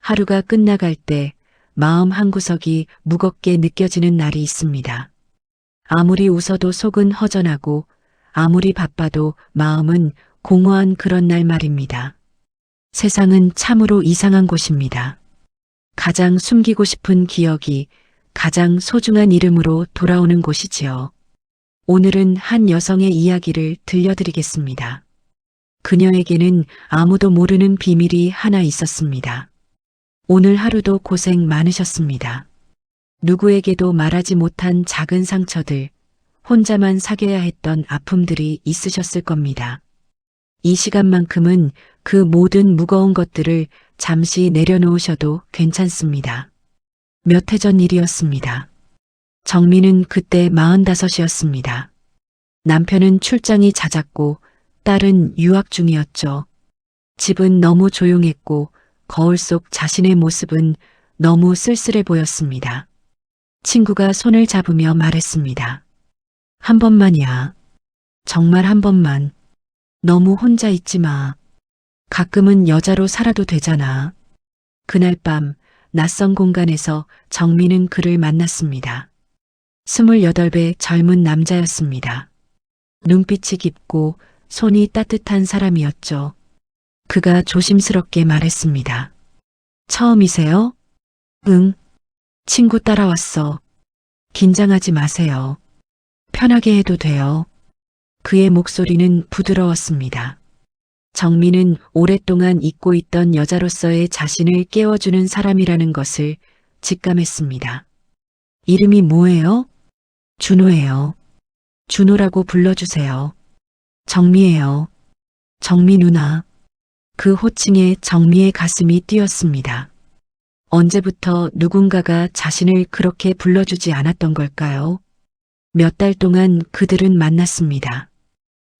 하루가 끝나갈 때 마음 한구석이 무겁게 느껴지는 날이 있습니다. 아무리 웃어도 속은 허전하고 아무리 바빠도 마음은 공허한 그런 날 말입니다. 세상은 참으로 이상한 곳입니다. 가장 숨기고 싶은 기억이 가장 소중한 이름으로 돌아오는 곳이지요. 오늘은 한 여성의 이야기를 들려드리겠습니다. 그녀에게는 아무도 모르는 비밀이 하나 있었습니다. 오늘 하루도 고생 많으셨습니다. 누구에게도 말하지 못한 작은 상처들, 혼자만 사겨야 했던 아픔들이 있으셨을 겁니다. 이 시간만큼은 그 모든 무거운 것들을 잠시 내려놓으셔도 괜찮습니다. 몇 해 전 일이었습니다. 정민은 그때 45이었습니다. 남편은 출장이 잦았고 딸은 유학 중이었죠. 집은 너무 조용했고 거울 속 자신의 모습은 너무 쓸쓸해 보였습니다. 친구가 손을 잡으며 말했습니다. 한 번만이야. 정말 한 번만. 너무 혼자 있지 마. 가끔은 여자로 살아도 되잖아. 그날 밤 낯선 공간에서 정민은 그를 만났습니다. 28배 젊은 남자였습니다. 눈빛이 깊고 손이 따뜻한 사람이었죠. 그가 조심스럽게 말했습니다. 처음이세요? 응. 친구 따라왔어. 긴장하지 마세요. 편하게 해도 돼요. 그의 목소리는 부드러웠습니다. 정민은 오랫동안 잊고 있던 여자로서의 자신을 깨워주는 사람이라는 것을 직감했습니다. 이름이 뭐예요? 준호예요. 준호라고 불러주세요. 정미예요. 정미 누나. 그 호칭에 정미의 가슴이 뛰었습니다. 언제부터 누군가가 자신을 그렇게 불러주지 않았던 걸까요? 몇 달 동안 그들은 만났습니다.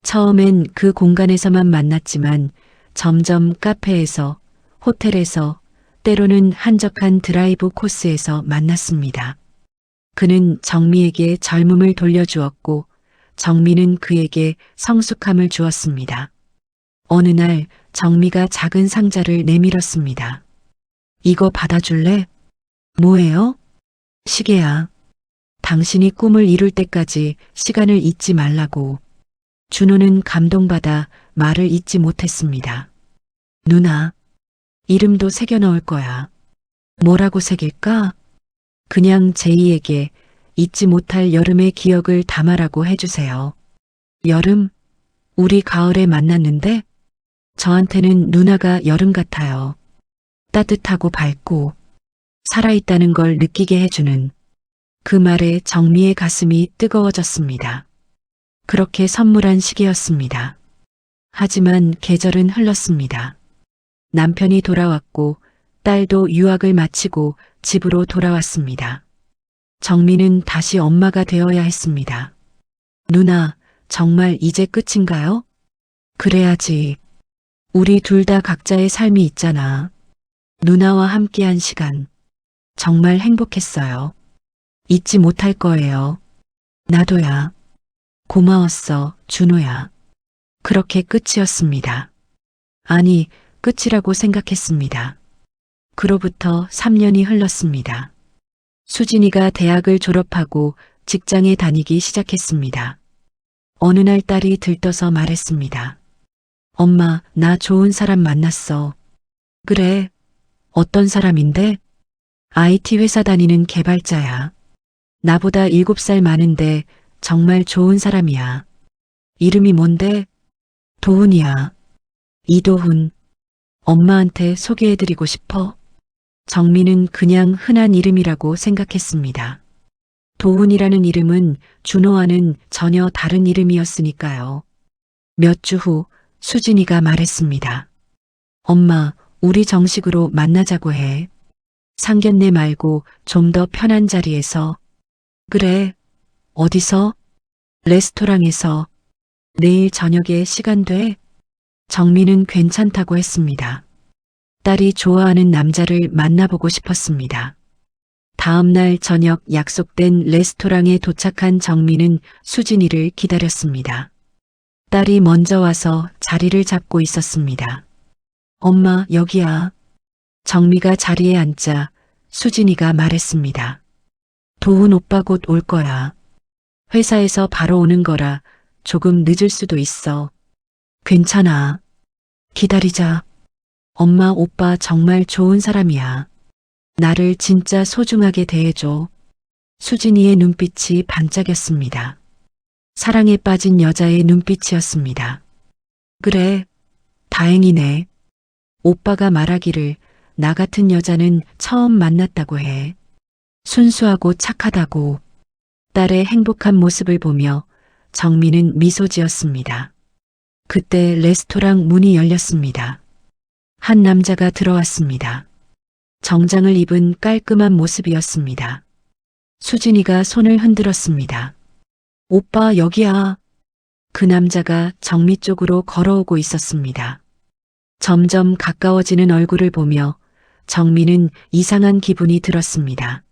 처음엔 그 공간에서만 만났지만 점점 카페에서, 호텔에서, 때로는 한적한 드라이브 코스에서 만났습니다. 그는 정미에게 젊음을 돌려주었고 정미는 그에게 성숙함을 주었습니다. 어느 날 정미가 작은 상자를 내밀었습니다. 이거 받아줄래? 뭐예요? 시계야. 당신이 꿈을 이룰 때까지 시간을 잊지 말라고. 준호는 감동받아 말을 잇지 못했습니다. 누나, 이름도 새겨 넣을 거야. 뭐라고 새길까? 그냥 제이에게 잊지 못할 여름의 기억을 담아라고 해주세요. 여름? 우리 가을에 만났는데? 저한테는 누나가 여름 같아요. 따뜻하고 밝고 살아있다는 걸 느끼게 해주는. 그 말에 정미의 가슴이 뜨거워졌습니다. 그렇게 선물한 시계였습니다. 하지만 계절은 흘렀습니다. 남편이 돌아왔고 딸도 유학을 마치고 집으로 돌아왔습니다. 정미는 다시 엄마가 되어야 했습니다. 누나, 정말 이제 끝인가요? 그래야지. 우리 둘 다 각자의 삶이 있잖아. 누나와 함께한 시간. 정말 행복했어요. 잊지 못할 거예요. 나도야. 고마웠어, 준호야. 그렇게 끝이었습니다. 아니, 끝이라고 생각했습니다. 그로부터 3년이 흘렀습니다. 수진이가 대학을 졸업하고 직장에 다니기 시작했습니다. 어느 날 딸이 들떠서 말했습니다. 엄마, 나 좋은 사람 만났어. 그래? 어떤 사람인데? IT 회사 다니는 개발자야. 나보다 7살 많은데 정말 좋은 사람이야. 이름이 뭔데? 도훈이야. 이도훈. 엄마한테 소개해드리고 싶어? 정민은 그냥 흔한 이름이라고 생각했습니다. 도훈이라는 이름은 준호와는 전혀 다른 이름이었으니까요. 몇 주 후 수진이가 말했습니다. 엄마, 우리 정식으로 만나자고 해. 상견례 말고 좀 더 편한 자리에서. 그래. 어디서? 레스토랑에서. 내일 저녁에 시간 돼? 정민은 괜찮다고 했습니다. 딸이 좋아하는 남자를 만나보고 싶었습니다. 다음 날 저녁 약속된 레스토랑에 도착한 정민은 수진이를 기다렸습니다. 딸이 먼저 와서 자리를 잡고 있었습니다. 엄마, 여기야. 정미가 자리에 앉자 수진이가 말했습니다. 도훈 오빠 곧 올 거야. 회사에서 바로 오는 거라 조금 늦을 수도 있어. 괜찮아. 기다리자. 엄마 오빠 정말 좋은 사람이야. 나를 진짜 소중하게 대해줘. 수진이의 눈빛이 반짝였습니다. 사랑에 빠진 여자의 눈빛이었습니다. 그래, 다행이네. 오빠가 말하기를 나 같은 여자는 처음 만났다고 해. 순수하고 착하다고. 딸의 행복한 모습을 보며 정민은 미소 지었습니다. 그때 레스토랑 문이 열렸습니다. 한 남자가 들어왔습니다. 정장을 입은 깔끔한 모습이었습니다. 수진이가 손을 흔들었습니다. 오빠 여기야. 그 남자가 정미 쪽으로 걸어오고 있었습니다. 점점 가까워지는 얼굴을 보며 정미는 이상한 기분이 들었습니다.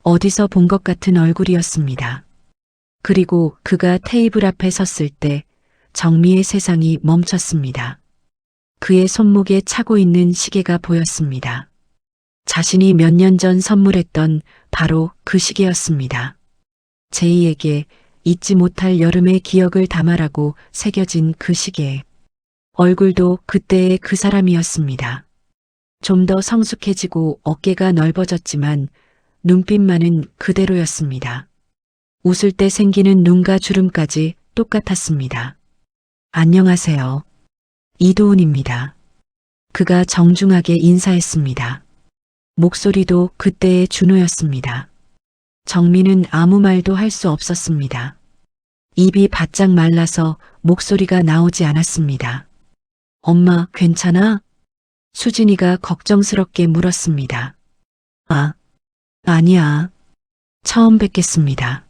어디서 본 것 같은 얼굴이었습니다. 그리고 그가 테이블 앞에 섰을 때 정미의 세상이 멈췄습니다. 그의 손목에 차고 있는 시계가 보였습니다. 자신이 몇 년 전 선물했던 바로 그 시계였습니다. 제이에게 잊지 못할 여름의 기억을 담아라고 새겨진 그 시계. 얼굴도 그때의 그 사람이었습니다. 좀 더 성숙해지고 어깨가 넓어졌지만 눈빛만은 그대로였습니다. 웃을 때 생기는 눈과 주름까지 똑같았습니다. 안녕하세요. 이도훈입니다. 그가 정중하게 인사했습니다. 목소리도 그때의 준호였습니다. 정민은 아무 말도 할 수 없었습니다. 입이 바짝 말라서 목소리가 나오지 않았습니다. 엄마, 괜찮아? 수진이가 걱정스럽게 물었습니다. 아니야. 처음 뵙겠습니다.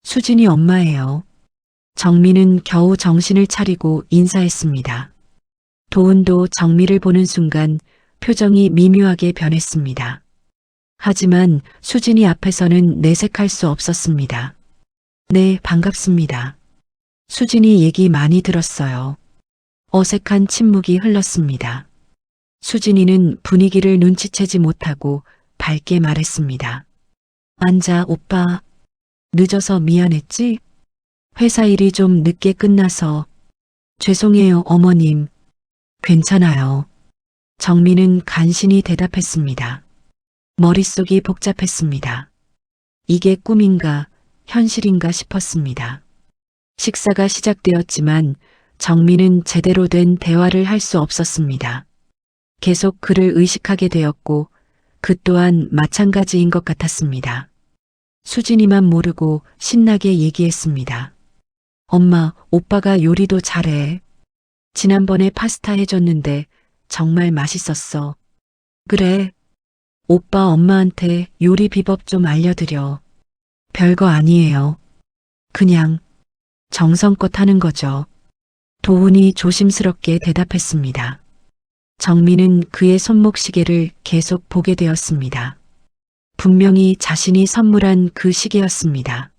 수진이 엄마예요. 정민은 겨우 정신을 차리고 인사했습니다. 도훈도 정미를 보는 순간 표정이 미묘하게 변했습니다. 하지만 수진이 앞에서는 내색할 수 없었습니다. 네, 반갑습니다. 수진이 얘기 많이 들었어요. 어색한 침묵이 흘렀습니다. 수진이는 분위기를 눈치채지 못하고 밝게 말했습니다. 앉아, 오빠. 늦어서 미안했지? 회사 일이 좀 늦게 끝나서. 죄송해요, 어머님. 괜찮아요. 정민은 간신히 대답했습니다. 머릿속이 복잡했습니다. 이게 꿈인가 현실인가 싶었습니다. 식사가 시작되었지만 정민은 제대로 된 대화를 할 수 없었습니다. 계속 그를 의식하게 되었고 그 또한 마찬가지인 것 같았습니다. 수진이만 모르고 신나게 얘기했습니다. 엄마, 오빠가 요리도 잘해. 지난번에 파스타 해줬는데 정말 맛있었어. 그래. 오빠 엄마한테 요리 비법 좀 알려드려. 별거 아니에요. 그냥 정성껏 하는 거죠. 도훈이 조심스럽게 대답했습니다. 정민은 그의 손목 시계를 계속 보게 되었습니다. 분명히 자신이 선물한 그 시계였습니다.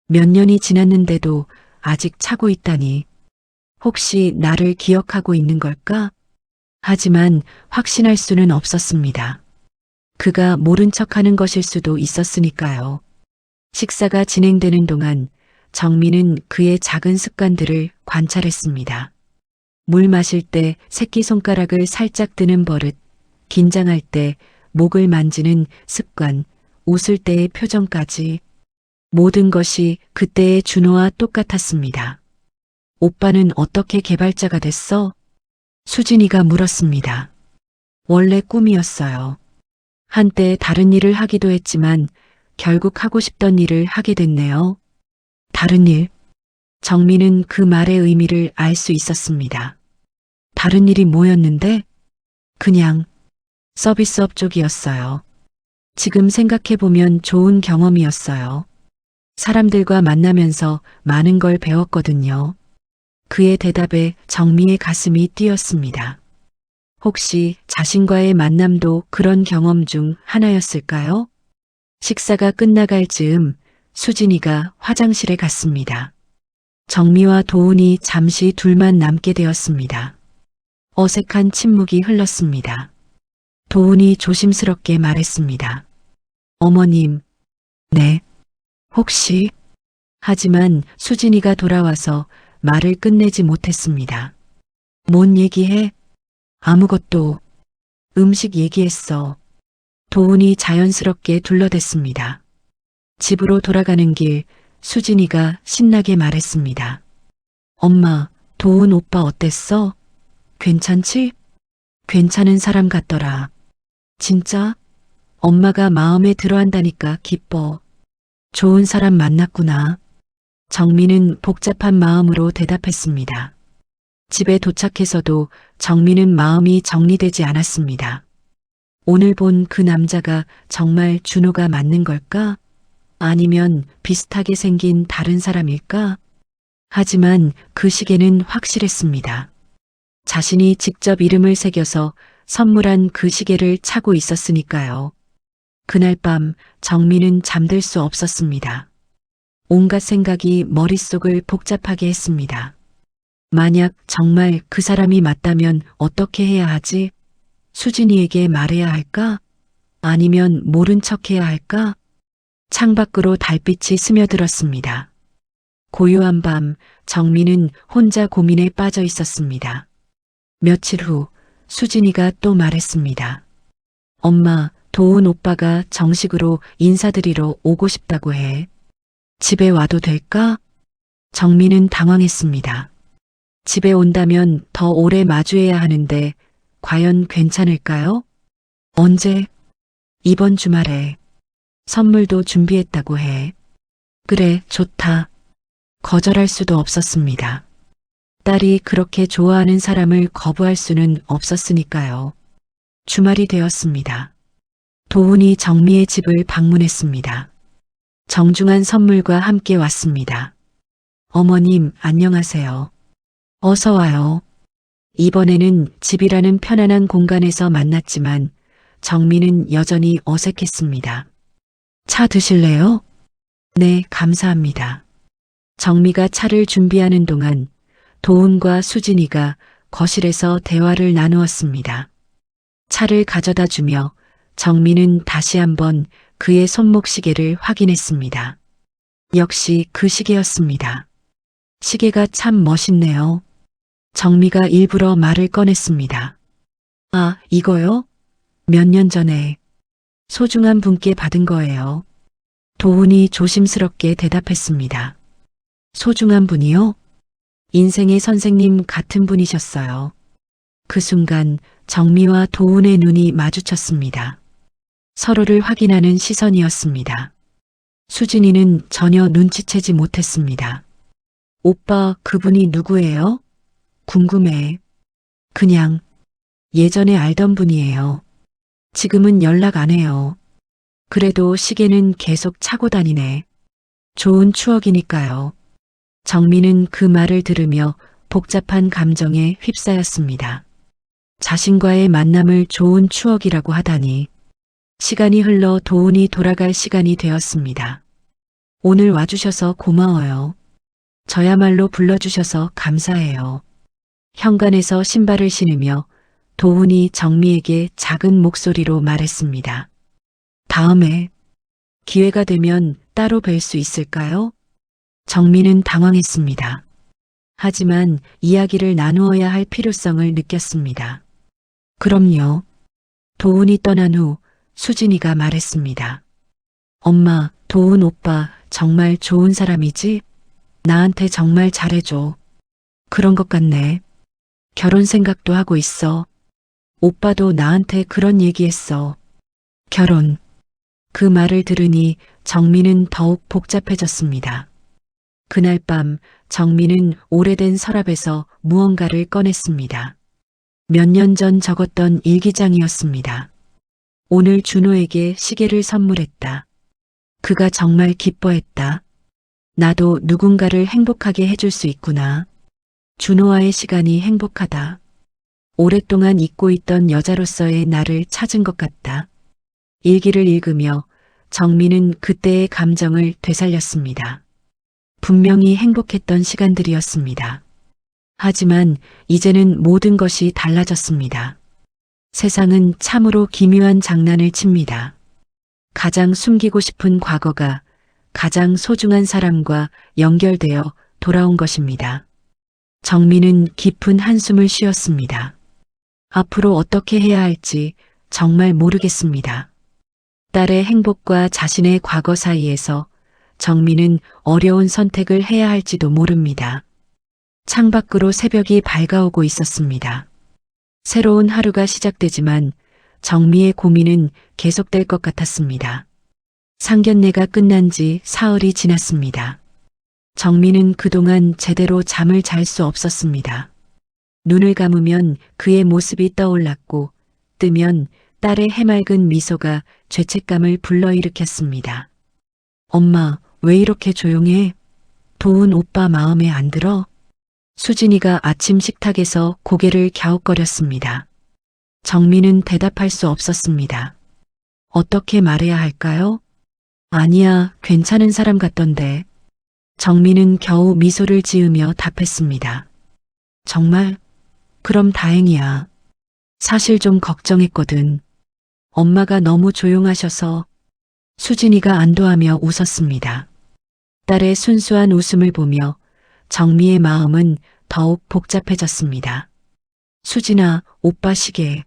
몇 년이 지났는데도 아직 차고 있다니. 혹시 나를 기억하고 있는 걸까? 하지만 확신할 수는 없었습니다. 그가 모른 척하는 것일 수도 있었으니까요. 식사가 진행되는 동안 정민은 그의 작은 습관들을 관찰했습니다. 물 마실 때 새끼손가락을 살짝 드는 버릇, 긴장할 때 목을 만지는 습관, 웃을 때의 표정까지 모든 것이 그때의 준호와 똑같았습니다. 오빠는 어떻게 개발자가 됐어? 수진이가 물었습니다. 원래 꿈이었어요. 한때 다른 일을 하기도 했지만 결국 하고 싶던 일을 하게 됐네요. 다른 일? 정민은 그 말의 의미를 알 수 있었습니다. 다른 일이 뭐였는데? 그냥 서비스업 쪽이었어요. 지금 생각해보면 좋은 경험이었어요. 사람들과 만나면서 많은 걸 배웠거든요. 그의 대답에 정미의 가슴이 뛰었습니다. 혹시 자신과의 만남도 그런 경험 중 하나였을까요? 식사가 끝나갈 즈음 수진이가 화장실에 갔습니다. 정미와 도훈이 잠시 둘만 남게 되었습니다. 어색한 침묵이 흘렀습니다. 도훈이 조심스럽게 말했습니다. 어머님, 네, 혹시? 하지만 수진이가 돌아와서 말을 끝내지 못했습니다. 뭔 얘기해? 아무것도. 음식 얘기했어. 도훈이 자연스럽게 둘러댔습니다. 집으로 돌아가는 길 수진이가 신나게 말했습니다. 엄마, 도훈 오빠 어땠어? 괜찮지? 괜찮은 사람 같더라. 진짜? 엄마가 마음에 들어한다니까 기뻐. 좋은 사람 만났구나. 정민은 복잡한 마음으로 대답했습니다. 집에 도착해서도 정민은 마음이 정리되지 않았습니다. 오늘 본 그 남자가 정말 준호가 맞는 걸까? 아니면 비슷하게 생긴 다른 사람일까? 하지만 그 시계는 확실했습니다. 자신이 직접 이름을 새겨서 선물한 그 시계를 차고 있었으니까요. 그날 밤 정민은 잠들 수 없었습니다. 온갖 생각이 머릿속을 복잡하게 했습니다. 만약 정말 그 사람이 맞다면 어떻게 해야 하지? 수진이에게 말해야 할까? 아니면 모른 척 해야 할까? 창밖으로 달빛이 스며들었습니다. 고요한 밤 정민은 혼자 고민에 빠져 있었습니다. 며칠 후 수진이가 또 말했습니다. 엄마, 도훈 오빠가 정식으로 인사드리러 오고 싶다고 해. 집에 와도 될까? 정민은 당황했습니다. 집에 온다면 더 오래 마주해야 하는데 과연 괜찮을까요? 언제? 이번 주말에. 선물도 준비했다고 해. 그래, 좋다. 거절할 수도 없었습니다. 딸이 그렇게 좋아하는 사람을 거부할 수는 없었으니까요. 주말이 되었습니다. 도훈이 정미의 집을 방문했습니다. 정중한 선물과 함께 왔습니다. 어머님, 안녕하세요. 어서 와요. 이번에는 집이라는 편안한 공간에서 만났지만 정민은 여전히 어색했습니다. 차 드실래요? 네, 감사합니다. 정미가 차를 준비하는 동안 도훈과 수진이가 거실에서 대화를 나누었습니다. 차를 가져다 주며 정민은 다시 한번 그의 손목 시계를 확인했습니다. 역시 그 시계였습니다. 시계가 참 멋있네요. 정미가 일부러 말을 꺼냈습니다. 아, 이거요? 몇 년 전에 소중한 분께 받은 거예요. 도훈이 조심스럽게 대답했습니다. 소중한 분이요? 인생의 선생님 같은 분이셨어요. 그 순간 정미와 도훈의 눈이 마주쳤습니다. 서로를 확인하는 시선이었습니다. 수진이는 전혀 눈치채지 못했습니다. 오빠, 그분이 누구예요? 궁금해. 그냥 예전에 알던 분이에요. 지금은 연락 안 해요. 그래도 시계는 계속 차고 다니네. 좋은 추억이니까요. 정민은 그 말을 들으며 복잡한 감정에 휩싸였습니다. 자신과의 만남을 좋은 추억이라고 하다니. 시간이 흘러 도훈이 돌아갈 시간이 되었습니다. 오늘 와주셔서 고마워요. 저야말로 불러주셔서 감사해요. 현관에서 신발을 신으며 도훈이 정미에게 작은 목소리로 말했습니다. 다음에 기회가 되면 따로 뵐 수 있을까요? 정미는 당황했습니다. 하지만 이야기를 나누어야 할 필요성을 느꼈습니다. 그럼요. 도훈이 떠난 후 수진이가 말했습니다. 엄마, 도훈 오빠 정말 좋은 사람이지? 나한테 정말 잘해줘. 그런 것 같네. 결혼 생각도 하고 있어. 오빠도 나한테 그런 얘기했어. 결혼. 그 말을 들으니 정민은 더욱 복잡해졌습니다. 그날 밤 정민은 오래된 서랍에서 무언가를 꺼냈습니다. 몇 년 전 적었던 일기장이었습니다. 오늘 준호에게 시계를 선물했다. 그가 정말 기뻐했다. 나도 누군가를 행복하게 해줄 수 있구나. 준호와의 시간이 행복하다. 오랫동안 잊고 있던 여자로서의 나를 찾은 것 같다. 일기를 읽으며 정민은 그때의 감정을 되살렸습니다. 분명히 행복했던 시간들이었습니다. 하지만 이제는 모든 것이 달라졌습니다. 세상은 참으로 기묘한 장난을 칩니다. 가장 숨기고 싶은 과거가 가장 소중한 사람과 연결되어 돌아온 것입니다. 정민은 깊은 한숨을 쉬었습니다. 앞으로 어떻게 해야 할지 정말 모르겠습니다. 딸의 행복과 자신의 과거 사이에서 정민은 어려운 선택을 해야 할지도 모릅니다. 창밖으로 새벽이 밝아오고 있었습니다. 새로운 하루가 시작되지만 정미의 고민은 계속될 것 같았습니다. 상견례가 끝난 지 사흘이 지났습니다. 정미는 그동안 제대로 잠을 잘 수 없었습니다. 눈을 감으면 그의 모습이 떠올랐고 뜨면 딸의 해맑은 미소가 죄책감을 불러일으켰습니다. 엄마, 왜 이렇게 조용해? 도훈 오빠 마음에 안 들어? 수진이가 아침 식탁에서 고개를 갸웃거렸습니다. 정민은 대답할 수 없었습니다. 어떻게 말해야 할까요? 아니야, 괜찮은 사람 같던데. 정민은 겨우 미소를 지으며 답했습니다. 정말? 그럼 다행이야. 사실 좀 걱정했거든. 엄마가 너무 조용하셔서. 수진이가 안도하며 웃었습니다. 딸의 순수한 웃음을 보며 정미의 마음은 더욱 복잡해졌습니다. 수진아, 오빠 시계.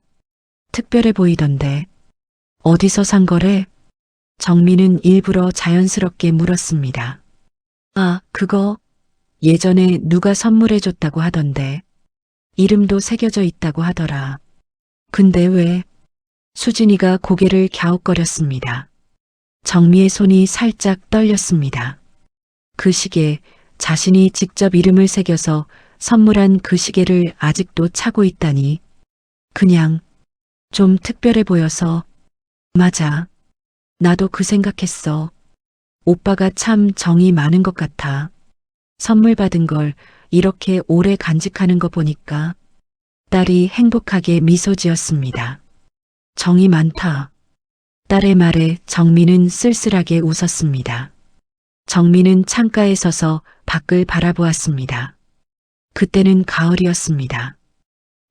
특별해 보이던데. 어디서 산 거래? 정미는 일부러 자연스럽게 물었습니다. 아, 그거 예전에 누가 선물해줬다고 하던데. 이름도 새겨져 있다고 하더라. 근데 왜? 수진이가 고개를 갸웃거렸습니다. 정미의 손이 살짝 떨렸습니다. 그 시계, 자신이 직접 이름을 새겨서 선물한 그 시계를 아직도 차고 있다니. 그냥 좀 특별해 보여서. 맞아. 나도 그 생각했어. 오빠가 참 정이 많은 것 같아. 선물 받은 걸 이렇게 오래 간직하는 거 보니까. 딸이 행복하게 미소 지었습니다. 정이 많다. 딸의 말에 정민은 쓸쓸하게 웃었습니다. 정민은 창가에 서서 밖을 바라보았습니다. 그때는 가을이었습니다.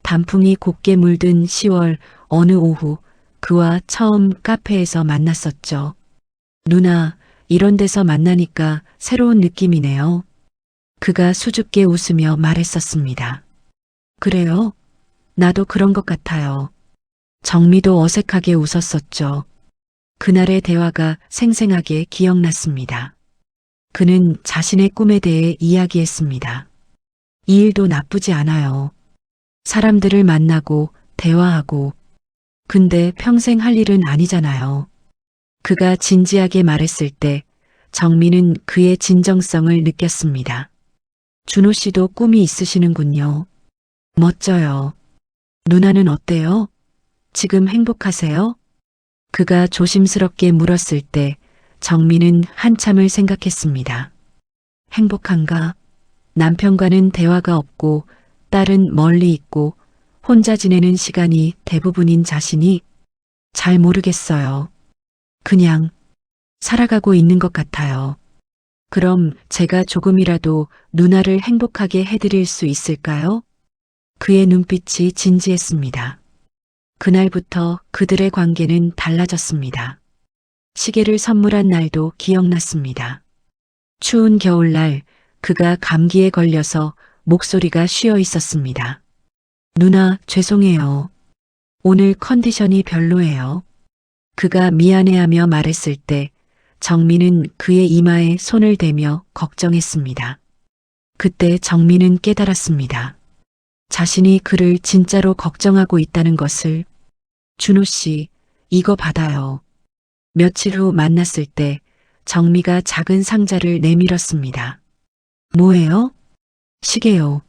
단풍이 곱게 물든 10월 어느 오후 그와 처음 카페에서 만났었죠. 누나, 이런 데서 만나니까 새로운 느낌이네요. 그가 수줍게 웃으며 말했었습니다. 그래요? 나도 그런 것 같아요. 정미도 어색하게 웃었었죠. 그날의 대화가 생생하게 기억났습니다. 그는 자신의 꿈에 대해 이야기했습니다. 이 일도 나쁘지 않아요. 사람들을 만나고 대화하고. 근데 평생 할 일은 아니잖아요. 그가 진지하게 말했을 때 정민은 그의 진정성을 느꼈습니다. 준호 씨도 꿈이 있으시는군요. 멋져요. 누나는 어때요? 지금 행복하세요? 그가 조심스럽게 물었을 때 정민은 한참을 생각했습니다. 행복한가? 남편과는 대화가 없고 딸은 멀리 있고 혼자 지내는 시간이 대부분인 자신이 잘 모르겠어요. 그냥 살아가고 있는 것 같아요. 그럼 제가 조금이라도 누나를 행복하게 해드릴 수 있을까요? 그의 눈빛이 진지했습니다. 그날부터 그들의 관계는 달라졌습니다. 시계를 선물한 날도 기억났습니다. 추운 겨울날 그가 감기에 걸려서 목소리가 쉬어 있었습니다. 누나, 죄송해요. 오늘 컨디션이 별로예요. 그가 미안해하며 말했을 때 정민은 그의 이마에 손을 대며 걱정했습니다. 그때 정민은 깨달았습니다. 자신이 그를 진짜로 걱정하고 있다는 것을. 준호 씨, 이거 받아요. 며칠 후 만났을 때 정미가 작은 상자를 내밀었습니다. 뭐예요? 시계요.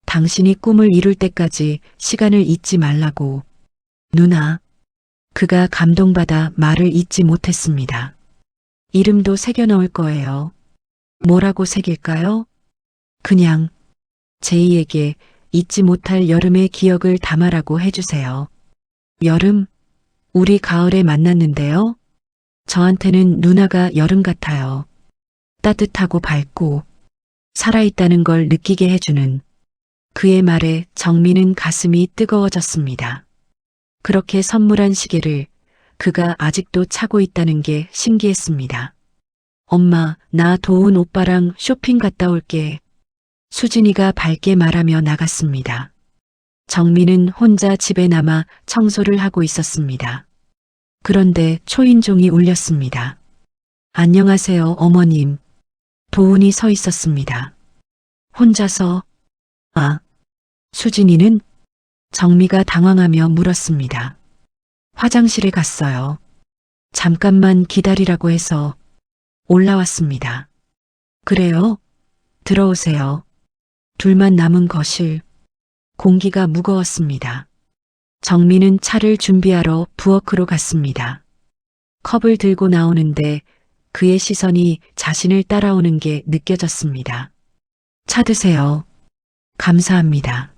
당신이 꿈을 이룰 때까지 시간을 잊지 말라고. 누나. 그가 감동받아 말을 잇지 못했습니다. 이름도 새겨 넣을 거예요. 뭐라고 새길까요? 그냥 제이에게 잊지 못할 여름의 기억을 담아라고 해주세요. 여름? 우리 가을에 만났는데요. 저한테는 누나가 여름 같아요. 따뜻하고 밝고 살아있다는 걸 느끼게 해주는. 그의 말에 정민은 가슴이 뜨거워졌습니다. 그렇게 선물한 시계를 그가 아직도 차고 있다는 게 신기했습니다. 엄마, 나 도훈 오빠랑 쇼핑 갔다 올게. 수진이가 밝게 말하며 나갔습니다. 정민은 혼자 집에 남아 청소를 하고 있었습니다. 그런데 초인종이 울렸습니다. 안녕하세요, 어머님. 도훈이 서 있었습니다. 혼자서, 아, 수진이는? 정미가 당황하며 물었습니다. 화장실에 갔어요. 잠깐만 기다리라고 해서 올라왔습니다. 그래요? 들어오세요. 둘만 남은 거실. 공기가 무거웠습니다. 정민은 차를 준비하러 부엌으로 갔습니다. 컵을 들고 나오는데 그의 시선이 자신을 따라오는 게 느껴졌습니다. 차 드세요. 감사합니다.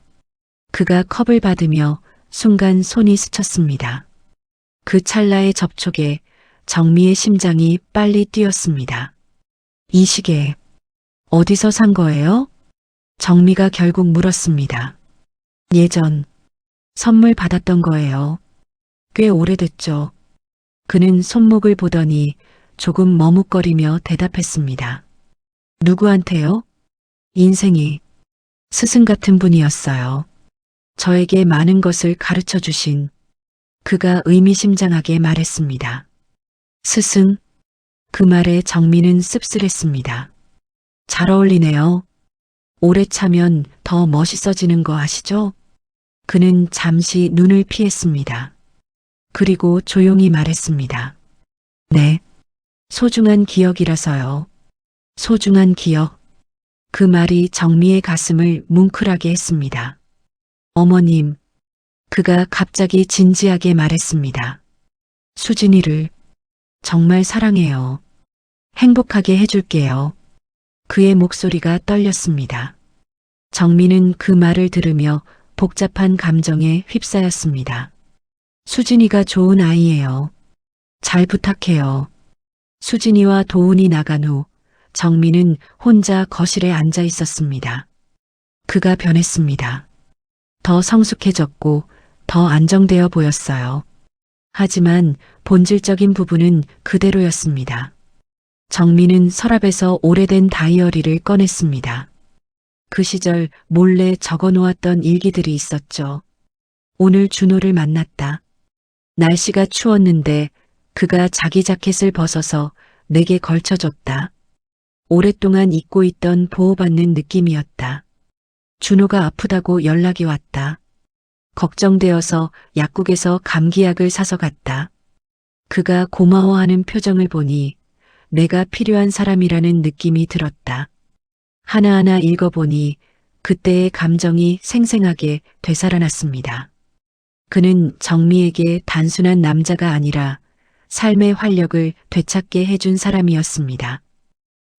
그가 컵을 받으며 순간 손이 스쳤습니다. 그 찰나의 접촉에 정미의 심장이 빨리 뛰었습니다. 이 시계 어디서 산 거예요? 정미가 결국 물었습니다. 예전 선물 받았던 거예요. 꽤 오래됐죠. 그는 손목을 보더니 조금 머뭇거리며 대답했습니다. 누구한테요? 인생이 스승 같은 분이었어요. 저에게 많은 것을 가르쳐 주신. 그가 의미심장하게 말했습니다. 스승? 그 말에 정민은 씁쓸했습니다. 잘 어울리네요. 오래 차면 더 멋있어지는 거 아시죠? 그는 잠시 눈을 피했습니다. 그리고 조용히 말했습니다. 네. 소중한 기억이라서요. 소중한 기억. 그 말이 정미의 가슴을 뭉클하게 했습니다. 어머님. 그가 갑자기 진지하게 말했습니다. 수진이를 정말 사랑해요. 행복하게 해줄게요. 그의 목소리가 떨렸습니다. 정민은 그 말을 들으며 복잡한 감정에 휩싸였습니다. 수진이가 좋은 아이예요. 잘 부탁해요. 수진이와 도훈이 나간 후 정민은 혼자 거실에 앉아 있었습니다. 그가 변했습니다. 더 성숙해졌고 더 안정되어 보였어요. 하지만 본질적인 부분은 그대로였습니다. 정민은 서랍에서 오래된 다이어리를 꺼냈습니다. 그 시절 몰래 적어 놓았던 일기들이 있었죠. 오늘 준호를 만났다. 날씨가 추웠는데 그가 자기 자켓을 벗어서 내게 걸쳐줬다. 오랫동안 잊고 있던 보호받는 느낌이었다. 준호가 아프다고 연락이 왔다. 걱정되어서 약국에서 감기약을 사서 갔다. 그가 고마워하는 표정을 보니 내가 필요한 사람이라는 느낌이 들었다. 하나하나 읽어보니 그때의 감정이 생생하게 되살아났습니다. 그는 정미에게 단순한 남자가 아니라 삶의 활력을 되찾게 해준 사람이었습니다.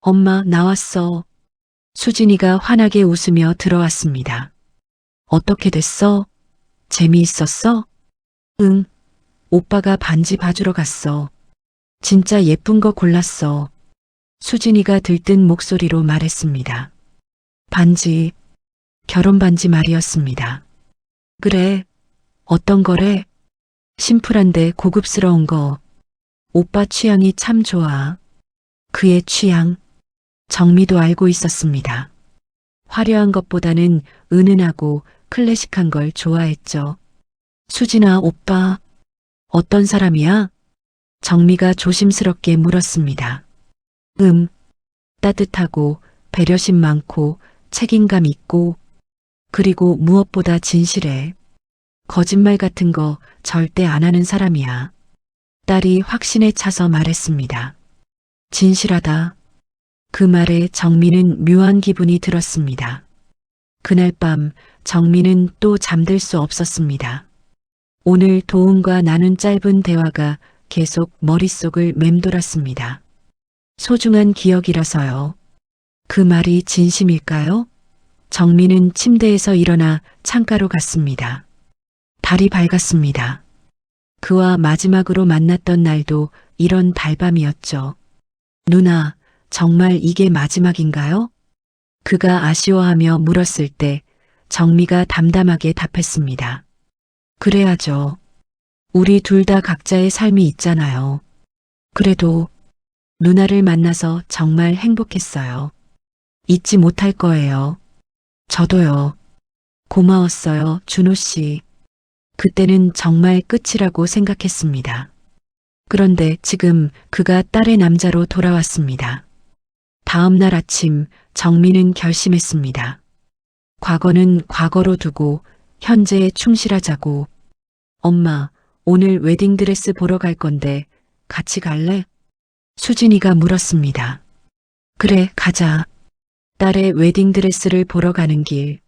엄마, 나왔어. 수진이가 환하게 웃으며 들어왔습니다. 어떻게 됐어? 재미있었어? 응. 오빠가 반지 봐주러 갔어. 진짜 예쁜 거 골랐어. 수진이가 들뜬 목소리로 말했습니다. 반지, 결혼 반지 말이었습니다. 그래. 어떤 거래? 심플한데 고급스러운 거. 오빠 취향이 참 좋아. 그의 취향. 정미도 알고 있었습니다. 화려한 것보다는 은은하고 클래식한 걸 좋아했죠. 수진아, 오빠. 어떤 사람이야? 정미가 조심스럽게 물었습니다. 따뜻하고 배려심 많고 책임감 있고 그리고 무엇보다 진실해. 거짓말 같은 거 절대 안 하는 사람이야. 딸이 확신에 차서 말했습니다. 진실하다. 그 말에 정민은 묘한 기분이 들었습니다. 그날 밤 정민은 또 잠들 수 없었습니다. 오늘 도훈과 나눈 짧은 대화가 계속 머릿속을 맴돌았습니다. 소중한 기억이라서요. 그 말이 진심일까요? 정민은 침대에서 일어나 창가로 갔습니다. 달이 밝았습니다. 그와 마지막으로 만났던 날도 이런 달밤이었죠. 누나, 정말 이게 마지막인가요? 그가 아쉬워하며 물었을 때 정미가 담담하게 답했습니다. 그래야죠. 우리 둘 다 각자의 삶이 있잖아요. 그래도 누나를 만나서 정말 행복했어요. 잊지 못할 거예요. 저도요. 고마웠어요, 준호 씨. 그때는 정말 끝이라고 생각했습니다. 그런데 지금 그가 딸의 남자로 돌아왔습니다. 다음 날 아침 정민은 결심했습니다. 과거는 과거로 두고 현재에 충실하자고. 엄마, 오늘 웨딩드레스 보러 갈 건데 같이 갈래? 수진이가 물었습니다. 그래, 가자. 딸의 웨딩드레스를 보러 가는 길.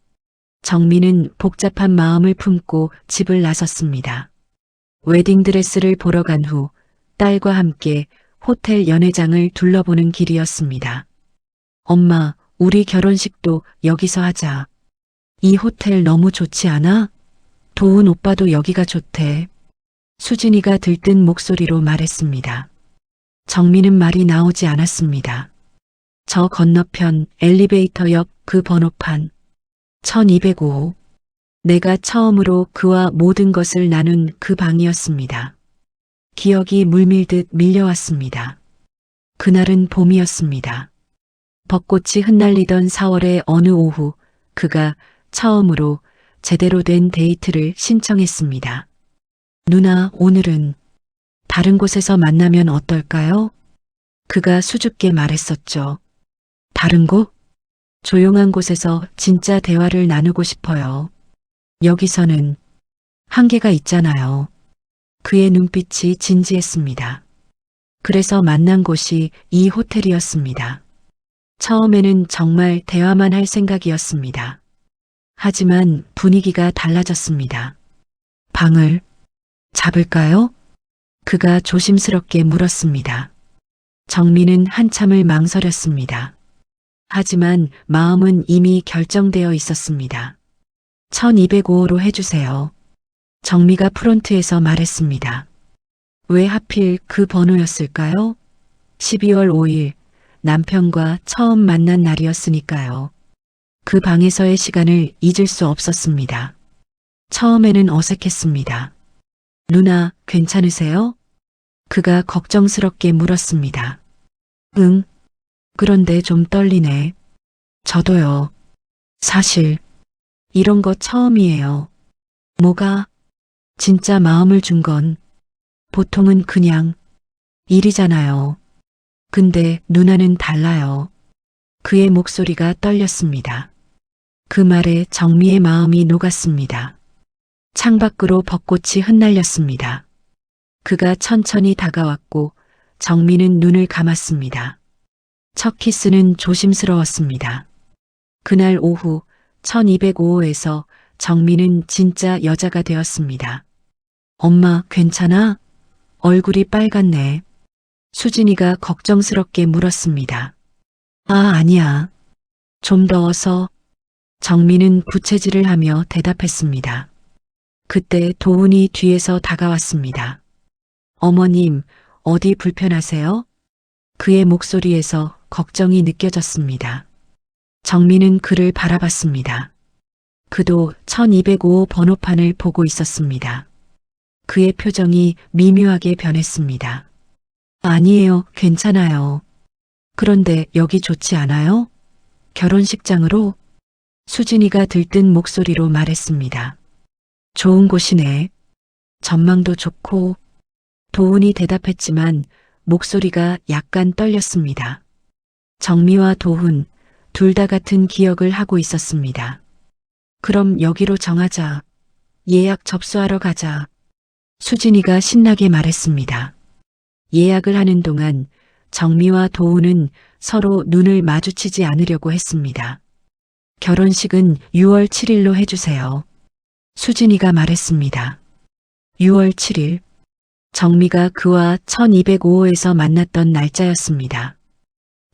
정민은 복잡한 마음을 품고 집을 나섰습니다. 웨딩드레스를 보러 간 후 딸과 함께 호텔 연회장을 둘러보는 길이었습니다. 엄마, 우리 결혼식도 여기서 하자. 이 호텔 너무 좋지 않아? 도훈 오빠도 여기가 좋대. 수진이가 들뜬 목소리로 말했습니다. 정민은 말이 나오지 않았습니다. 저 건너편 엘리베이터 옆 그 번호판 1205. 내가 처음으로 그와 모든 것을 나눈 그 방이었습니다. 기억이 물밀듯 밀려왔습니다. 그날은 봄이었습니다. 벚꽃이 흩날리던 4월의 어느 오후 그가 처음으로 제대로 된 데이트를 신청했습니다. 누나, 오늘은 다른 곳에서 만나면 어떨까요? 그가 수줍게 말했었죠. 다른 곳? 조용한 곳에서 진짜 대화를 나누고 싶어요. 여기서는 한계가 있잖아요. 그의 눈빛이 진지했습니다. 그래서 만난 곳이 이 호텔이었습니다. 처음에는 정말 대화만 할 생각이었습니다. 하지만 분위기가 달라졌습니다. 방을 잡을까요? 그가 조심스럽게 물었습니다. 정민은 한참을 망설였습니다. 하지만 마음은 이미 결정되어 있었습니다. 1205호로 해주세요. 정미가 프론트에서 말했습니다. 왜 하필 그 번호였을까요? 12월 5일 남편과 처음 만난 날이었으니까요. 그 방에서의 시간을 잊을 수 없었습니다. 처음에는 어색했습니다. 누나, 괜찮으세요? 그가 걱정스럽게 물었습니다. 응. 그런데 좀 떨리네. 저도요. 사실 이런 거 처음이에요. 뭐가? 진짜 마음을 준 건 보통은 그냥 일이잖아요. 근데 누나는 달라요. 그의 목소리가 떨렸습니다. 그 말에 정미의 마음이 녹았습니다. 창밖으로 벚꽃이 흩날렸습니다. 그가 천천히 다가왔고 정미는 눈을 감았습니다. 첫 키스는 조심스러웠습니다. 그날 오후 1205호에서 정미는 진짜 여자가 되었습니다. 엄마, 괜찮아? 얼굴이 빨갛네. 수진이가 걱정스럽게 물었습니다. 아, 아니야. 좀 더워서. 정미는 부채질을 하며 대답했습니다. 그때 도훈이 뒤에서 다가왔습니다. 어머님, 어디 불편하세요? 그의 목소리에서 걱정이 느껴졌습니다. 정민은 그를 바라봤습니다. 그도 1205호 번호판을 보고 있었습니다. 그의 표정이 미묘하게 변했습니다. 아니에요, 괜찮아요. 그런데 여기 좋지 않아요? 결혼식장으로? 수진이가 들뜬 목소리로 말했습니다. 좋은 곳이네. 전망도 좋고. 도훈이 대답했지만 목소리가 약간 떨렸습니다. 정미와 도훈, 둘 다 같은 기억을 하고 있었습니다. 그럼 여기로 정하자. 예약 접수하러 가자. 수진이가 신나게 말했습니다. 예약을 하는 동안 정미와 도훈은 서로 눈을 마주치지 않으려고 했습니다. 결혼식은 6월 7일로 해주세요. 수진이가 말했습니다. 6월 7일. 정미가 그와 1205호에서 만났던 날짜였습니다.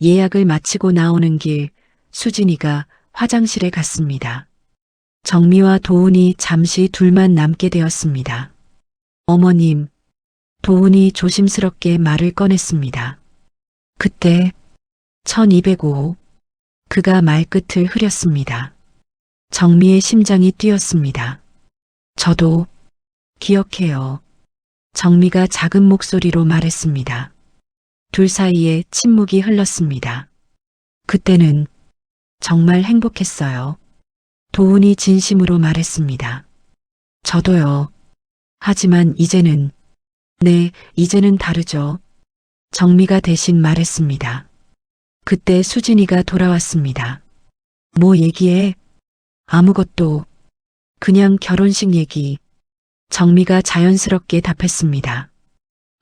예약을 마치고 나오는 길 수진이가 화장실에 갔습니다. 정미와 도훈이 잠시 둘만 남게 되었습니다. 어머님, 도훈이 조심스럽게 말을 꺼냈습니다. 그때 1205호. 그가 말끝을 흐렸습니다. 정미의 심장이 뛰었습니다. 저도 기억해요. 정미가 작은 목소리로 말했습니다. 둘 사이에 침묵이 흘렀습니다. 그때는 정말 행복했어요. 도훈이 진심으로 말했습니다. 저도요. 하지만 이제는, 네, 이제는 다르죠. 정미가 대신 말했습니다. 그때 수진이가 돌아왔습니다. 뭐 얘기해? 아무것도. 그냥 결혼식 얘기. 정미가 자연스럽게 답했습니다.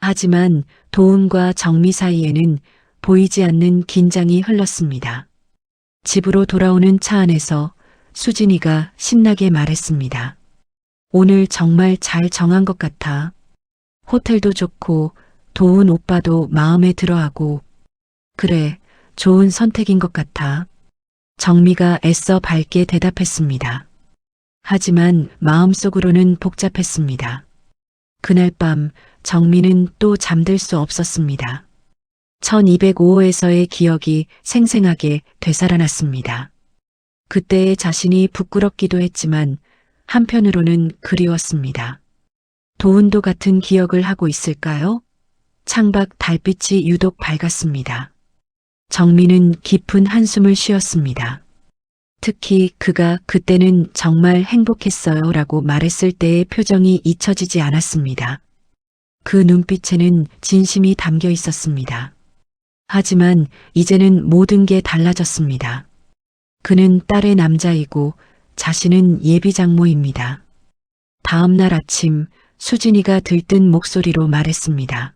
하지만 도훈과 정미 사이에는 보이지 않는 긴장이 흘렀습니다. 집으로 돌아오는 차 안에서 수진이가 신나게 말했습니다. 오늘 정말 잘 정한 것 같아. 호텔도 좋고 도훈 오빠도 마음에 들어하고. 그래, 좋은 선택인 것 같아. 정미가 애써 밝게 대답했습니다. 하지만 마음속으로는 복잡했습니다. 그날 밤 정미는 또 잠들 수 없었습니다. 1205호에서의 기억이 생생하게 되살아났습니다. 그때의 자신이 부끄럽기도 했지만 한편으로는 그리웠습니다. 도훈도 같은 기억을 하고 있을까요? 창밖 달빛이 유독 밝았습니다. 정미는 깊은 한숨을 쉬었습니다. 특히 그가 그때는 정말 행복했어요 라고 말했을 때의 표정이 잊혀지지 않았습니다. 그 눈빛에는 진심이 담겨 있었습니다. 하지만 이제는 모든 게 달라졌습니다. 그는 딸의 남자이고 자신은 예비 장모입니다. 다음 날 아침 수진이가 들뜬 목소리로 말했습니다.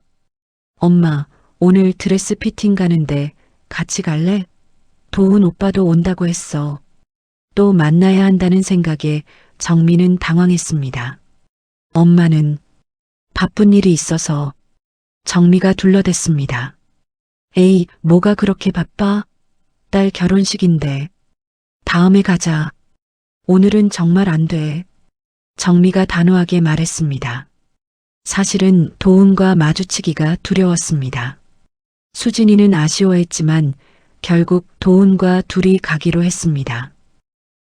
엄마, 오늘 드레스 피팅 가는데 같이 갈래? 도훈 오빠도 온다고 했어. 또 만나야 한다는 생각에 정미는 당황했습니다. 엄마는 바쁜 일이 있어서. 정미가 둘러댔습니다. 에이, 뭐가 그렇게 바빠? 딸 결혼식인데. 다음에 가자. 오늘은 정말 안 돼. 정미가 단호하게 말했습니다. 사실은 도훈과 마주치기가 두려웠습니다. 수진이는 아쉬워했지만 결국 도훈과 둘이 가기로 했습니다.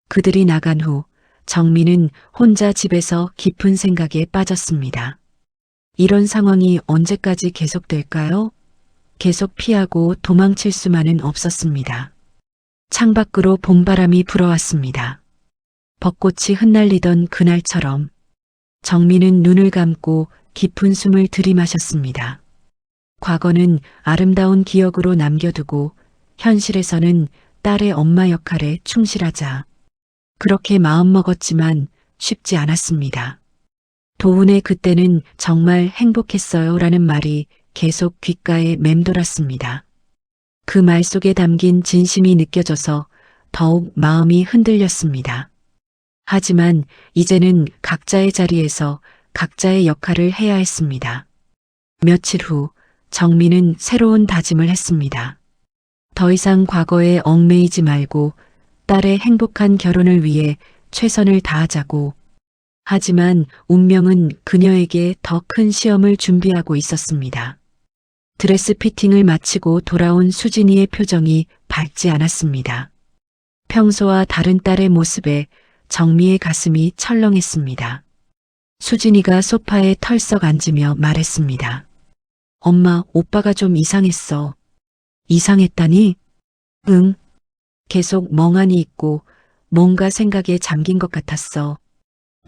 그들이 나간 후 정미는 혼자 집에서 깊은 생각에 빠졌습니다. 이런 상황이 언제까지 계속될까요? 계속 피하고 도망칠 수만은 없었습니다. 창밖으로 봄바람이 불어왔습니다. 벚꽃이 흩날리던 그날처럼 정미는 눈을 감고 깊은 숨을 들이마셨습니다. 과거는 아름다운 기억으로 남겨두고 현실에서는 딸의 엄마 역할에 충실하자. 그렇게 마음먹었지만 쉽지 않았습니다. 도훈의 그때는 정말 행복했어요 라는 말이 계속 귓가에 맴돌았습니다. 그 말 속에 담긴 진심이 느껴져서 더욱 마음이 흔들렸습니다. 하지만 이제는 각자의 자리에서 각자의 역할을 해야 했습니다. 며칠 후 정미는 새로운 다짐을 했습니다. 더 이상 과거에 얽매이지 말고 딸의 행복한 결혼을 위해 최선을 다하자고. 하지만 운명은 그녀에게 더 큰 시험을 준비하고 있었습니다. 드레스 피팅을 마치고 돌아온 수진이의 표정이 밝지 않았습니다. 평소와 다른 딸의 모습에 정미의 가슴이 철렁했습니다. 수진이가 소파에 털썩 앉으며 말했습니다. 엄마, 오빠가 좀 이상했어. 이상했다니? 응. 계속 멍하니 있고 뭔가 생각에 잠긴 것 같았어.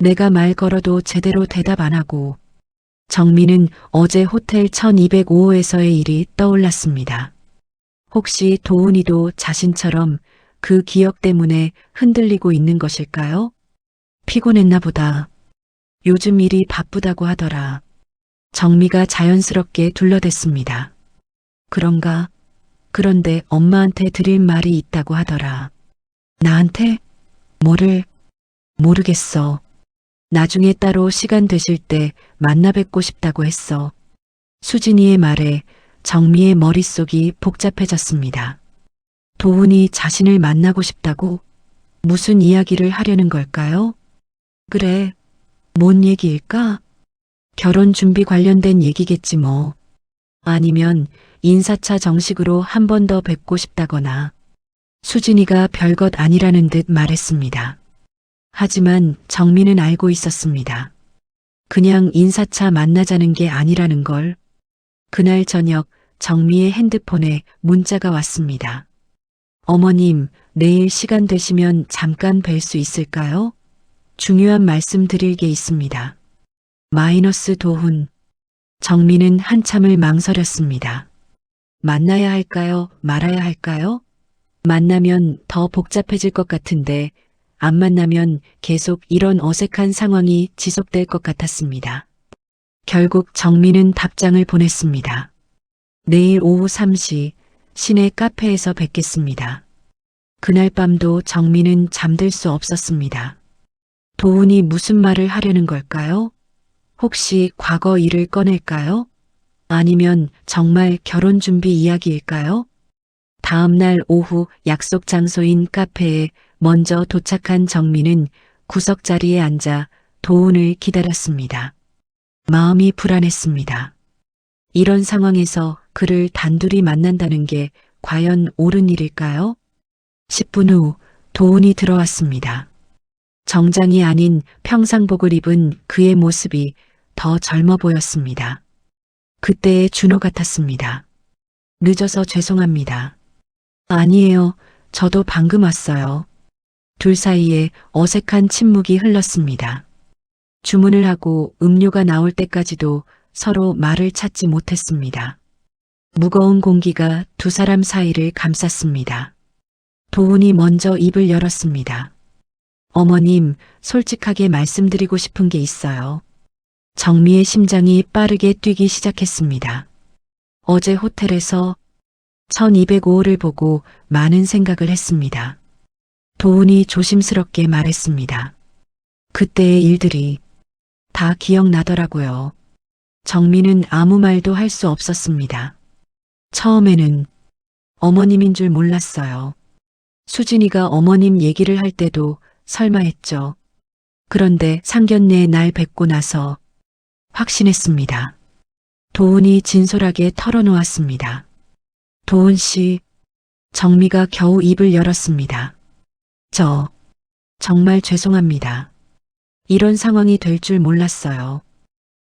내가 말 걸어도 제대로 대답 안 하고. 정미는 어제 호텔 1205호에서의 일이 떠올랐습니다. 혹시 도훈이도 자신처럼 그 기억 때문에 흔들리고 있는 것일까요? 피곤했나 보다. 요즘 일이 바쁘다고 하더라. 정미가 자연스럽게 둘러댔습니다. 그런가? 그런데 엄마한테 드릴 말이 있다고 하더라. 나한테? 뭐를? 모르겠어. 나중에 따로 시간 되실 때 만나 뵙고 싶다고 했어. 수진이의 말에 정미의 머릿속이 복잡해졌습니다. 도훈이 자신을 만나고 싶다고? 무슨 이야기를 하려는 걸까요? 그래, 뭔 얘기일까? 결혼 준비 관련된 얘기겠지 뭐. 아니면 인사차 정식으로 한 번 더 뵙고 싶다거나. 수진이가 별것 아니라는 듯 말했습니다. 하지만 정미는 알고 있었습니다. 그냥 인사차 만나자는 게 아니라는 걸. 그날 저녁 정미의 핸드폰에 문자가 왔습니다. 어머님, 내일 시간 되시면 잠깐 뵐 수 있을까요? 중요한 말씀 드릴 게 있습니다. 마이너스 도훈. 정미는 한참을 망설였습니다. 만나야 할까요? 말아야 할까요? 만나면 더 복잡해질 것 같은데 안 만나면 계속 이런 어색한 상황이 지속될 것 같았습니다. 결국 정미는 답장을 보냈습니다. 내일 오후 3시 시내 카페에서 뵙겠습니다. 그날 밤도 정미는 잠들 수 없었습니다. 도훈이 무슨 말을 하려는 걸까요? 혹시 과거 일을 꺼낼까요? 아니면 정말 결혼 준비 이야기일까요? 다음 날 오후 약속 장소인 카페에 먼저 도착한 정미는 구석 자리에 앉아 도훈을 기다렸습니다. 마음이 불안했습니다. 이런 상황에서 그를 단둘이 만난다는 게 과연 옳은 일일까요? 10분 후 도훈이 들어왔습니다. 정장이 아닌 평상복을 입은 그의 모습이 더 젊어 보였습니다. 그때의 준호 같았습니다. 늦어서 죄송합니다. 아니에요. 저도 방금 왔어요. 둘 사이에 어색한 침묵이 흘렀습니다. 주문을 하고 음료가 나올 때까지도 서로 말을 찾지 못했습니다. 무거운 공기가 두 사람 사이를 감쌌습니다. 도훈이 먼저 입을 열었습니다. 어머님, 솔직하게 말씀드리고 싶은 게 있어요. 정미의 심장이 빠르게 뛰기 시작했습니다. 어제 호텔에서 1205호를 보고 많은 생각을 했습니다. 도훈이 조심스럽게 말했습니다. 그때의 일들이 다 기억나더라고요. 정미는 아무 말도 할 수 없었습니다. 처음에는 어머님인 줄 몰랐어요. 수진이가 어머님 얘기를 할 때도 설마 했죠. 그런데 상견례 날 뵙고 나서 확신했습니다. 도훈이 진솔하게 털어놓았습니다. 도훈 씨, 정미가 겨우 입을 열었습니다. 저 정말 죄송합니다. 이런 상황이 될 줄 몰랐어요.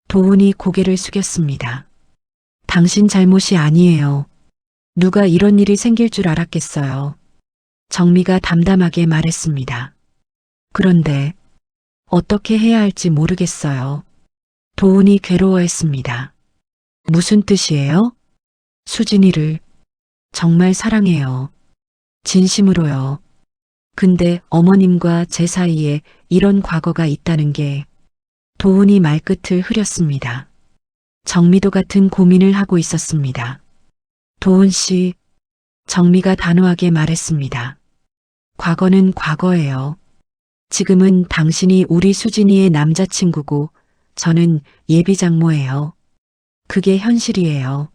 도훈이 고개를 숙였습니다. 당신 잘못이 아니에요. 누가 이런 일이 생길 줄 알았겠어요. 정미가 담담하게 말했습니다. 그런데 어떻게 해야 할지 모르겠어요. 도훈이 괴로워했습니다. 무슨 뜻이에요? 수진이를 정말 사랑해요. 진심으로요. 근데 어머님과 제 사이에 이런 과거가 있다는 게 도훈이 말끝을 흐렸습니다. 정미도 같은 고민을 하고 있었습니다. 도훈 씨, 정미가 단호하게 말했습니다. 과거는 과거예요. 지금은 당신이 우리 수진이의 남자친구고 저는 예비 장모예요. 그게 현실이에요.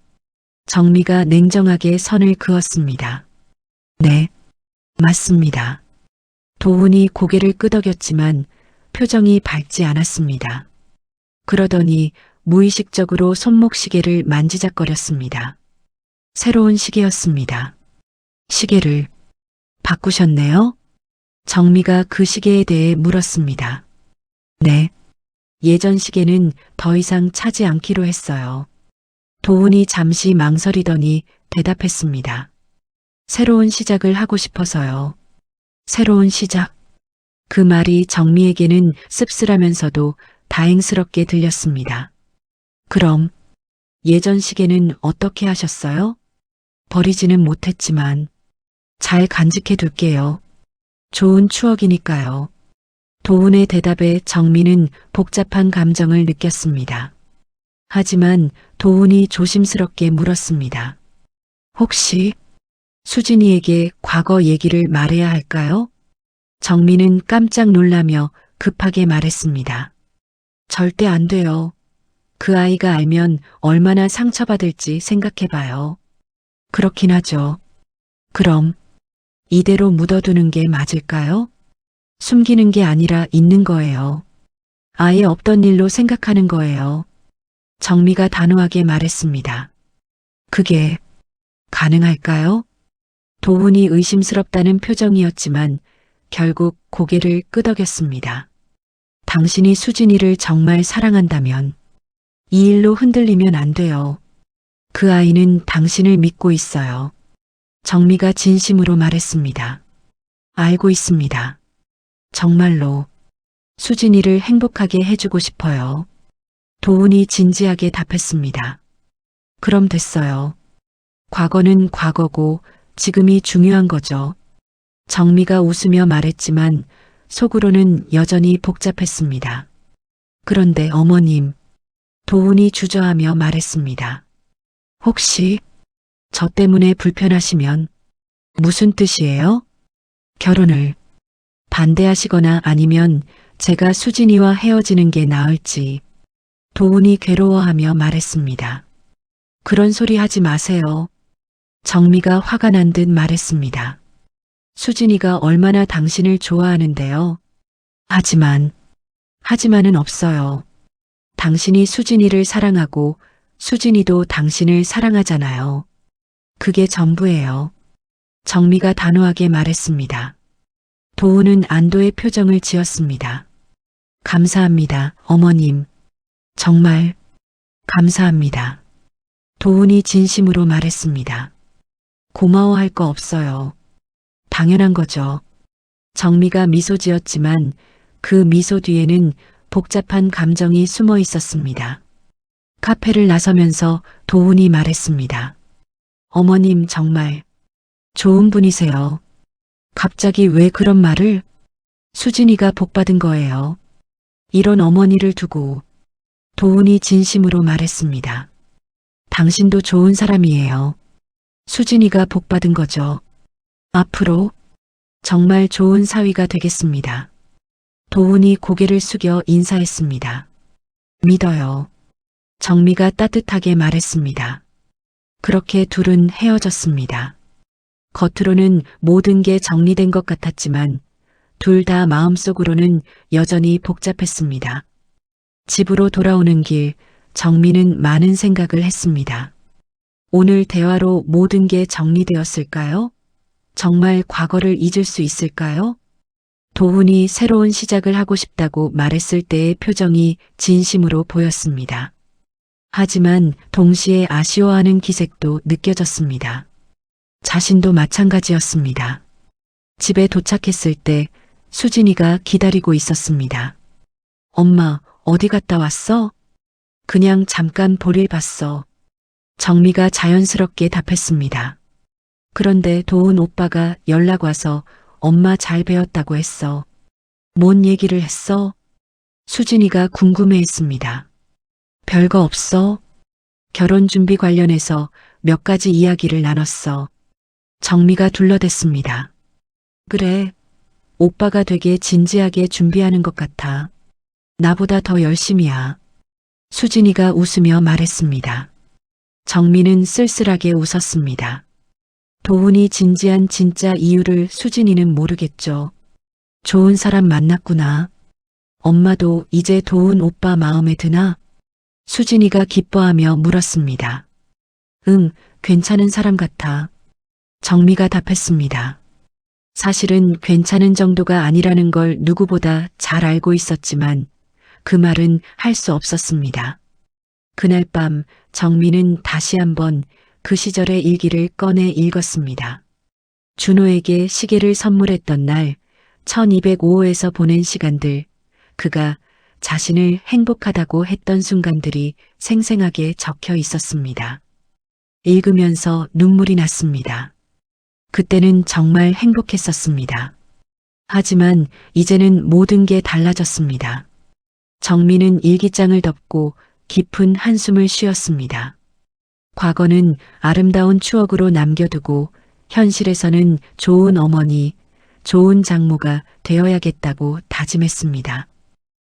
정미가 냉정하게 선을 그었습니다. 네, 맞습니다. 도훈이 고개를 끄덕였지만 표정이 밝지 않았습니다. 그러더니 무의식적으로 손목시계를 만지작거렸습니다. 새로운 시계였습니다. 시계를 바꾸셨네요? 정미가 그 시계에 대해 물었습니다. 네. 예전 시계는 더 이상 차지 않기로 했어요. 도훈이 잠시 망설이더니 대답했습니다. 새로운 시작을 하고 싶어서요. 새로운 시작. 그 말이 정미에게는 씁쓸하면서도 다행스럽게 들렸습니다. 그럼 예전 시계는 어떻게 하셨어요? 버리지는 못했지만 잘 간직해 둘게요. 좋은 추억이니까요. 도훈의 대답에 정미는 복잡한 감정을 느꼈습니다. 하지만 도훈이 조심스럽게 물었습니다. 혹시 수진이에게 과거 얘기를 말해야 할까요? 정미는 깜짝 놀라며 급하게 말했습니다. 절대 안 돼요. 그 아이가 알면 얼마나 상처받을지 생각해봐요. 그렇긴 하죠. 그럼 이대로 묻어두는 게 맞을까요? 숨기는 게 아니라 있는 거예요. 아예 없던 일로 생각하는 거예요. 정미가 단호하게 말했습니다. 그게 가능할까요? 도훈이 의심스럽다는 표정이었지만 결국 고개를 끄덕였습니다. 당신이 수진이를 정말 사랑한다면 이 일로 흔들리면 안 돼요. 그 아이는 당신을 믿고 있어요. 정미가 진심으로 말했습니다. 알고 있습니다. 정말로 수진이를 행복하게 해주고 싶어요. 도훈이 진지하게 답했습니다. 그럼 됐어요. 과거는 과거고 지금이 중요한 거죠. 정미가 웃으며 말했지만 속으로는 여전히 복잡했습니다. 그런데 어머님, 도훈이 주저하며 말했습니다. 혹시 저 때문에 불편하시면 무슨 뜻이에요? 결혼을 반대하시거나 아니면 제가 수진이와 헤어지는 게 나을지. 도훈이 괴로워하며 말했습니다. 그런 소리 하지 마세요. 정미가 화가 난 듯 말했습니다. 수진이가 얼마나 당신을 좋아하는데요. 하지만은 없어요. 당신이 수진이를 사랑하고 수진이도 당신을 사랑하잖아요. 그게 전부예요. 정미가 단호하게 말했습니다. 도훈은 안도의 표정을 지었습니다. 감사합니다, 어머님. 정말 감사합니다. 도훈이 진심으로 말했습니다. 고마워할 거 없어요. 당연한 거죠. 정미가 미소 지었지만 그 미소 뒤에는 복잡한 감정이 숨어 있었습니다. 카페를 나서면서 도훈이 말했습니다. 어머님 정말 좋은 분이세요. 갑자기 왜 그런 말을? 수진이가 복받은 거예요. 이런 어머니를 두고 도훈이 진심으로 말했습니다. 당신도 좋은 사람이에요. 수진이가 복받은 거죠. 앞으로 정말 좋은 사위가 되겠습니다. 도훈이 고개를 숙여 인사했습니다. 믿어요. 정미가 따뜻하게 말했습니다. 그렇게 둘은 헤어졌습니다. 겉으로는 모든 게 정리된 것 같았지만 둘 다 마음속으로는 여전히 복잡했습니다. 집으로 돌아오는 길, 정미는 많은 생각을 했습니다. 오늘 대화로 모든 게 정리되었을까요? 정말 과거를 잊을 수 있을까요? 도훈이 새로운 시작을 하고 싶다고 말했을 때의 표정이 진심으로 보였습니다. 하지만 동시에 아쉬워하는 기색도 느껴졌습니다. 자신도 마찬가지였습니다. 집에 도착했을 때 수진이가 기다리고 있었습니다. 엄마, 어디 갔다 왔어? 그냥 잠깐 볼일 봤어. 정미가 자연스럽게 답했습니다. 그런데 도훈 오빠가 연락 와서 엄마 잘 배웠다고 했어. 뭔 얘기를 했어? 수진이가 궁금해했습니다. 별거 없어. 결혼 준비 관련해서 몇 가지 이야기를 나눴어. 정미가 둘러댔습니다. 그래, 오빠가 되게 진지하게 준비하는 것 같아. 나보다 더 열심히야. 수진이가 웃으며 말했습니다. 정미는 쓸쓸하게 웃었습니다. 도훈이 진지한 진짜 이유를 수진이는 모르겠죠. 좋은 사람 만났구나. 엄마도 이제 도훈 오빠 마음에 드나? 수진이가 기뻐하며 물었습니다. 응, 괜찮은 사람 같아. 정미가 답했습니다. 사실은 괜찮은 정도가 아니라는 걸 누구보다 잘 알고 있었지만 그 말은 할 수 없었습니다. 그날 밤 정미는 다시 한번 그 시절의 일기를 꺼내 읽었습니다. 준호에게 시계를 선물했던 날 1205호에서 보낸 시간들, 그가 자신을 행복하다고 했던 순간들이 생생하게 적혀 있었습니다. 읽으면서 눈물이 났습니다. 그때는 정말 행복했었습니다. 하지만 이제는 모든 게 달라졌습니다. 정미는 일기장을 덮고 깊은 한숨을 쉬었습니다. 과거는 아름다운 추억으로 남겨두고 현실에서는 좋은 어머니, 좋은 장모가 되어야겠다고 다짐했습니다.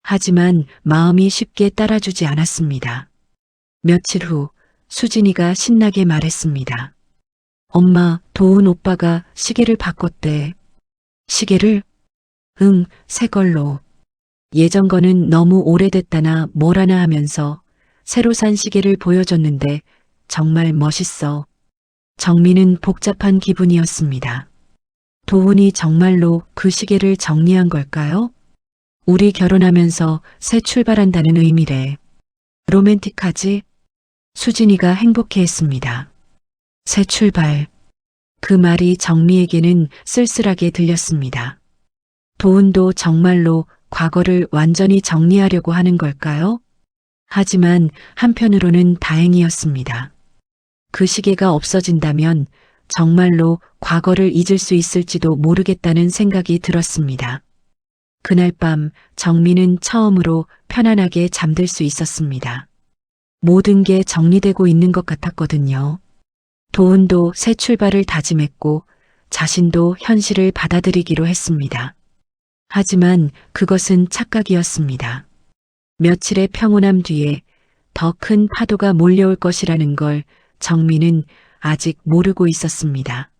하지만 마음이 쉽게 따라주지 않았습니다. 며칠 후 수진이가 신나게 말했습니다. 엄마, 도훈 오빠가 시계를 바꿨대. 시계를? 응, 새 걸로. 예전 거는 너무 오래됐다나 뭐라나 하면서 새로 산 시계를 보여줬는데 정말 멋있어. 정미는 복잡한 기분이었습니다. 도훈이 정말로 그 시계를 정리한 걸까요? 우리 결혼하면서 새 출발한다는 의미래. 로맨틱하지? 수진이가 행복해했습니다. 새 출발. 그 말이 정미에게는 쓸쓸하게 들렸습니다. 도훈도 정말로 과거를 완전히 정리하려고 하는 걸까요? 하지만 한편으로는 다행이었습니다. 그 시계가 없어진다면 정말로 과거를 잊을 수 있을지도 모르겠다는 생각이 들었습니다. 그날 밤 정미는 처음으로 편안하게 잠들 수 있었습니다. 모든 게 정리되고 있는 것 같았거든요. 도훈도 새 출발을 다짐했고 자신도 현실을 받아들이기로 했습니다. 하지만 그것은 착각이었습니다. 며칠의 평온함 뒤에 더 큰 파도가 몰려올 것이라는 걸 정미는 아직 모르고 있었습니다.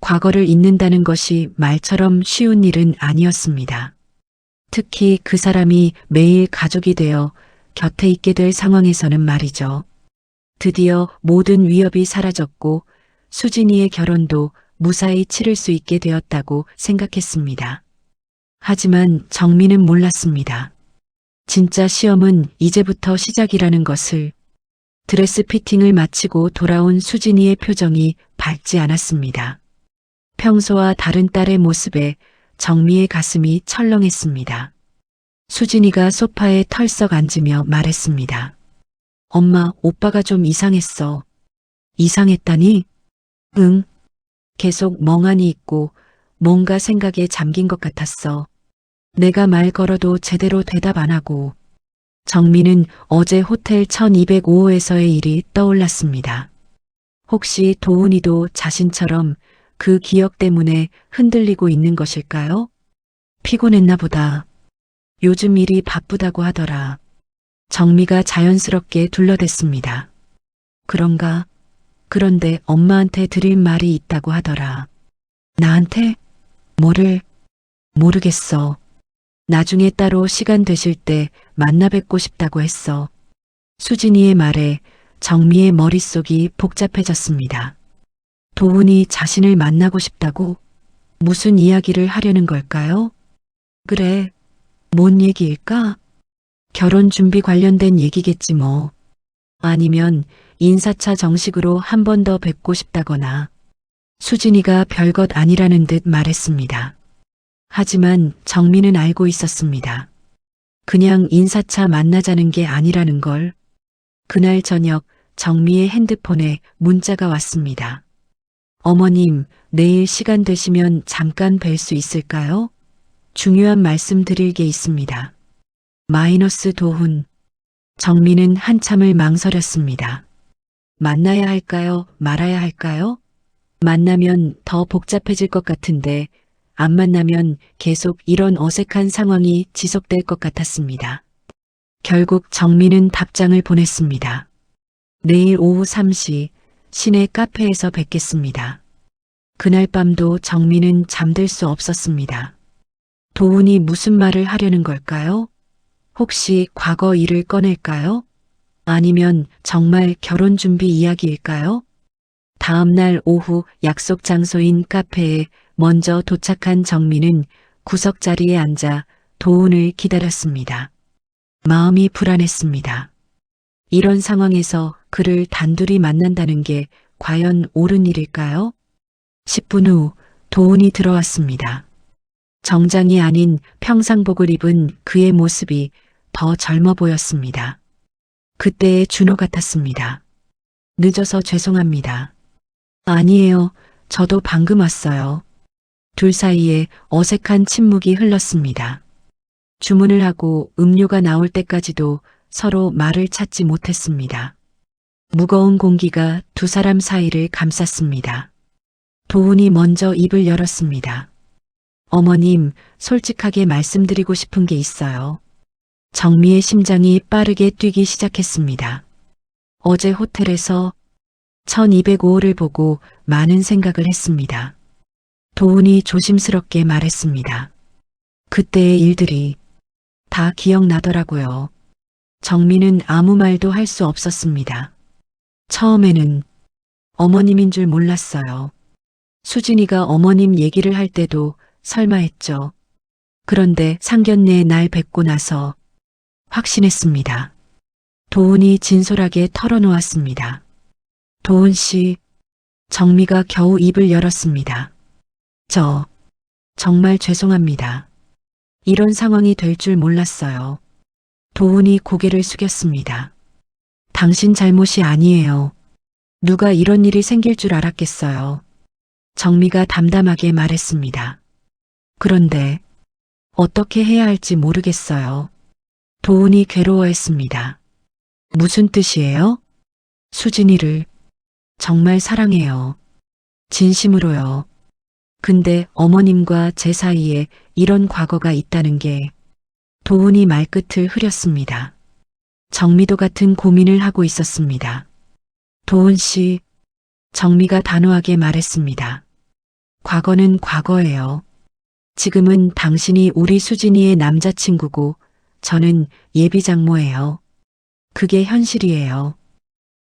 과거를 잊는다는 것이 말처럼 쉬운 일은 아니었습니다. 특히 그 사람이 매일 가족이 되어 곁에 있게 될 상황에서는 말이죠. 드디어 모든 위협이 사라졌고 수진이의 결혼도 무사히 치를 수 있게 되었다고 생각했습니다. 하지만 정미는 몰랐습니다. 진짜 시험은 이제부터 시작이라는 것을. 드레스 피팅을 마치고 돌아온 수진이의 표정이 밝지 않았습니다. 평소와 다른 딸의 모습에 정미의 가슴이 철렁했습니다. 수진이가 소파에 털썩 앉으며 말했습니다. 엄마, 오빠가 좀 이상했어. 이상했다니? 응. 계속 멍하니 있고 뭔가 생각에 잠긴 것 같았어. 내가 말 걸어도 제대로 대답 안 하고. 정미는 어제 호텔 1205호에서의 일이 떠올랐습니다. 혹시 도훈이도 자신처럼 그 기억 때문에 흔들리고 있는 것일까요? 피곤했나 보다. 요즘 일이 바쁘다고 하더라. 정미가 자연스럽게 둘러댔습니다. 그런가? 그런데 엄마한테 드릴 말이 있다고 하더라. 나한테? 뭐를? 모르겠어. 나중에 따로 시간 되실 때 만나 뵙고 싶다고 했어. 수진이의 말에 정미의 머릿속이 복잡해졌습니다. 도훈이 자신을 만나고 싶다고? 무슨 이야기를 하려는 걸까요? 그래, 뭔 얘기일까? 결혼 준비 관련된 얘기겠지 뭐. 아니면 인사차 정식으로 한 번 더 뵙고 싶다거나. 수진이가 별것 아니라는 듯 말했습니다. 하지만 정미는 알고 있었습니다. 그냥 인사차 만나자는 게 아니라는 걸. 그날 저녁 정미의 핸드폰에 문자가 왔습니다. 어머님, 내일 시간 되시면 잠깐 뵐 수 있을까요? 중요한 말씀 드릴 게 있습니다. 마이너스 도훈. 정미는 한참을 망설였습니다. 만나야 할까요? 말아야 할까요? 만나면 더 복잡해질 것 같은데 안 만나면 계속 이런 어색한 상황이 지속될 것 같았습니다. 결국 정미는 답장을 보냈습니다. 내일 오후 3시 시내 카페에서 뵙겠습니다. 그날 밤도 정미는 잠들 수 없었습니다. 도훈이 무슨 말을 하려는 걸까요? 혹시 과거 일을 꺼낼까요? 아니면 정말 결혼 준비 이야기일까요? 다음 날 오후 약속 장소인 카페에 먼저 도착한 정미는 구석자리에 앉아 도훈을 기다렸습니다. 마음이 불안했습니다. 이런 상황에서 그를 단둘이 만난다는 게 과연 옳은 일일까요? 10분 후 도훈이 들어왔습니다. 정장이 아닌 평상복을 입은 그의 모습이 더 젊어 보였습니다. 그때의 준호 같았습니다. 늦어서 죄송합니다. 아니에요. 저도 방금 왔어요. 둘 사이에 어색한 침묵이 흘렀습니다. 주문을 하고 음료가 나올 때까지도 서로 말을 찾지 못했습니다. 무거운 공기가 두 사람 사이를 감쌌습니다. 도훈이 먼저 입을 열었습니다. 어머님, 솔직하게 말씀드리고 싶은 게 있어요. 정미의 심장이 빠르게 뛰기 시작했습니다. 어제 호텔에서 1205호를 보고 많은 생각을 했습니다. 도훈이 조심스럽게 말했습니다. 그때의 일들이 다 기억나더라고요. 정미는 아무 말도 할 수 없었습니다. 처음에는 어머님인 줄 몰랐어요. 수진이가 어머님 얘기를 할 때도 설마 했죠. 그런데 상견례의 날 뵙고 나서 확신했습니다. 도훈이 진솔하게 털어놓았습니다. 도훈 씨, 정미가 겨우 입을 열었습니다. 저, 정말 죄송합니다. 이런 상황이 될 줄 몰랐어요. 도훈이 고개를 숙였습니다. 당신 잘못이 아니에요. 누가 이런 일이 생길 줄 알았겠어요. 정미가 담담하게 말했습니다. 그런데 어떻게 해야 할지 모르겠어요. 도훈이 괴로워했습니다. 무슨 뜻이에요? 수진이를 정말 사랑해요. 진심으로요. 근데 어머님과 제 사이에 이런 과거가 있다는 게 도훈이 말끝을 흐렸습니다. 정미도 같은 고민을 하고 있었습니다. 도훈 씨, 정미가 단호하게 말했습니다. 과거는 과거예요. 지금은 당신이 우리 수진이의 남자친구고 저는 예비 장모예요. 그게 현실이에요.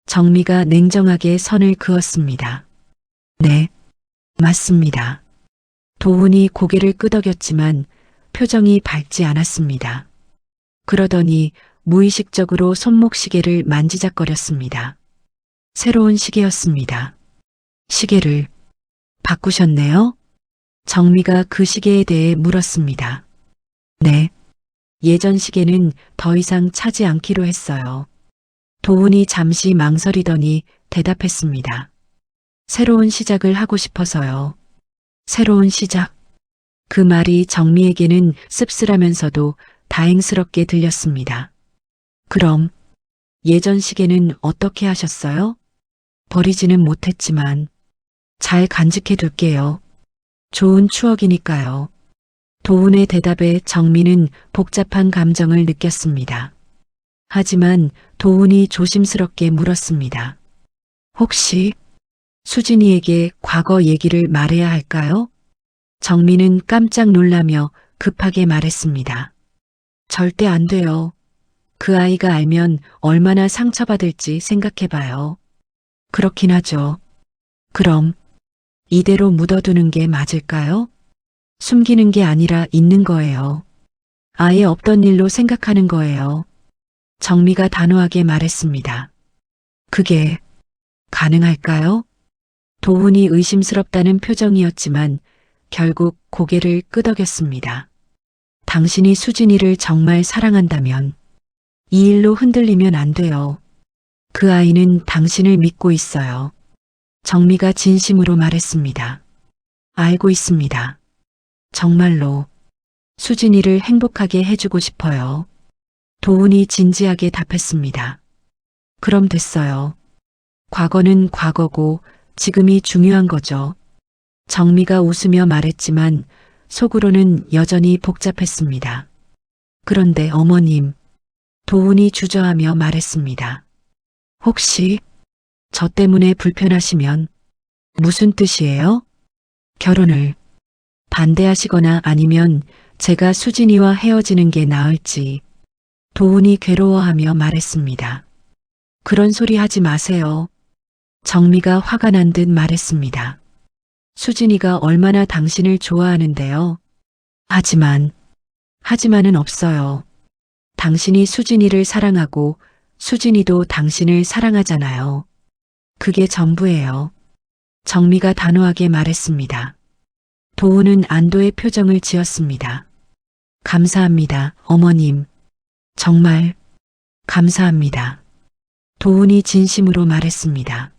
정미가 냉정하게 선을 그었습니다. 네, 맞습니다. 도훈이 고개를 끄덕였지만 표정이 밝지 않았습니다. 그러더니 무의식적으로 손목시계를 만지작거렸습니다. 새로운 시계였습니다. 시계를 바꾸셨네요? 정미가 그 시계에 대해 물었습니다. 네. 예전 시계는 더 이상 차지 않기로 했어요. 도훈이 잠시 망설이더니 대답했습니다. 새로운 시작을 하고 싶어서요. 새로운 시작. 그 말이 정미에게는 씁쓸하면서도 다행스럽게 들렸습니다. 그럼 예전 시계는 어떻게 하셨어요? 버리지는 못했지만 잘 간직해 둘게요. 좋은 추억이니까요. 도훈의 대답에 정미는 복잡한 감정을 느꼈습니다. 하지만 도훈이 조심스럽게 물었습니다. 혹시 수진이에게 과거 얘기를 말해야 할까요? 정미는 깜짝 놀라며 급하게 말했습니다. 절대 안 돼요. 그 아이가 알면 얼마나 상처받을지 생각해봐요. 그렇긴 하죠. 그럼 이대로 묻어두는 게 맞을까요? 숨기는 게 아니라 있는 거예요. 아예 없던 일로 생각하는 거예요. 정미가 단호하게 말했습니다. 그게 가능할까요? 도훈이 의심스럽다는 표정이었지만 결국 고개를 끄덕였습니다. 당신이 수진이를 정말 사랑한다면 이 일로 흔들리면 안 돼요. 그 아이는 당신을 믿고 있어요. 정미가 진심으로 말했습니다. 알고 있습니다. 정말로 수진이를 행복하게 해주고 싶어요. 도훈이 진지하게 답했습니다. 그럼 됐어요. 과거는 과거고 지금이 중요한 거죠. 정미가 웃으며 말했지만 속으로는 여전히 복잡했습니다. 그런데 어머님, 도훈이 주저하며 말했습니다. 혹시 저 때문에 불편하시면 무슨 뜻이에요? 결혼을 반대하시거나 아니면 제가 수진이와 헤어지는 게 나을지. 도훈이 괴로워하며 말했습니다. 그런 소리 하지 마세요. 정미가 화가 난 듯 말했습니다. 수진이가 얼마나 당신을 좋아하는데요. 하지만은 없어요. 당신이 수진이를 사랑하고 수진이도 당신을 사랑하잖아요. 그게 전부예요. 정미가 단호하게 말했습니다. 도훈은 안도의 표정을 지었습니다. 감사합니다, 어머님. 정말 감사합니다. 도훈이 진심으로 말했습니다.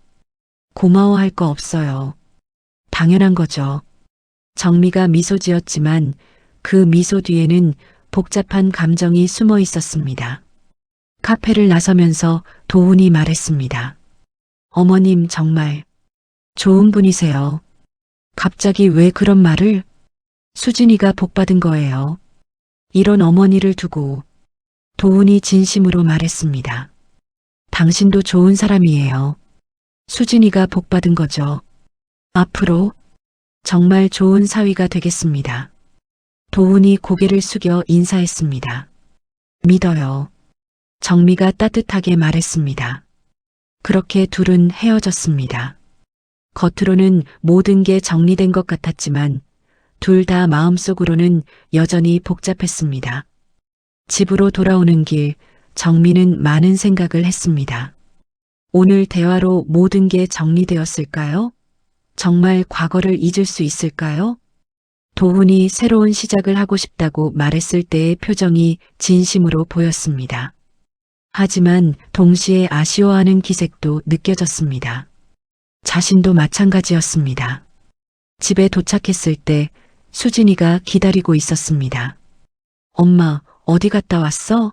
고마워할 거 없어요. 당연한 거죠. 정미가 미소 지었지만 그 미소 뒤에는 복잡한 감정이 숨어 있었습니다. 카페를 나서면서 도훈이 말했습니다. 어머님 정말 좋은 분이세요. 갑자기 왜 그런 말을? 수진이가 복받은 거예요. 이런 어머니를 두고 도훈이 진심으로 말했습니다. 당신도 좋은 사람이에요. 수진이가 복받은 거죠. 앞으로 정말 좋은 사위가 되겠습니다. 도훈이 고개를 숙여 인사했습니다. 믿어요. 정미가 따뜻하게 말했습니다. 그렇게 둘은 헤어졌습니다. 겉으로는 모든 게 정리된 것 같았지만 둘 다 마음속으로는 여전히 복잡했습니다. 집으로 돌아오는 길, 정민은 많은 생각을 했습니다. 오늘 대화로 모든 게 정리되었을까요? 정말 과거를 잊을 수 있을까요? 도훈이 새로운 시작을 하고 싶다고 말했을 때의 표정이 진심으로 보였습니다. 하지만 동시에 아쉬워하는 기색도 느껴졌습니다. 자신도 마찬가지였습니다. 집에 도착했을 때 수진이가 기다리고 있었습니다. 엄마, 어디 갔다 왔어?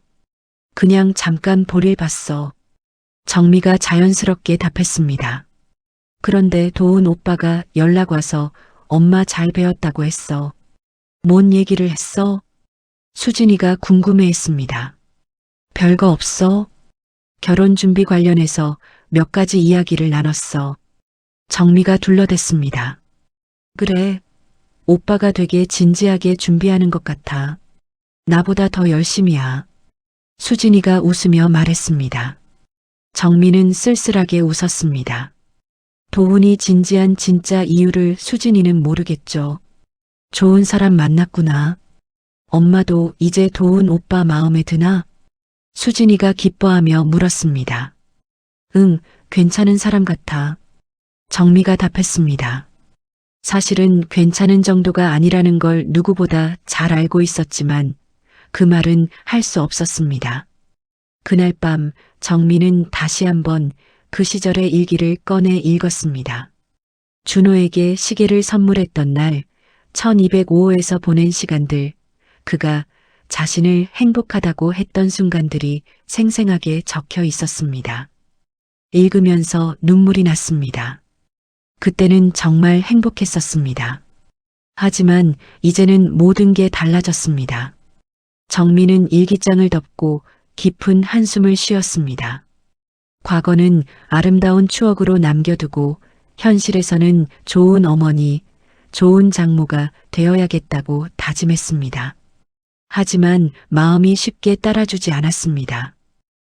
그냥 잠깐 볼일 봤어. 정미가 자연스럽게 답했습니다. 그런데 도훈 오빠가 연락 와서 엄마 잘 배웠다고 했어. 뭔 얘기를 했어? 수진이가 궁금해했습니다. 별거 없어. 결혼 준비 관련해서 몇 가지 이야기를 나눴어. 정미가 둘러댔습니다. 그래. 오빠가 되게 진지하게 준비하는 것 같아. 나보다 더 열심히야. 수진이가 웃으며 말했습니다. 정미는 쓸쓸하게 웃었습니다. 도훈이 진지한 진짜 이유를 수진이는 모르겠죠. 좋은 사람 만났구나. 엄마도 이제 도훈 오빠 마음에 드나? 수진이가 기뻐하며 물었습니다. 응, 괜찮은 사람 같아. 정미가 답했습니다. 사실은 괜찮은 정도가 아니라는 걸 누구보다 잘 알고 있었지만 그 말은 할 수 없었습니다. 그날 밤 정미는 다시 한번 그 시절의 일기를 꺼내 읽었습니다. 준호에게 시계를 선물했던 날 1205호에서 보낸 시간들, 그가 자신을 행복하다고 했던 순간들이 생생하게 적혀 있었습니다. 읽으면서 눈물이 났습니다. 그때는 정말 행복했었습니다. 하지만 이제는 모든 게 달라졌습니다. 정미는 일기장을 덮고 깊은 한숨을 쉬었습니다. 과거는 아름다운 추억으로 남겨두고 현실에서는 좋은 어머니, 좋은 장모가 되어야겠다고 다짐했습니다. 하지만 마음이 쉽게 따라주지 않았습니다.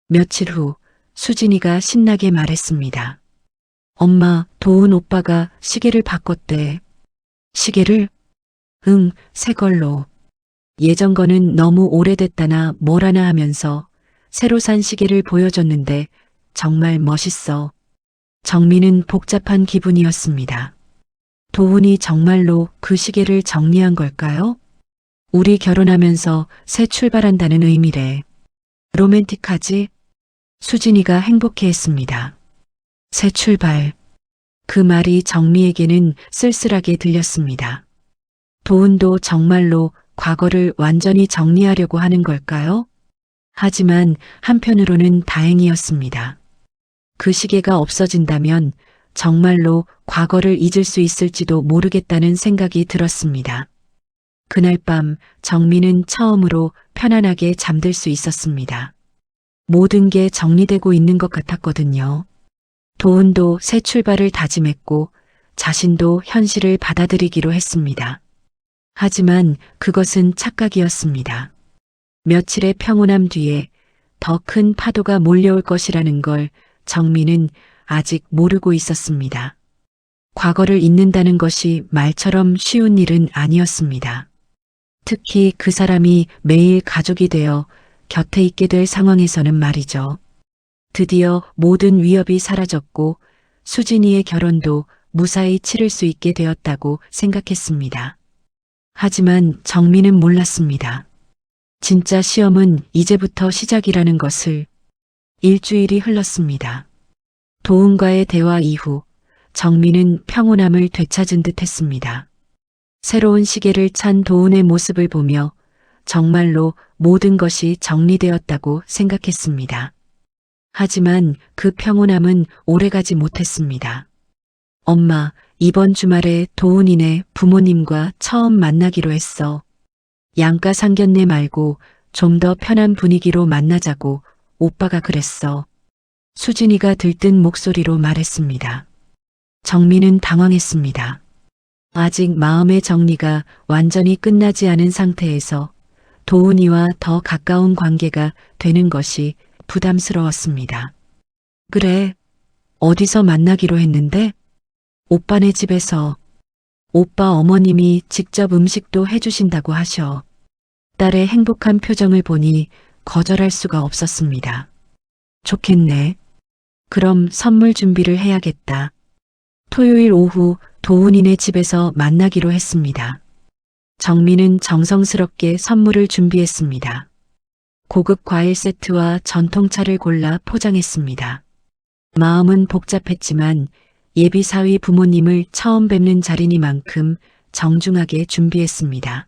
며칠 후 수진이가 신나게 말했습니다. 엄마, 도훈 오빠가 시계를 바꿨대. 시계를? 응, 새 걸로. 예전 거는 너무 오래됐다나 뭐라나 하면서 새로 산 시계를 보여줬는데 정말 멋있어. 정미는 복잡한 기분이었습니다. 도훈이 정말로 그 시계를 정리한 걸까요? 우리 결혼하면서 새 출발한다는 의미래. 로맨틱하지? 수진이가 행복해했습니다. 새 출발. 그 말이 정미에게는 쓸쓸하게 들렸습니다. 도훈도 정말로 과거를 완전히 정리하려고 하는 걸까요? 하지만 한편으로는 다행이었습니다. 그 시계가 없어진다면 정말로 과거를 잊을 수 있을지도 모르겠다는 생각이 들었습니다. 그날 밤 정미는 처음으로 편안하게 잠들 수 있었습니다. 모든 게 정리되고 있는 것 같았거든요. 도훈도 새 출발을 다짐했고 자신도 현실을 받아들이기로 했습니다. 하지만 그것은 착각이었습니다. 며칠의 평온함 뒤에 더 큰 파도가 몰려올 것이라는 걸 정미는 아직 모르고 있었습니다. 과거를 잊는다는 것이 말처럼 쉬운 일은 아니었습니다. 특히 그 사람이 매일 가족이 되어 곁에 있게 될 상황에서는 말이죠. 드디어 모든 위협이 사라졌고 수진이의 결혼도 무사히 치를 수 있게 되었다고 생각했습니다. 하지만 정미는 몰랐습니다. 진짜 시험은 이제부터 시작이라는 것을. 일주일이 흘렀습니다. 도훈과의 대화 이후 정미는 평온함을 되찾은 듯 했습니다. 새로운 시계를 찬 도훈의 모습을 보며 정말로 모든 것이 정리되었다고 생각했습니다. 하지만 그 평온함은 오래가지 못했습니다. 엄마, 이번 주말에 도훈이네 부모님과 처음 만나기로 했어. 양가 상견례 말고 좀 더 편한 분위기로 만나자고 오빠가 그랬어. 수진이가 들뜬 목소리로 말했습니다. 정미는 당황했습니다. 아직 마음의 정리가 완전히 끝나지 않은 상태에서 도훈이와 더 가까운 관계가 되는 것이 부담스러웠습니다. 그래, 어디서 만나기로 했는데? 오빠네 집에서. 오빠 어머님이 직접 음식도 해주신다고 하셔. 딸의 행복한 표정을 보니 거절할 수가 없었습니다. 좋겠네. 그럼 선물 준비를 해야겠다. 토요일 오후 도훈이네 집에서 만나기로 했습니다. 정민은 정성스럽게 선물을 준비했습니다. 고급 과일 세트와 전통차를 골라 포장했습니다. 마음은 복잡했지만 예비 사위 부모님을 처음 뵙는 자리니만큼 정중하게 준비했습니다.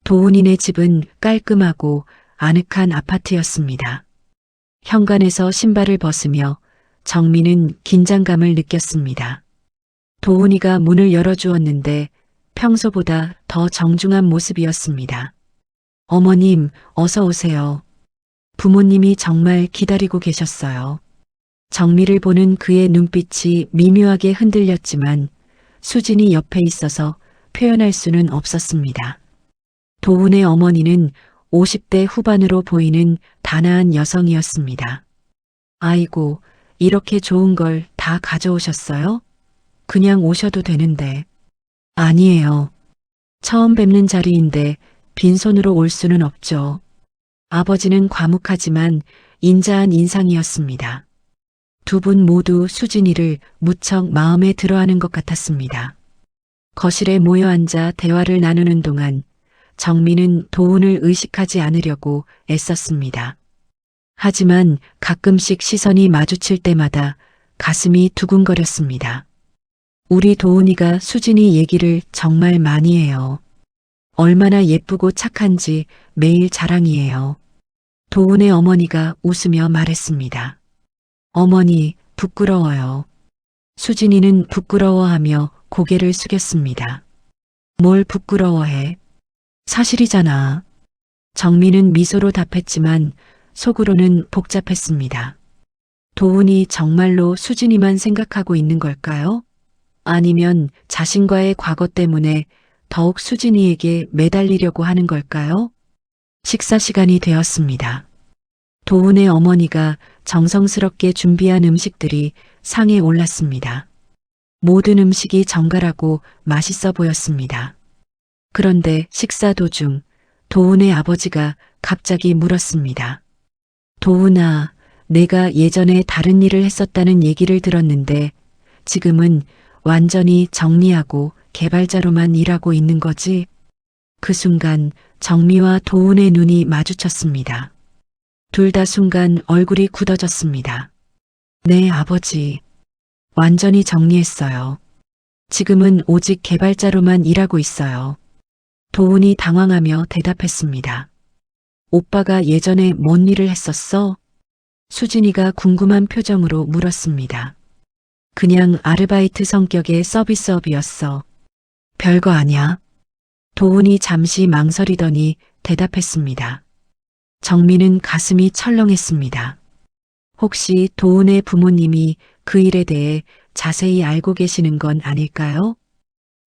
도훈이네 집은 깔끔하고 아늑한 아파트였습니다. 현관에서 신발을 벗으며 정민은 긴장감을 느꼈습니다. 도훈이가 문을 열어주었는데 평소보다 더 정중한 모습이었습니다. 어머님, 어서 오세요. 부모님이 정말 기다리고 계셨어요. 정미를 보는 그의 눈빛이 미묘하게 흔들렸지만 수진이 옆에 있어서 표현할 수는 없었습니다. 도훈의 어머니는 50대 후반으로 보이는 단아한 여성이었습니다. 아이고, 이렇게 좋은 걸 다 가져오셨어요? 그냥 오셔도 되는데. 아니에요. 처음 뵙는 자리인데 빈손으로 올 수는 없죠. 아버지는 과묵하지만 인자한 인상이었습니다. 두 분 모두 수진이를 무척 마음에 들어하는 것 같았습니다. 거실에 모여 앉아 대화를 나누는 동안 정민은 도훈을 의식하지 않으려고 애썼습니다. 하지만 가끔씩 시선이 마주칠 때마다 가슴이 두근거렸습니다. 우리 도훈이가 수진이 얘기를 정말 많이 해요. 얼마나 예쁘고 착한지 매일 자랑이에요. 도훈의 어머니가 웃으며 말했습니다. 어머니, 부끄러워요. 수진이는 부끄러워하며 고개를 숙였습니다. 뭘 부끄러워해? 사실이잖아. 정민은 미소로 답했지만 속으로는 복잡했습니다. 도훈이 정말로 수진이만 생각하고 있는 걸까요? 아니면 자신과의 과거 때문에 더욱 수진이에게 매달리려고 하는 걸까요? 식사 시간이 되었습니다. 도훈의 어머니가 정성스럽게 준비한 음식들이 상에 올랐습니다. 모든 음식이 정갈하고 맛있어 보였습니다. 그런데 식사 도중 도훈의 아버지가 갑자기 물었습니다. 도훈아, 내가 예전에 다른 일을 했었다는 얘기를 들었는데 지금은 완전히 정리하고 개발자로만 일하고 있는 거지? 그 순간 정미와 도훈의 눈이 마주쳤습니다. 둘 다 순간 얼굴이 굳어졌습니다. 네, 아버지. 완전히 정리했어요. 지금은 오직 개발자로만 일하고 있어요. 도훈이 당황하며 대답했습니다. 오빠가 예전에 뭔 일을 했었어? 수진이가 궁금한 표정으로 물었습니다. 그냥 아르바이트 성격의 서비스업이었어. 별거 아냐? 도훈이 잠시 망설이더니 대답했습니다. 정민은 가슴이 철렁했습니다. 혹시 도훈의 부모님이 그 일에 대해 자세히 알고 계시는 건 아닐까요?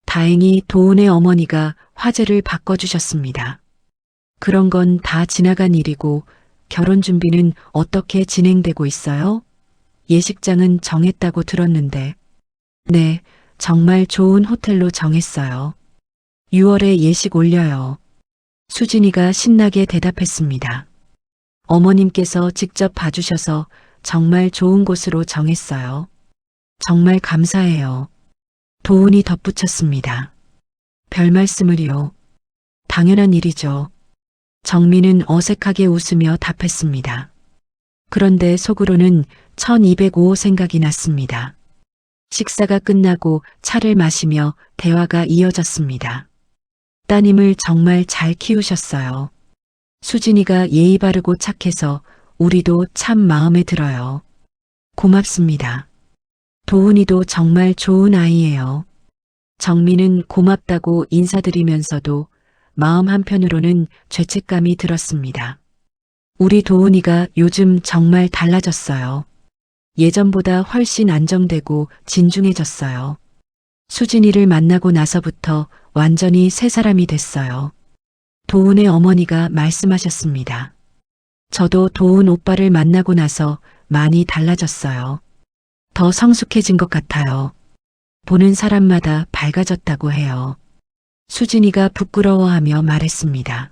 다행히 도훈의 어머니가 화제를 바꿔주셨습니다. 그런 건 다 지나간 일이고 결혼 준비는 어떻게 진행되고 있어요? 예식장은 정했다고 들었는데. 네, 정말 좋은 호텔로 정했어요. 6월에 예식 올려요. 수진이가 신나게 대답했습니다. 어머님께서 직접 봐주셔서 정말 좋은 곳으로 정했어요. 정말 감사해요. 도훈이 덧붙였습니다. 별 말씀을요. 당연한 일이죠. 정민은 어색하게 웃으며 답했습니다. 그런데 속으로는 1205호 생각이 났습니다. 식사가 끝나고 차를 마시며 대화가 이어졌습니다. 따님을 정말 잘 키우셨어요. 수진이가 예의 바르고 착해서 우리도 참 마음에 들어요. 고맙습니다. 도훈이도 정말 좋은 아이예요. 정민은 고맙다고 인사드리면서도 마음 한편으로는 죄책감이 들었습니다. 우리 도훈이가 요즘 정말 달라졌어요. 예전보다 훨씬 안정되고 진중해졌어요. 수진이를 만나고 나서부터 완전히 새 사람이 됐어요. 도훈의 어머니가 말씀하셨습니다. 저도 도훈 오빠를 만나고 나서 많이 달라졌어요. 더 성숙해진 것 같아요. 보는 사람마다 밝아졌다고 해요. 수진이가 부끄러워하며 말했습니다.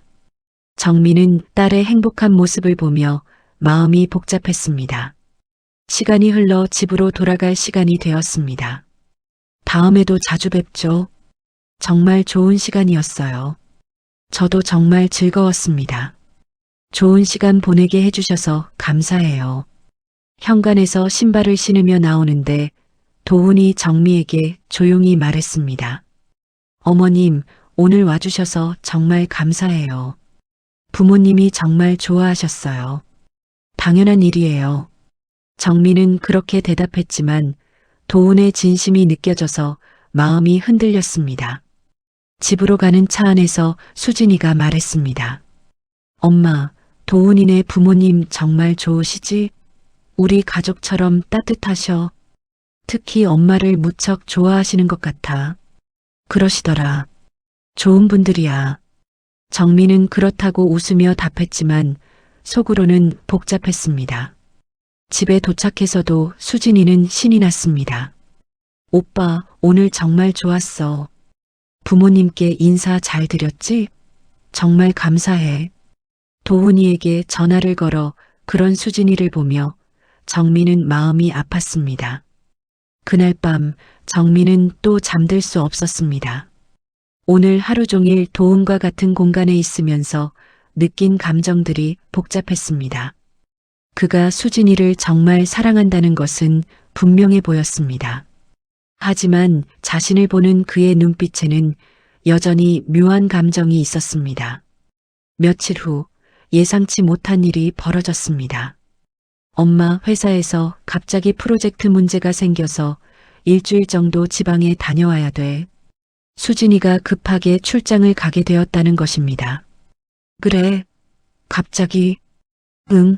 정민은 딸의 행복한 모습을 보며 마음이 복잡했습니다. 시간이 흘러 집으로 돌아갈 시간이 되었습니다. 다음에도 자주 뵙죠. 정말 좋은 시간이었어요. 저도 정말 즐거웠습니다. 좋은 시간 보내게 해주셔서 감사해요. 현관에서 신발을 신으며 나오는데 도훈이 정미에게 조용히 말했습니다. 어머님, 오늘 와주셔서 정말 감사해요. 부모님이 정말 좋아하셨어요. 당연한 일이에요. 정미는 그렇게 대답했지만 도훈의 진심이 느껴져서 마음이 흔들렸습니다. 집으로 가는 차 안에서 수진이가 말했습니다. 엄마, 도훈이네 부모님 정말 좋으시지? 우리 가족처럼 따뜻하셔. 특히 엄마를 무척 좋아하시는 것 같아. 그러시더라. 좋은 분들이야. 정민은 그렇다고 웃으며 답했지만 속으로는 복잡했습니다. 집에 도착해서도 수진이는 신이 났습니다. 오빠, 오늘 정말 좋았어. 부모님께 인사 잘 드렸지? 정말 감사해. 도훈이에게 전화를 걸어 그런 수진이를 보며 정민은 마음이 아팠습니다. 그날 밤 정민은 또 잠들 수 없었습니다. 오늘 하루 종일 도훈과 같은 공간에 있으면서 느낀 감정들이 복잡했습니다. 그가 수진이를 정말 사랑한다는 것은 분명해 보였습니다. 하지만 자신을 보는 그의 눈빛에는 여전히 묘한 감정이 있었습니다. 며칠 후 예상치 못한 일이 벌어졌습니다. 엄마 회사에서 갑자기 프로젝트 문제가 생겨서 일주일 정도 지방에 다녀와야 돼. 수진이가 급하게 출장을 가게 되었다는 것입니다. 그래, 갑자기, 응.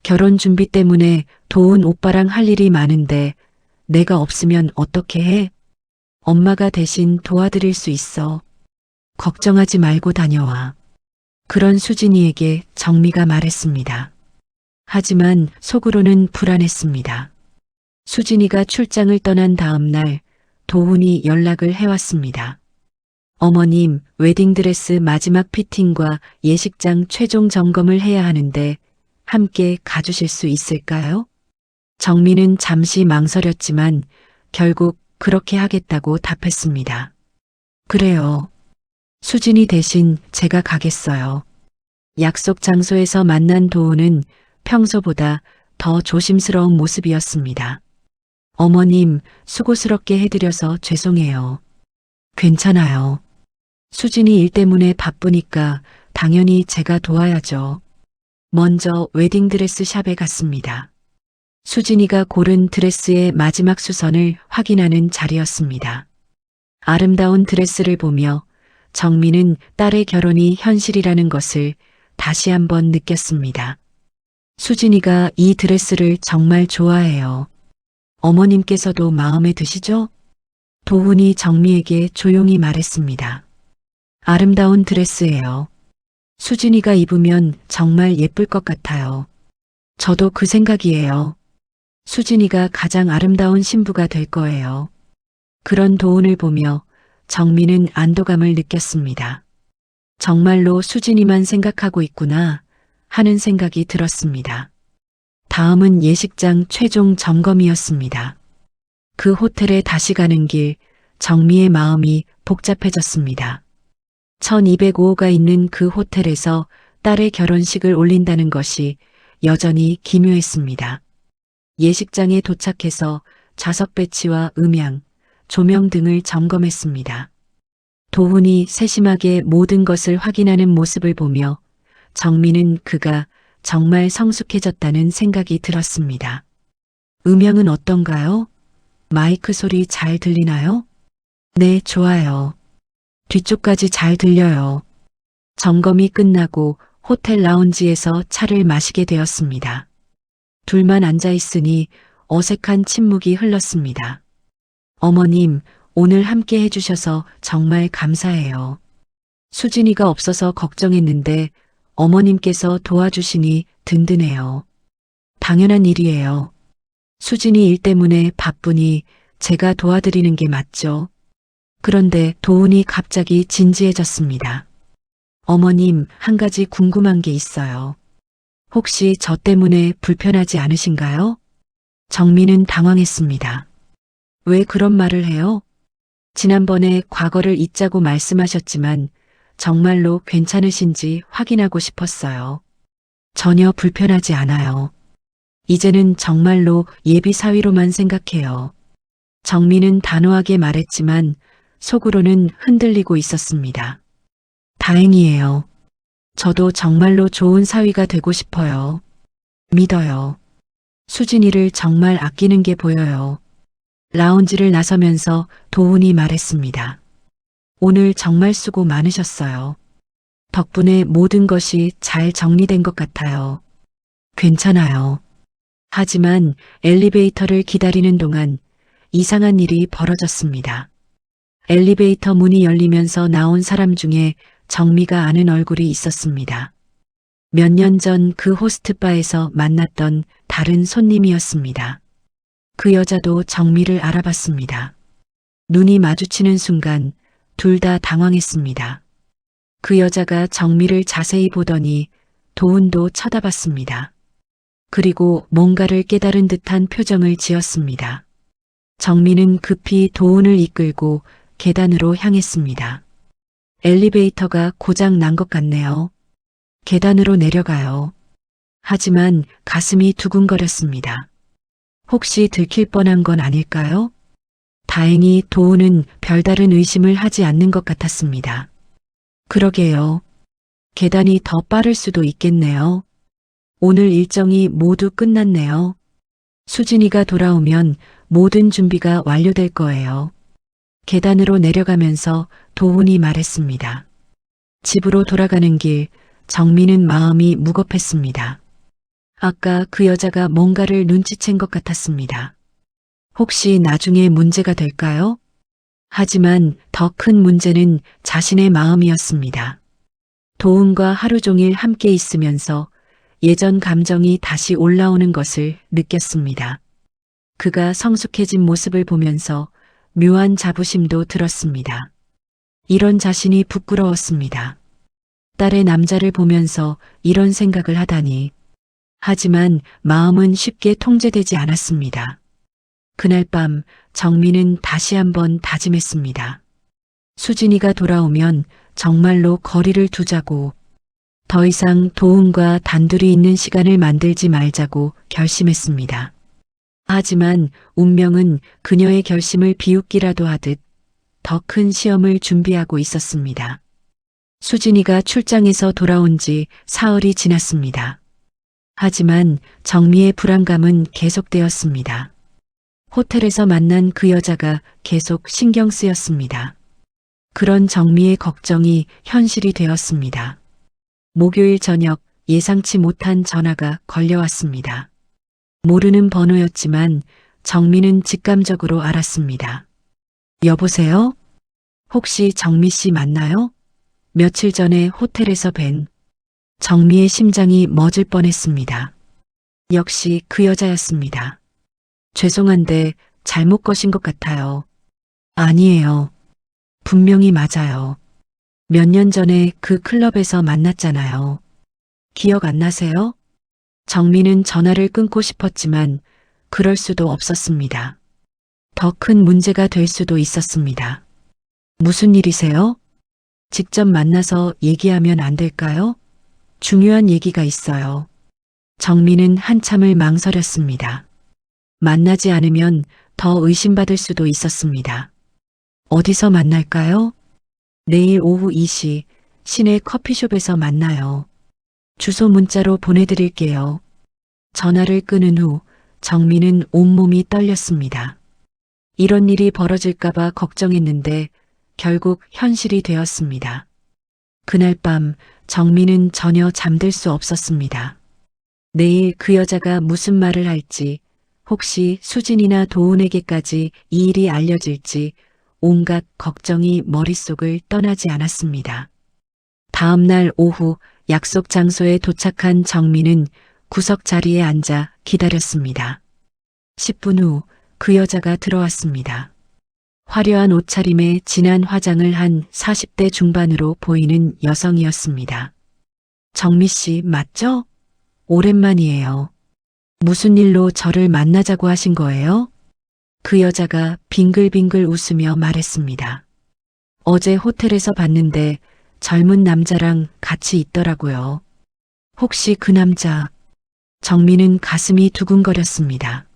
결혼 준비 때문에 도훈 오빠랑 할 일이 많은데 내가 없으면 어떻게 해? 엄마가 대신 도와드릴 수 있어. 걱정하지 말고 다녀와. 그런 수진이에게 정미가 말했습니다. 하지만 속으로는 불안했습니다. 수진이가 출장을 떠난 다음 날 도훈이 연락을 해왔습니다. 어머님, 웨딩드레스 마지막 피팅과 예식장 최종 점검을 해야 하는데 함께 가주실 수 있을까요? 정민은 잠시 망설였지만 결국 그렇게 하겠다고 답했습니다. 그래요. 수진이 대신 제가 가겠어요. 약속 장소에서 만난 도훈은 평소보다 더 조심스러운 모습이었습니다. 어머님, 수고스럽게 해드려서 죄송해요. 괜찮아요. 수진이 일 때문에 바쁘니까 당연히 제가 도와야죠. 먼저 웨딩드레스 샵에 갔습니다. 수진이가 고른 드레스의 마지막 수선을 확인하는 자리였습니다. 아름다운 드레스를 보며 정민은 딸의 결혼이 현실이라는 것을 다시 한번 느꼈습니다. 수진이가 이 드레스를 정말 좋아해요. 어머님께서도 마음에 드시죠? 도훈이 정미에게 조용히 말했습니다. 아름다운 드레스예요. 수진이가 입으면 정말 예쁠 것 같아요. 저도 그 생각이에요. 수진이가 가장 아름다운 신부가 될 거예요. 그런 도훈을 보며 정민은 안도감을 느꼈습니다. 정말로 수진이만 생각하고 있구나 하는 생각이 들었습니다. 다음은 예식장 최종 점검이었습니다. 그 호텔에 다시 가는 길 정미의 마음이 복잡해졌습니다. 1205호가 있는 그 호텔에서 딸의 결혼식을 올린다는 것이 여전히 기묘했습니다. 예식장에 도착해서 좌석 배치와 음향, 조명 등을 점검했습니다. 도훈이 세심하게 모든 것을 확인하는 모습을 보며 정민은 그가 정말 성숙해졌다는 생각이 들었습니다. 음향은 어떤가요? 마이크 소리 잘 들리나요? 네, 좋아요. 뒤쪽까지 잘 들려요. 점검이 끝나고 호텔 라운지에서 차를 마시게 되었습니다. 둘만 앉아 있으니 어색한 침묵이 흘렀습니다. 어머님, 오늘 함께 해주셔서 정말 감사해요. 수진이가 없어서 걱정했는데 어머님께서 도와주시니 든든해요. 당연한 일이에요. 수진이 일 때문에 바쁘니 제가 도와드리는 게 맞죠. 그런데 도훈이 갑자기 진지해졌습니다. 어머님, 한 가지 궁금한 게 있어요. 혹시 저 때문에 불편하지 않으신가요? 정민은 당황했습니다. 왜 그런 말을 해요? 지난번에 과거를 잊자고 말씀하셨지만 정말로 괜찮으신지 확인하고 싶었어요. 전혀 불편하지 않아요. 이제는 정말로 예비 사위로만 생각해요. 정민은 단호하게 말했지만 속으로는 흔들리고 있었습니다. 다행이에요. 저도 정말로 좋은 사위가 되고 싶어요. 믿어요. 수진이를 정말 아끼는 게 보여요. 라운지를 나서면서 도훈이 말했습니다. 오늘 정말 수고 많으셨어요. 덕분에 모든 것이 잘 정리된 것 같아요. 괜찮아요. 하지만 엘리베이터를 기다리는 동안 이상한 일이 벌어졌습니다. 엘리베이터 문이 열리면서 나온 사람 중에 정미가 아는 얼굴이 있었습니다. 몇 년 전 그 호스트바에서 만났던 다른 손님이었습니다. 그 여자도 정미를 알아봤습니다. 눈이 마주치는 순간 둘 다 당황했습니다. 그 여자가 정미를 자세히 보더니 도훈도 쳐다봤습니다. 그리고 뭔가를 깨달은 듯한 표정을 지었습니다. 정미는 급히 도훈을 이끌고 계단으로 향했습니다. 엘리베이터가 고장 난 것 같네요. 계단으로 내려가요. 하지만 가슴이 두근거렸습니다. 혹시 들킬 뻔한 건 아닐까요? 다행히 도훈은 별다른 의심을 하지 않는 것 같았습니다. 그러게요. 계단이 더 빠를 수도 있겠네요. 오늘 일정이 모두 끝났네요. 수진이가 돌아오면 모든 준비가 완료될 거예요. 계단으로 내려가면서 도훈이 말했습니다. 집으로 돌아가는 길, 정민은 마음이 무겁했습니다. 아까 그 여자가 뭔가를 눈치챈 것 같았습니다. 혹시 나중에 문제가 될까요? 하지만 더 큰 문제는 자신의 마음이었습니다. 도훈과 하루 종일 함께 있으면서 예전 감정이 다시 올라오는 것을 느꼈습니다. 그가 성숙해진 모습을 보면서 묘한 자부심도 들었습니다. 이런 자신이 부끄러웠습니다. 딸의 남자를 보면서 이런 생각을 하다니. 하지만 마음은 쉽게 통제되지 않았습니다. 그날 밤 정민은 다시 한번 다짐했습니다. 수진이가 돌아오면 정말로 거리를 두자고, 더 이상 도훈과 단둘이 있는 시간을 만들지 말자고 결심했습니다. 하지만 운명은 그녀의 결심을 비웃기라도 하듯 더 큰 시험을 준비하고 있었습니다. 수진이가 출장에서 돌아온 지 사흘이 지났습니다. 하지만 정미의 불안감은 계속되었습니다. 호텔에서 만난 그 여자가 계속 신경 쓰였습니다. 그런 정미의 걱정이 현실이 되었습니다. 목요일 저녁 예상치 못한 전화가 걸려왔습니다. 모르는 번호였지만 정미는 직감적으로 알았습니다. 여보세요? 혹시 정미 씨 맞나요? 며칠 전에 호텔에서 뵌. 정미의 심장이 멎을 뻔했습니다. 역시 그 여자였습니다. 죄송한데 잘못 거신 것 같아요. 아니에요. 분명히 맞아요. 몇 년 전에 그 클럽에서 만났잖아요. 기억 안 나세요? 정미는 전화를 끊고 싶었지만 그럴 수도 없었습니다. 더 큰 문제가 될 수도 있었습니다. 무슨 일이세요? 직접 만나서 얘기하면 안 될까요? 중요한 얘기가 있어요. 정미는 한참을 망설였습니다. 만나지 않으면 더 의심받을 수도 있었습니다. 어디서 만날까요? 내일 오후 2시 시내 커피숍에서 만나요. 주소 문자로 보내드릴게요. 전화를 끊은 후 정미는 온몸이 떨렸습니다. 이런 일이 벌어질까봐 걱정했는데 결국 현실이 되었습니다. 그날 밤 정미는 전혀 잠들 수 없었습니다. 내일 그 여자가 무슨 말을 할지, 혹시 수진이나 도훈에게까지 이 일이 알려질지 온갖 걱정이 머릿속을 떠나지 않았습니다. 다음 날 오후 약속 장소에 도착한 정미는 구석 자리에 앉아 기다렸습니다. 10분 후 그 여자가 들어왔습니다. 화려한 옷차림에 진한 화장을 한 40대 중반으로 보이는 여성이었습니다. 정미 씨 맞죠? 오랜만이에요. 무슨 일로 저를 만나자고 하신 거예요? 그 여자가 빙글빙글 웃으며 말했습니다. 어제 호텔에서 봤는데 젊은 남자랑 같이 있더라고요. 혹시 그 남자? 정미는 가슴이 두근거렸습니다.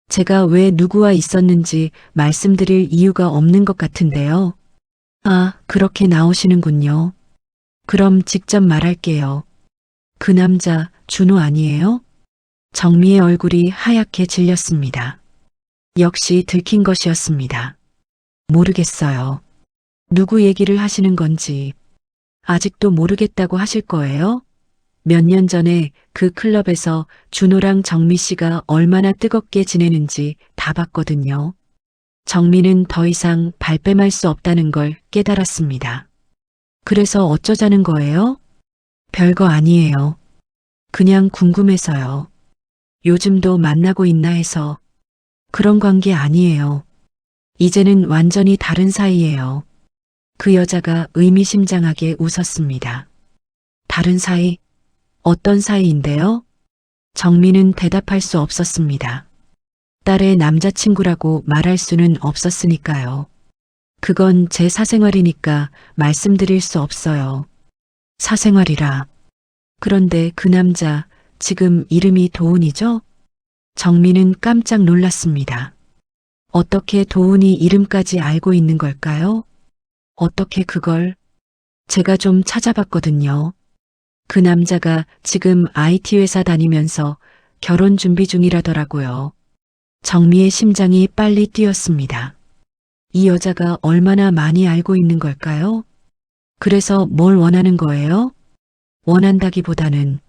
제가 왜 누구와 있었는지 말씀드릴 이유가 없는 것 같은데요. 아, 그렇게 나오시는군요. 그럼 직접 말할게요. 그 남자 준호 아니에요? 정미의 얼굴이 하얗게 질렸습니다. 역시 들킨 것이었습니다. 모르겠어요. 누구 얘기를 하시는 건지 아직도 모르겠다고 하실 거예요? 몇 년 전에 그 클럽에서 준호랑 정미 씨가 얼마나 뜨겁게 지내는지 다 봤거든요. 정미는 더 이상 발뺌할 수 없다는 걸 깨달았습니다. 그래서 어쩌자는 거예요? 별거 아니에요. 그냥 궁금해서요. 요즘도 만나고 있나 해서. 그런 관계 아니에요. 이제는 완전히 다른 사이예요. 그 여자가 의미심장하게 웃었습니다. 다른 사이? 어떤 사이인데요? 정미는 대답할 수 없었습니다. 딸의 남자친구라고 말할 수는 없었으니까요. 그건 제 사생활이니까 말씀드릴 수 없어요. 사생활이라. 그런데 그 남자 지금 이름이 도훈이죠? 정미는 깜짝 놀랐습니다. 어떻게 도훈이 이름까지 알고 있는 걸까요? 어떻게 그걸? 제가 좀 찾아봤거든요. 그 남자가 지금 IT 회사 다니면서 결혼 준비 중이라더라고요. 정미의 심장이 빨리 뛰었습니다. 이 여자가 얼마나 많이 알고 있는 걸까요? 그래서 뭘 원하는 거예요? 원한다기보다는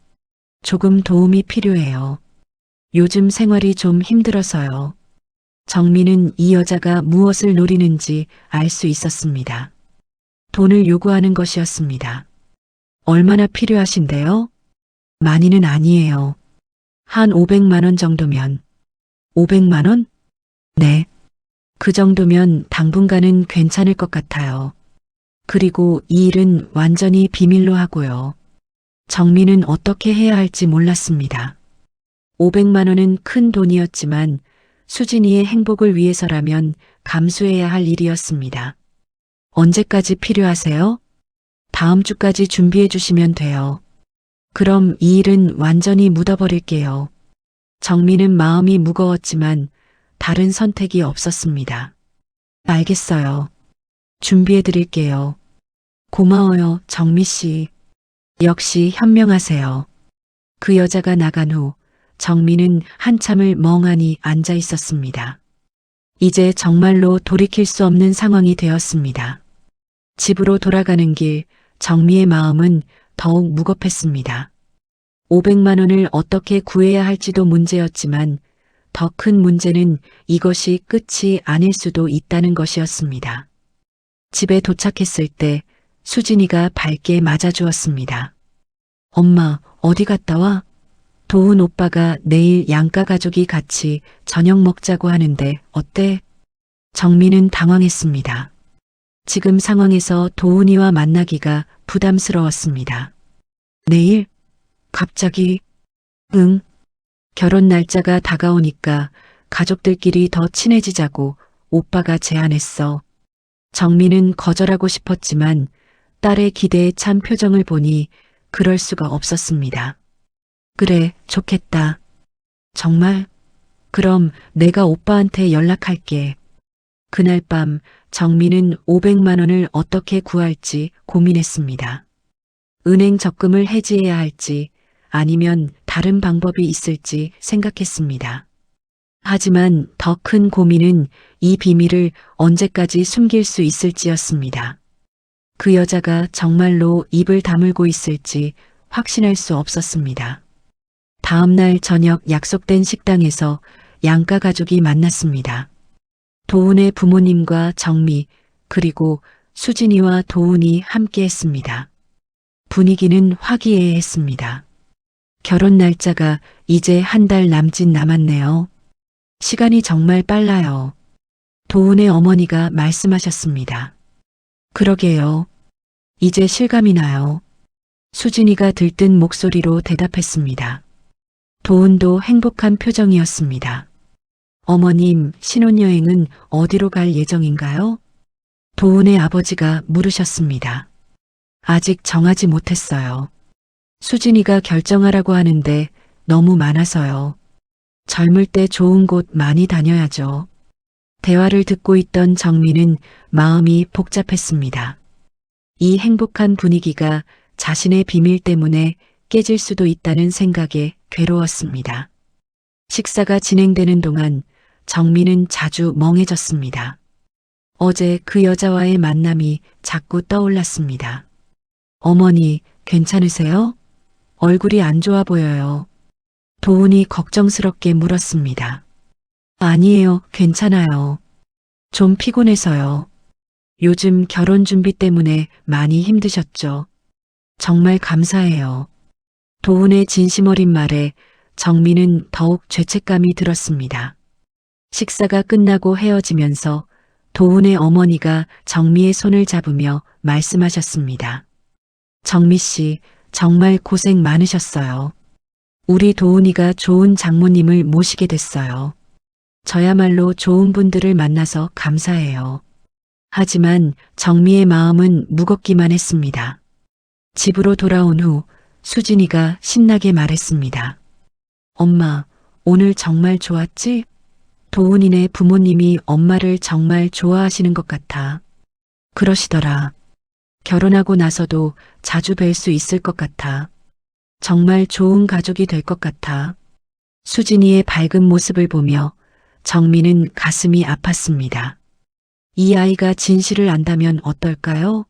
조금 도움이 필요해요. 요즘 생활이 좀 힘들어서요. 정미는 이 여자가 무엇을 노리는지 알 수 있었습니다. 돈을 요구하는 것이었습니다. 얼마나 필요하신데요? 많이는 아니에요. 한 500만 원 정도면. 500만 원? 네. 그 정도면 당분간은 괜찮을 것 같아요. 그리고 이 일은 완전히 비밀로 하고요. 정미는 어떻게 해야 할지 몰랐습니다. 500만 원은 큰 돈이었지만 수진이의 행복을 위해서라면 감수해야 할 일이었습니다. 언제까지 필요하세요? 다음 주까지 준비해 주시면 돼요. 그럼 이 일은 완전히 묻어버릴게요. 정미는 마음이 무거웠지만 다른 선택이 없었습니다. 알겠어요. 준비해 드릴게요. 고마워요, 정미 씨. 역시 현명하세요. 그 여자가 나간 후 정미는 한참을 멍하니 앉아 있었습니다. 이제 정말로 돌이킬 수 없는 상황이 되었습니다. 집으로 돌아가는 길 정미의 마음은 더욱 무겁했습니다. 500만 원을 어떻게 구해야 할지도 문제였지만 더 큰 문제는 이것이 끝이 아닐 수도 있다는 것이었습니다. 집에 도착했을 때 수진이가 밝게 맞아주었습니다. 엄마, 어디 갔다 와? 도훈 오빠가 내일 양가 가족이 같이 저녁 먹자고 하는데 어때? 정미는 당황했습니다. 지금 상황에서 도훈이와 만나기가 부담스러웠습니다. 내일? 갑자기? 응. 결혼 날짜가 다가오니까 가족들끼리 더 친해지자고 오빠가 제안했어. 정미는 거절하고 싶었지만 딸의 기대에 찬 표정을 보니 그럴 수가 없었습니다. 그래, 좋겠다. 정말? 그럼 내가 오빠한테 연락할게. 그날 밤 정미는 500만 원을 어떻게 구할지 고민했습니다. 은행 적금을 해지해야 할지 아니면 다른 방법이 있을지 생각했습니다. 하지만 더 큰 고민은 이 비밀을 언제까지 숨길 수 있을지였습니다. 그 여자가 정말로 입을 다물고 있을지 확신할 수 없었습니다. 다음 날 저녁 약속된 식당에서 양가 가족이 만났습니다. 도훈의 부모님과 정미 그리고 수진이와 도훈이 함께 했습니다. 분위기는 화기애애했습니다. 결혼 날짜가 이제 한 달 남짓 남았네요. 시간이 정말 빨라요. 도훈의 어머니가 말씀하셨습니다. 그러게요. 이제 실감이 나요. 수진이가 들뜬 목소리로 대답했습니다. 도훈도 행복한 표정이었습니다. 어머님, 신혼여행은 어디로 갈 예정인가요? 도훈의 아버지가 물으셨습니다. 아직 정하지 못했어요. 수진이가 결정하라고 하는데 너무 많아서요. 젊을 때 좋은 곳 많이 다녀야죠. 대화를 듣고 있던 정민은 마음이 복잡했습니다. 이 행복한 분위기가 자신의 비밀 때문에 깨질 수도 있다는 생각에 괴로웠습니다. 식사가 진행되는 동안 정민은 자주 멍해졌습니다. 어제 그 여자와의 만남이 자꾸 떠올랐습니다. 어머니, 괜찮으세요? 얼굴이 안 좋아 보여요. 도훈이 걱정스럽게 물었습니다. 아니에요, 괜찮아요. 좀 피곤해서요. 요즘 결혼 준비 때문에 많이 힘드셨죠? 정말 감사해요. 도훈의 진심 어린 말에 정민은 더욱 죄책감이 들었습니다. 식사가 끝나고 헤어지면서 도훈의 어머니가 정미의 손을 잡으며 말씀하셨습니다. 정미 씨, 정말 고생 많으셨어요. 우리 도훈이가 좋은 장모님을 모시게 됐어요. 저야말로 좋은 분들을 만나서 감사해요. 하지만 정미의 마음은 무겁기만 했습니다. 집으로 돌아온 후 수진이가 신나게 말했습니다. 엄마, 오늘 정말 좋았지? 도훈이네 부모님이 엄마를 정말 좋아하시는 것 같아. 그러시더라. 결혼하고 나서도 자주 뵐 수 있을 것 같아. 정말 좋은 가족이 될 것 같아. 수진이의 밝은 모습을 보며 정민은 가슴이 아팠습니다. 이 아이가 진실을 안다면 어떨까요?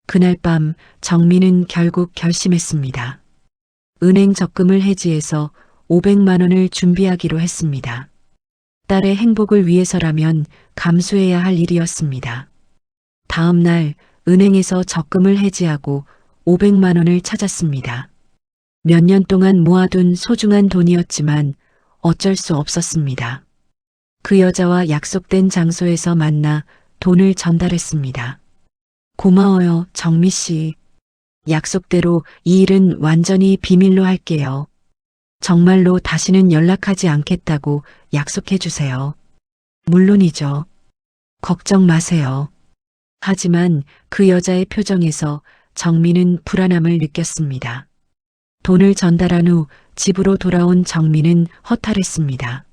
그날 밤 정민은 결국 결심했습니다. 은행 적금을 해지해서 500만 원을 준비하기로 했습니다. 딸의 행복을 위해서라면 감수해야 할 일이었습니다. 다음 날 은행에서 적금을 해지하고 500만 원을 찾았습니다. 몇 년 동안 모아둔 소중한 돈이었지만 어쩔 수 없었습니다. 그 여자와 약속된 장소에서 만나 돈을 전달했습니다. 고마워요, 정미 씨. 약속대로 이 일은 완전히 비밀로 할게요. 정말로 다시는 연락하지 않겠다고 약속해 주세요. 물론이죠. 걱정 마세요. 하지만 그 여자의 표정에서 정민은 불안함을 느꼈습니다. 돈을 전달한 후 집으로 돌아온 정민은 허탈했습니다.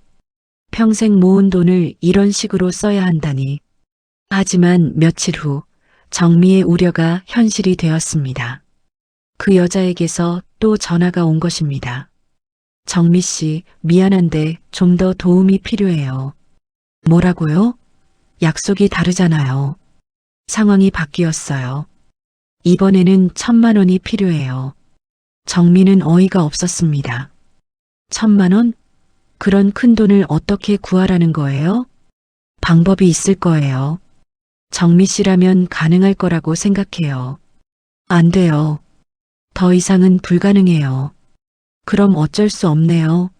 평생 모은 돈을 이런 식으로 써야 한다니. 하지만 며칠 후 정미의 우려가 현실이 되었습니다. 그 여자에게서 또 전화가 온 것입니다. 정미 씨, 미안한데 좀 더 도움이 필요해요. 뭐라고요? 약속이 다르잖아요. 상황이 바뀌었어요. 이번에는 1,000만 원이 필요해요. 정민은 어이가 없었습니다. 1,000만 원? 그런 큰 돈을 어떻게 구하라는 거예요? 방법이 있을 거예요. 정미 씨라면 가능할 거라고 생각해요. 안 돼요. 더 이상은 불가능해요. 그럼 어쩔 수 없네요.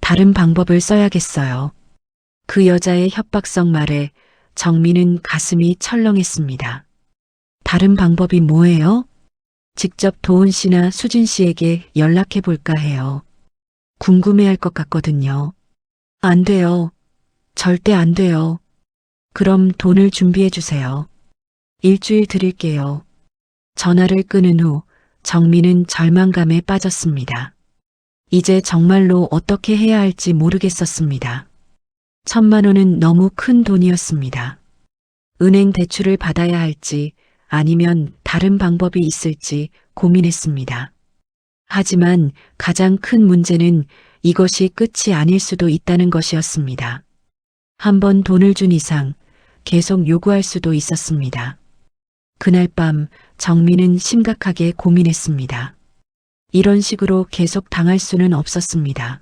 다른 방법을 써야겠어요. 그 여자의 협박성 말에 정민은 가슴이 철렁했습니다. 다른 방법이 뭐예요? 직접 도훈 씨나 수진 씨에게 연락해 볼까 해요. 궁금해할 것 같거든요. 안 돼요. 절대 안 돼요. 그럼 돈을 준비해 주세요. 일주일 드릴게요. 전화를 끊은 후 정민은 절망감에 빠졌습니다. 이제 정말로 어떻게 해야 할지 모르겠었습니다. 1,000만 원은 너무 큰 돈이었습니다. 은행 대출을 받아야 할지 아니면 다른 방법이 있을지 고민했습니다. 하지만 가장 큰 문제는 이것이 끝이 아닐 수도 있다는 것이었습니다. 한번 돈을 준 이상 계속 요구할 수도 있었습니다. 그날 밤 정민은 심각하게 고민했습니다. 이런 식으로 계속 당할 수는 없었습니다.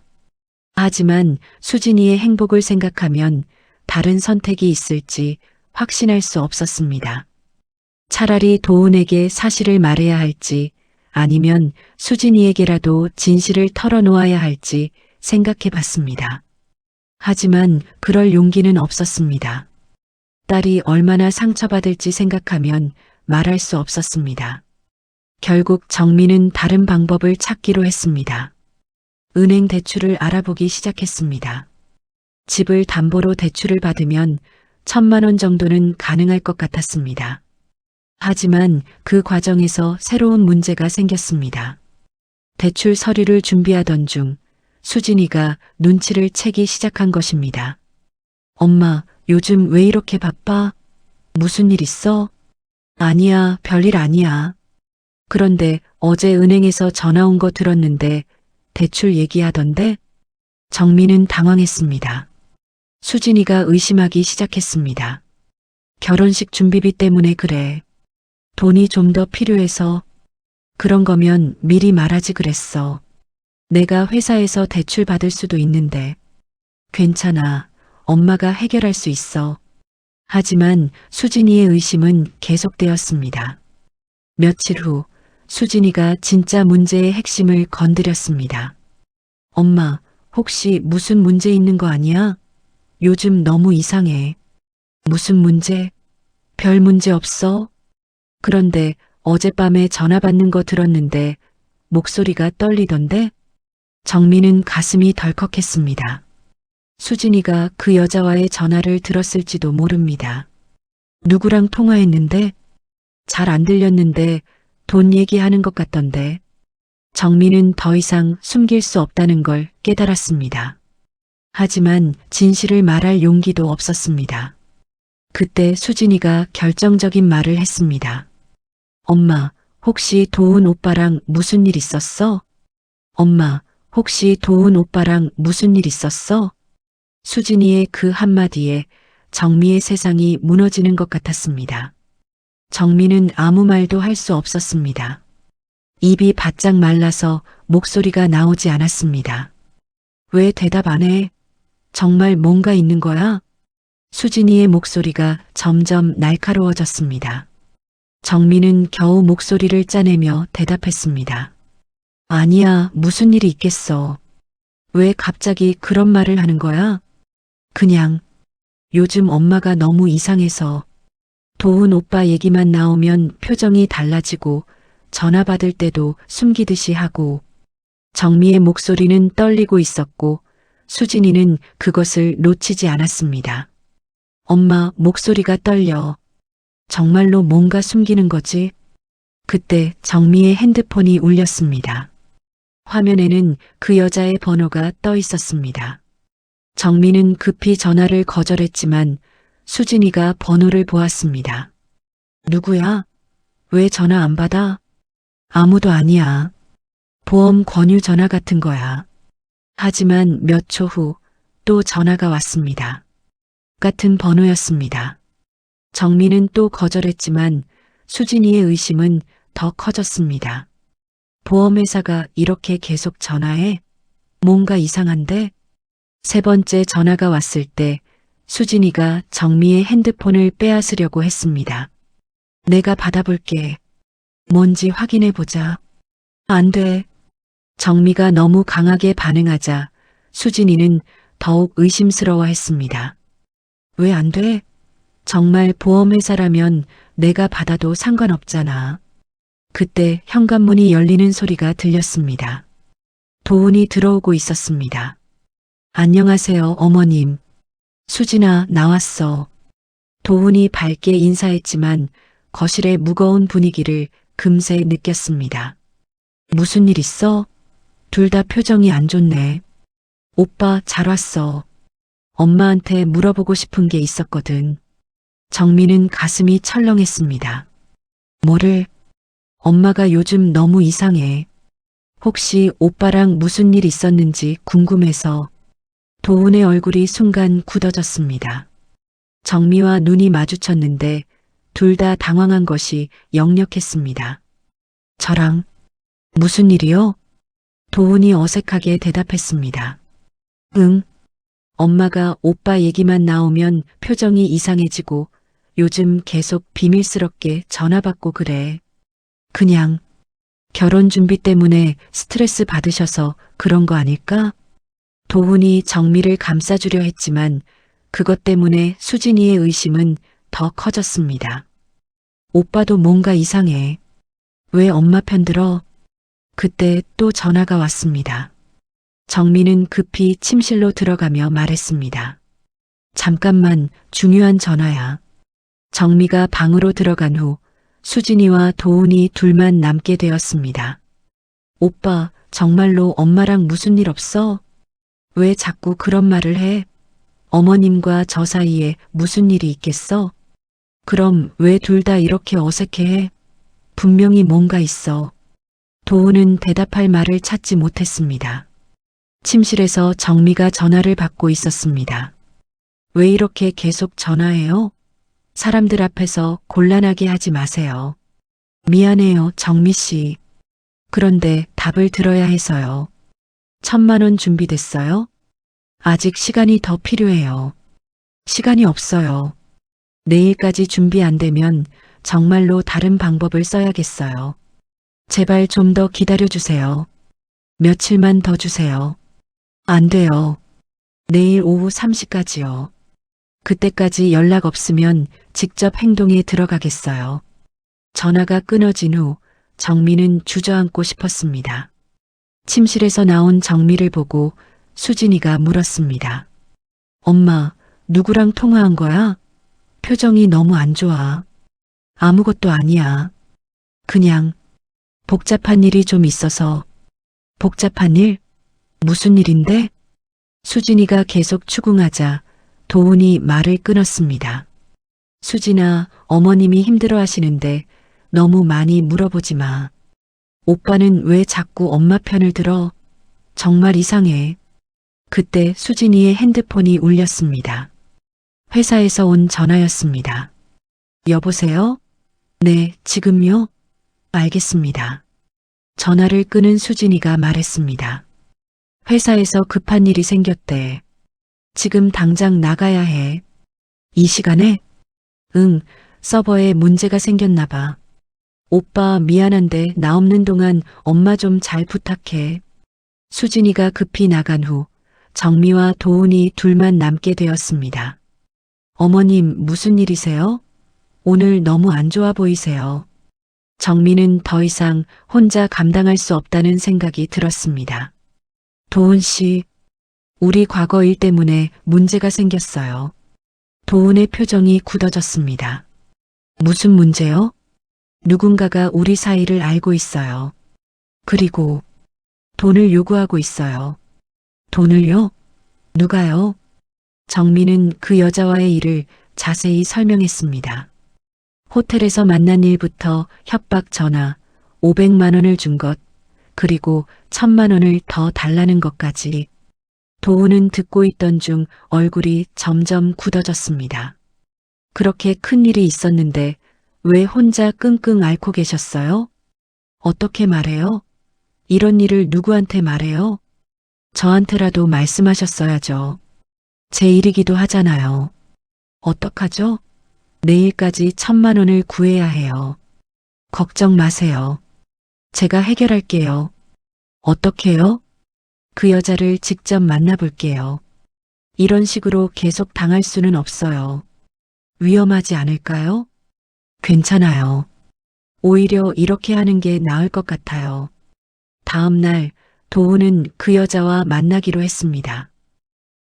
하지만 수진이의 행복을 생각하면 다른 선택이 있을지 확신할 수 없었습니다. 차라리 도훈에게 사실을 말해야 할지 아니면 수진이에게라도 진실을 털어놓아야 할지 생각해 봤습니다. 하지만 그럴 용기는 없었습니다. 딸이 얼마나 상처받을지 생각하면 말할 수 없었습니다. 결국 정민은 다른 방법을 찾기로 했습니다. 은행 대출을 알아보기 시작했습니다. 집을 담보로 대출을 받으면 1,000만 원 정도는 가능할 것 같았습니다. 하지만 그 과정에서 새로운 문제가 생겼습니다. 대출 서류를 준비하던 중 수진이가 눈치를 채기 시작한 것입니다. 엄마, 요즘 왜 이렇게 바빠? 무슨 일 있어? 아니야, 별일 아니야. 그런데 어제 은행에서 전화 온 거 들었는데 대출 얘기하던데? 정민은 당황했습니다. 수진이가 의심하기 시작했습니다. 결혼식 준비비 때문에 그래. 돈이 좀 더 필요해서. 그런 거면 미리 말하지 그랬어. 내가 회사에서 대출 받을 수도 있는데. 괜찮아. 엄마가 해결할 수 있어. 하지만 수진이의 의심은 계속되었습니다. 며칠 후 수진이가 진짜 문제의 핵심을 건드렸습니다. 엄마, 혹시 무슨 문제 있는 거 아니야? 요즘 너무 이상해. 무슨 문제? 별 문제 없어? 그런데 어젯밤에 전화 받는 거 들었는데 목소리가 떨리던데? 정민은 가슴이 덜컥했습니다. 수진이가 그 여자와의 전화를 들었을지도 모릅니다. 누구랑 통화했는데? 잘 안 들렸는데 돈 얘기하는 것 같던데. 정민은 더 이상 숨길 수 없다는 걸 깨달았습니다. 하지만 진실을 말할 용기도 없었습니다. 그때 수진이가 결정적인 말을 했습니다. 엄마, 혹시 도훈 오빠랑 무슨 일 있었어? 엄마, 혹시 도훈 오빠랑 무슨 일 있었어? 수진이의 그 한마디에 정미의 세상이 무너지는 것 같았습니다. 정미는 아무 말도 할 수 없었습니다. 입이 바짝 말라서 목소리가 나오지 않았습니다. 왜 대답 안 해? 정말 뭔가 있는 거야? 수진이의 목소리가 점점 날카로워졌습니다. 정민은 겨우 목소리를 짜내며 대답했습니다. 아니야, 무슨 일이 있겠어. 왜 갑자기 그런 말을 하는 거야? 그냥 요즘 엄마가 너무 이상해서. 도훈 오빠 얘기만 나오면 표정이 달라지고 전화 받을 때도 숨기듯이 하고. 정미의 목소리는 떨리고 있었고 수진이는 그것을 놓치지 않았습니다. 엄마, 목소리가 떨려. 정말로 뭔가 숨기는 거지? 그때 정미의 핸드폰이 울렸습니다. 화면에는 그 여자의 번호가 떠 있었습니다. 정미는 급히 전화를 거절했지만 수진이가 번호를 보았습니다. 누구야? 왜 전화 안 받아? 아무도 아니야. 보험 권유 전화 같은 거야. 하지만 몇 초 후 또 전화가 왔습니다. 같은 번호였습니다. 정민은 또 거절했지만 수진이의 의심은 더 커졌습니다. 보험회사가 이렇게 계속 전화해? 뭔가 이상한데? 세 번째 전화가 왔을 때 수진이가 정미의 핸드폰을 빼앗으려고 했습니다. 내가 받아볼게. 뭔지 확인해 보자. 안 돼. 정미가 너무 강하게 반응하자 수진이는 더욱 의심스러워 했습니다. 왜 안 돼? 정말 보험회사라면 내가 받아도 상관없잖아. 그때 현관문이 열리는 소리가 들렸습니다. 도훈이 들어오고 있었습니다. 안녕하세요, 어머님. 수진아, 나왔어. 도훈이 밝게 인사했지만 거실의 무거운 분위기를 금세 느꼈습니다. 무슨 일 있어? 둘 다 표정이 안 좋네. 오빠, 잘 왔어. 엄마한테 물어보고 싶은 게 있었거든. 정민은 가슴이 철렁했습니다. 뭐를? 엄마가 요즘 너무 이상해. 혹시 오빠랑 무슨 일 있었는지 궁금해서. 도훈의 얼굴이 순간 굳어졌습니다. 정미와 눈이 마주쳤는데 둘 다 당황한 것이 역력했습니다. 저랑 무슨 일이요? 도훈이 어색하게 대답했습니다. 응. 엄마가 오빠 얘기만 나오면 표정이 이상해지고 요즘 계속 비밀스럽게 전화 받고 그래. 그냥 결혼 준비 때문에 스트레스 받으셔서 그런 거 아닐까? 도훈이 정미를 감싸주려 했지만 그것 때문에 수진이의 의심은 더 커졌습니다. 오빠도 뭔가 이상해. 왜 엄마 편 들어? 그때 또 전화가 왔습니다. 정미는 급히 침실로 들어가며 말했습니다. 잠깐만, 중요한 전화야. 정미가 방으로 들어간 후 수진이와 도훈이 둘만 남게 되었습니다. 오빠, 정말로 엄마랑 무슨 일 없어? 왜 자꾸 그런 말을 해? 어머님과 저 사이에 무슨 일이 있겠어? 그럼 왜 둘 다 이렇게 어색해해? 분명히 뭔가 있어. 도훈은 대답할 말을 찾지 못했습니다. 침실에서 정미가 전화를 받고 있었습니다. 왜 이렇게 계속 전화해요? 사람들 앞에서 곤란하게 하지 마세요. 미안해요, 정미 씨. 그런데 답을 들어야 해서요. 1,000만 원 준비됐어요? 아직 시간이 더 필요해요. 시간이 없어요. 내일까지 준비 안 되면 정말로 다른 방법을 써야겠어요. 제발 좀 더 기다려주세요. 며칠만 더 주세요. 안 돼요. 내일 오후 3시까지요. 그때까지 연락 없으면 직접 행동에 들어가겠어요. 전화가 끊어진 후 정미는 주저앉고 싶었습니다. 침실에서 나온 정미를 보고 수진이가 물었습니다. 엄마, 누구랑 통화한 거야? 표정이 너무 안 좋아. 아무것도 아니야. 그냥 복잡한 일이 좀 있어서. 복잡한 일? 무슨 일인데? 수진이가 계속 추궁하자 도훈이 말을 끊었습니다. 수진아, 어머님이 힘들어 하시는데 너무 많이 물어보지 마. 오빠는 왜 자꾸 엄마 편을 들어? 정말 이상해. 그때 수진이의 핸드폰이 울렸습니다. 회사에서 온 전화였습니다. 여보세요? 네, 지금요? 알겠습니다. 전화를 끊은 수진이가 말했습니다. 회사에서 급한 일이 생겼대. 지금 당장 나가야 해. 이 시간에? 응, 서버에 문제가 생겼나 봐. 오빠 미안한데 나 없는 동안 엄마 좀 잘 부탁해. 수진이가 급히 나간 후 정미와 도훈이 둘만 남게 되었습니다. 어머님, 무슨 일이세요? 오늘 너무 안 좋아 보이세요. 정미는 더 이상 혼자 감당할 수 없다는 생각이 들었습니다. 도훈 씨, 우리 과거 일 때문에 문제가 생겼어요. 도훈의 표정이 굳어졌습니다. 무슨 문제요? 누군가가 우리 사이를 알고 있어요. 그리고 돈을 요구하고 있어요. 돈을요? 누가요? 정미는 그 여자와의 일을 자세히 설명했습니다. 호텔에서 만난 일부터 협박 전화, 500만 원을 준 것, 그리고 1,000만 원을 더 달라는 것까지. 도훈은 듣고 있던 중 얼굴이 점점 굳어졌습니다. 그렇게 큰 일이 있었는데 왜 혼자 끙끙 앓고 계셨어요? 어떻게 말해요? 이런 일을 누구한테 말해요? 저한테라도 말씀하셨어야죠. 제 일이기도 하잖아요. 어떡하죠? 내일까지 1,000만 원을 구해야 해요. 걱정 마세요. 제가 해결할게요. 어떻게요? 그 여자를 직접 만나볼게요. 이런 식으로 계속 당할 수는 없어요. 위험하지 않을까요? 괜찮아요. 오히려 이렇게 하는 게 나을 것 같아요. 다음 날 도훈은 그 여자와 만나기로 했습니다.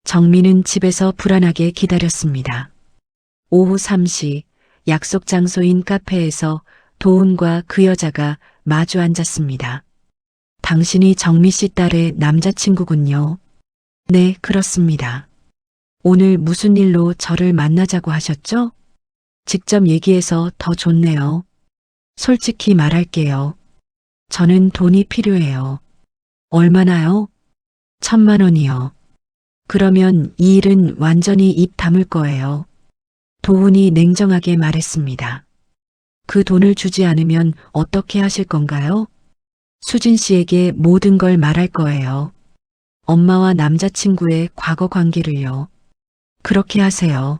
정미는 집에서 불안하게 기다렸습니다. 오후 3시 약속 장소인 카페에서 도훈과 그 여자가 마주 앉았습니다. 당신이 정미 씨 딸의 남자친구군요. 네, 그렇습니다. 오늘 무슨 일로 저를 만나자고 하셨죠? 직접 얘기해서 더 좋네요. 솔직히 말할게요. 저는 돈이 필요해요. 얼마나요? 1,000만 원이요. 그러면 이 일은 완전히 입 다물 거예요. 도훈이 냉정하게 말했습니다. 그 돈을 주지 않으면 어떻게 하실 건가요? 수진 씨에게 모든 걸 말할 거예요. 엄마와 남자친구의 과거 관계를요. 그렇게 하세요.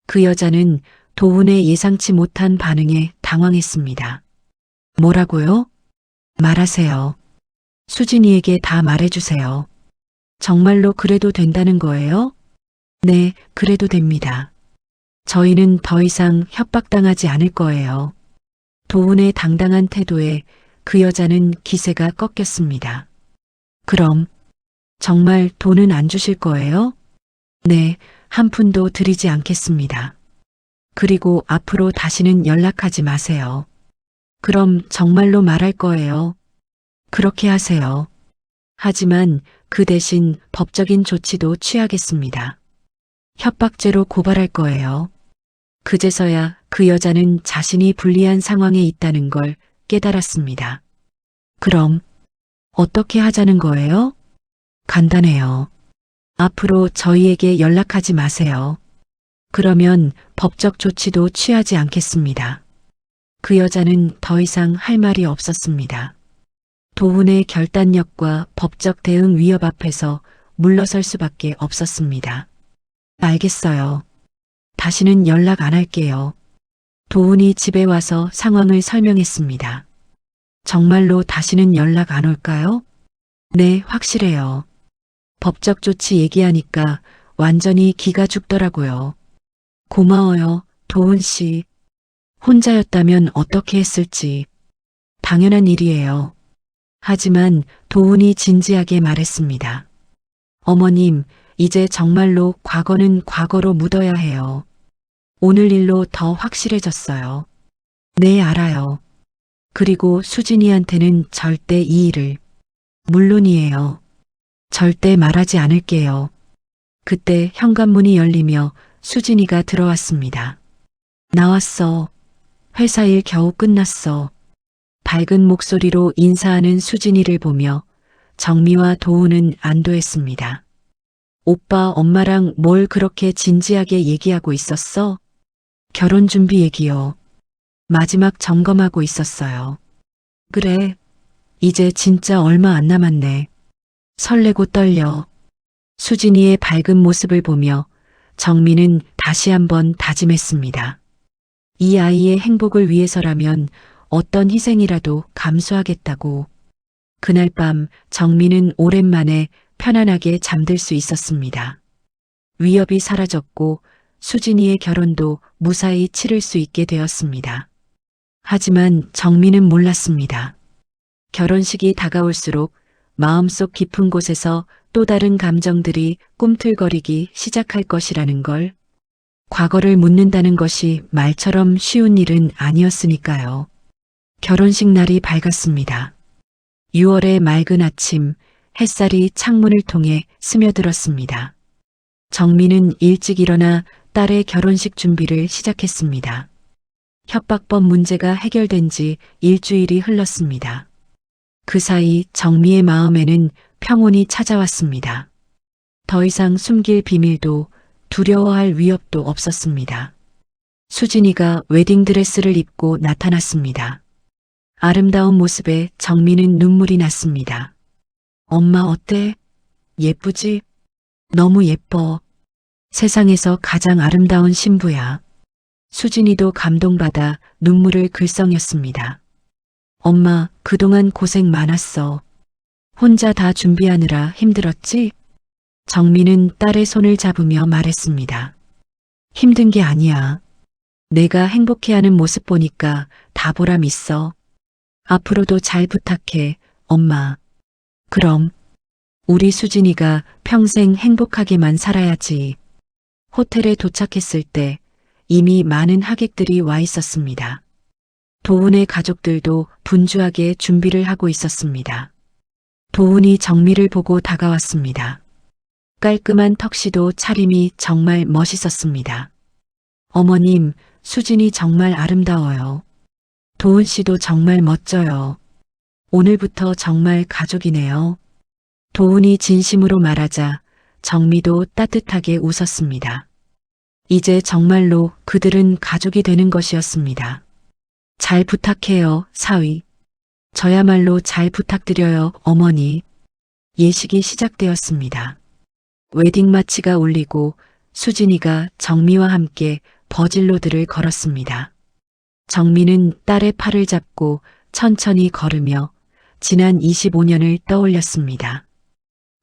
그 여자는 도훈의 예상치 못한 반응에 당황했습니다. 뭐라고요? 말하세요. 수진이에게 다 말해주세요. 정말로 그래도 된다는 거예요? 네, 그래도 됩니다. 저희는 더 이상 협박당하지 않을 거예요. 도훈의 당당한 태도에 그 여자는 기세가 꺾였습니다. 그럼 정말 돈은 안 주실 거예요? 네, 한 푼도 드리지 않겠습니다. 그리고 앞으로 다시는 연락하지 마세요. 그럼 정말로 말할 거예요. 그렇게 하세요. 하지만 그 대신 법적인 조치도 취하겠습니다. 협박죄로 고발할 거예요. 그제서야 그 여자는 자신이 불리한 상황에 있다는 걸 깨달았습니다. 그럼 어떻게 하자는 거예요? 간단해요. 앞으로 저희에게 연락하지 마세요. 그러면 법적 조치도 취하지 않겠습니다. 그 여자는 더 이상 할 말이 없었습니다. 도훈의 결단력과 법적 대응 위협 앞에서 물러설 수밖에 없었습니다. 알겠어요. 다시는 연락 안 할게요. 도훈이 집에 와서 상황을 설명했습니다. 정말로 다시는 연락 안 올까요? 네, 확실해요. 법적 조치 얘기하니까 완전히 기가 죽더라고요. 고마워요, 도훈 씨. 혼자였다면 어떻게 했을지. 당연한 일이에요. 하지만 도훈이 진지하게 말했습니다. 어머님, 이제 정말로 과거는 과거로 묻어야 해요. 오늘 일로 더 확실해졌어요. 네, 알아요. 그리고 수진이한테는 절대 이 일을. 물론이에요. 절대 말하지 않을게요. 그때 현관문이 열리며 수진이가 들어왔습니다. 나왔어. 회사 일 겨우 끝났어. 밝은 목소리로 인사하는 수진이를 보며 정미와 도훈은 안도했습니다. 오빠, 엄마랑 뭘 그렇게 진지하게 얘기하고 있었어? 결혼 준비 얘기요. 마지막 점검하고 있었어요. 그래. 이제 진짜 얼마 안 남았네. 설레고 떨려. 수진이의 밝은 모습을 보며 정민은 다시 한번 다짐했습니다. 이 아이의 행복을 위해서라면 어떤 희생이라도 감수하겠다고. 그날 밤 정민은 오랜만에 편안하게 잠들 수 있었습니다. 위협이 사라졌고 수진이의 결혼도 무사히 치를 수 있게 되었습니다. 하지만 정민은 몰랐습니다. 결혼식이 다가올수록 마음속 깊은 곳에서 또 다른 감정들이 꿈틀거리기 시작할 것이라는 걸. 과거를 묻는다는 것이 말처럼 쉬운 일은 아니었으니까요. 결혼식 날이 밝았습니다. 6월의 맑은 아침, 햇살이 창문을 통해 스며들었습니다. 정민은 일찍 일어나 딸의 결혼식 준비를 시작했습니다. 협박법 문제가 해결된 지 일주일이 흘렀습니다. 그 사이 정미의 마음에는 평온이 찾아왔습니다. 더 이상 숨길 비밀도 두려워할 위협도 없었습니다. 수진이가 웨딩드레스를 입고 나타났습니다. 아름다운 모습에 정미는 눈물이 났습니다. 엄마 어때? 예쁘지? 너무 예뻐. 세상에서 가장 아름다운 신부야. 수진이도 감동받아 눈물을 글썽였습니다. 엄마, 그동안 고생 많았어. 혼자 다 준비하느라 힘들었지? 정민은 딸의 손을 잡으며 말했습니다. 힘든 게 아니야. 내가 행복해하는 모습 보니까 다 보람 있어. 앞으로도 잘 부탁해, 엄마. 그럼 우리 수진이가 평생 행복하게만 살아야지. 호텔에 도착했을 때 이미 많은 하객들이 와 있었습니다. 도훈의 가족들도 분주하게 준비를 하고 있었습니다. 도훈이 정미를 보고 다가왔습니다. 깔끔한 턱시도 차림이 정말 멋있었습니다. 어머님, 수진이 정말 아름다워요. 도훈 씨도 정말 멋져요. 오늘부터 정말 가족이네요. 도훈이 진심으로 말하자 정미도 따뜻하게 웃었습니다. 이제 정말로 그들은 가족이 되는 것이었습니다. 잘 부탁해요, 사위. 저야말로 잘 부탁드려요, 어머니. 예식이 시작되었습니다. 웨딩 마치가 울리고 수진이가 정미와 함께 버질로드를 걸었습니다. 정미는 딸의 팔을 잡고 천천히 걸으며 지난 25년을 떠올렸습니다.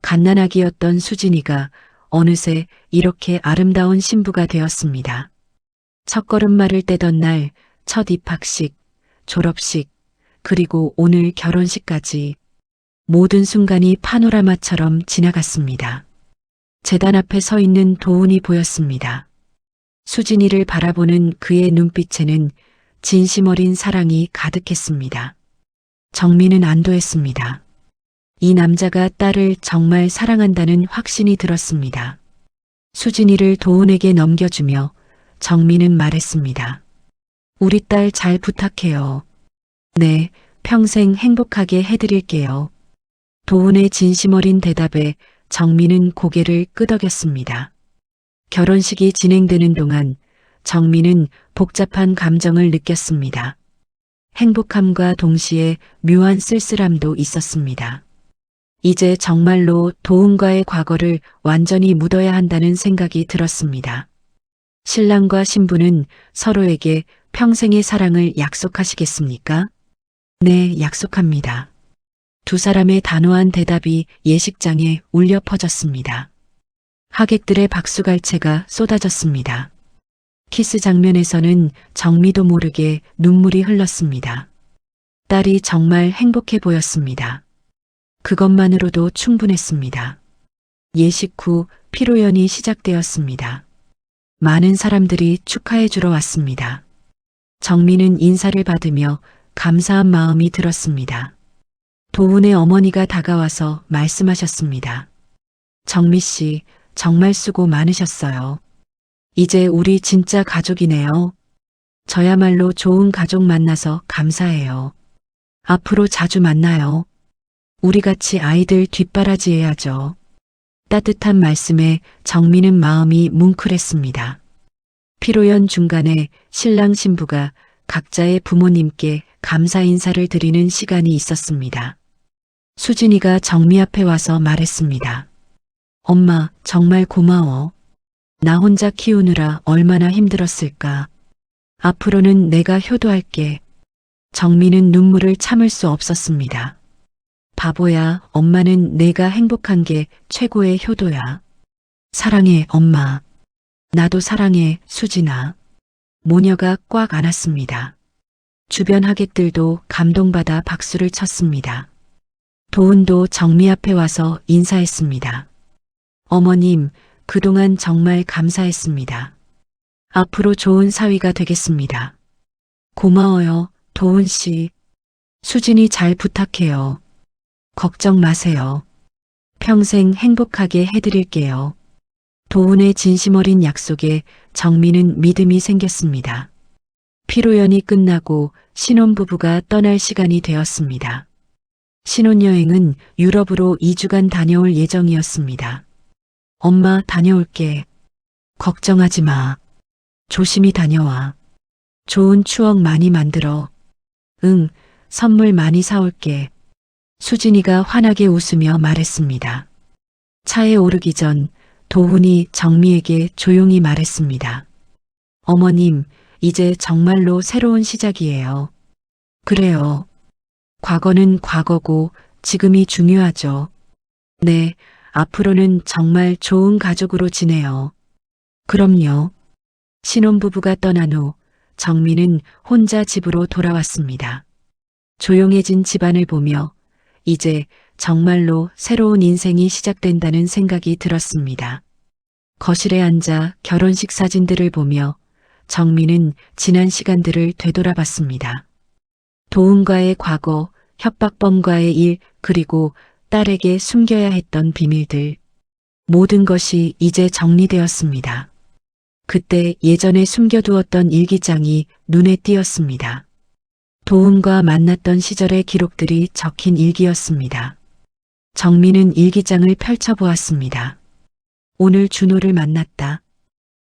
갓난아기였던 수진이가 어느새 이렇게 아름다운 신부가 되었습니다. 첫걸음마를 떼던 날, 첫 입학식, 졸업식, 그리고 오늘 결혼식까지 모든 순간이 파노라마처럼 지나갔습니다. 제단 앞에 서 있는 도훈이 보였습니다. 수진이를 바라보는 그의 눈빛에는 진심 어린 사랑이 가득했습니다. 정민은 안도했습니다. 이 남자가 딸을 정말 사랑한다는 확신이 들었습니다. 수진이를 도훈에게 넘겨주며 정민은 말했습니다. 우리 딸 잘 부탁해요. 네, 평생 행복하게 해드릴게요. 도훈의 진심 어린 대답에 정민은 고개를 끄덕였습니다. 결혼식이 진행되는 동안 정민은 복잡한 감정을 느꼈습니다. 행복함과 동시에 묘한 쓸쓸함도 있었습니다. 이제 정말로 도훈과의 과거를 완전히 묻어야 한다는 생각이 들었습니다. 신랑과 신부는 서로에게 평생의 사랑을 약속하시겠습니까? 네, 약속합니다. 두 사람의 단호한 대답이 예식장에 울려 퍼졌습니다. 하객들의 박수갈채가 쏟아졌습니다. 키스 장면에서는 정미도 모르게 눈물이 흘렀습니다. 딸이 정말 행복해 보였습니다. 그것만으로도 충분했습니다. 예식 후 피로연이 시작되었습니다. 많은 사람들이 축하해 주러 왔습니다. 정민은 인사를 받으며 감사한 마음이 들었습니다. 도훈의 어머니가 다가와서 말씀하셨습니다. 정미 씨, 정말 수고 많으셨어요. 이제 우리 진짜 가족이네요. 저야말로 좋은 가족 만나서 감사해요. 앞으로 자주 만나요. 우리 같이 아이들 뒷바라지해야죠. 따뜻한 말씀에 정민은 마음이 뭉클했습니다. 피로연 중간에 신랑 신부가 각자의 부모님께 감사 인사를 드리는 시간이 있었습니다. 수진이가 정미 앞에 와서 말했습니다. 엄마, 정말 고마워. 나 혼자 키우느라 얼마나 힘들었을까. 앞으로는 내가 효도할게. 정민은 눈물을 참을 수 없었습니다. 바보야, 엄마는 내가 행복한 게 최고의 효도야. 사랑해, 엄마. 나도 사랑해, 수진아. 모녀가 꽉 안았습니다. 주변 하객들도 감동받아 박수를 쳤습니다. 도훈도 정미 앞에 와서 인사했습니다. 어머님, 그동안 정말 감사했습니다. 앞으로 좋은 사위가 되겠습니다. 고마워요, 도훈 씨. 수진이 잘 부탁해요. 걱정 마세요. 평생 행복하게 해드릴게요. 도훈의 진심 어린 약속에 정민은 믿음이 생겼습니다. 피로연이 끝나고 신혼부부가 떠날 시간이 되었습니다. 신혼여행은 유럽으로 2주간 다녀올 예정이었습니다. 엄마, 다녀올게. 걱정하지 마. 조심히 다녀와. 좋은 추억 많이 만들어. 응, 선물 많이 사올게. 수진이가 환하게 웃으며 말했습니다. 차에 오르기 전 도훈이 정미에게 조용히 말했습니다. 어머님, 이제 정말로 새로운 시작이에요. 그래요. 과거는 과거고 지금이 중요하죠. 네, 앞으로는 정말 좋은 가족으로 지내요. 그럼요. 신혼부부가 떠난 후 정민은 혼자 집으로 돌아왔습니다. 조용해진 집안을 보며 이제 정말로 새로운 인생이 시작된다는 생각이 들었습니다. 거실에 앉아 결혼식 사진들을 보며 정민은 지난 시간들을 되돌아봤습니다. 도훈과의 과거, 협박범과의 일, 그리고 딸에게 숨겨야 했던 비밀들. 모든 것이 이제 정리되었습니다. 그때 예전에 숨겨두었던 일기장이 눈에 띄었습니다. 도훈과 만났던 시절의 기록들이 적힌 일기였습니다. 정민은 일기장을 펼쳐보았습니다. 오늘 준호를 만났다.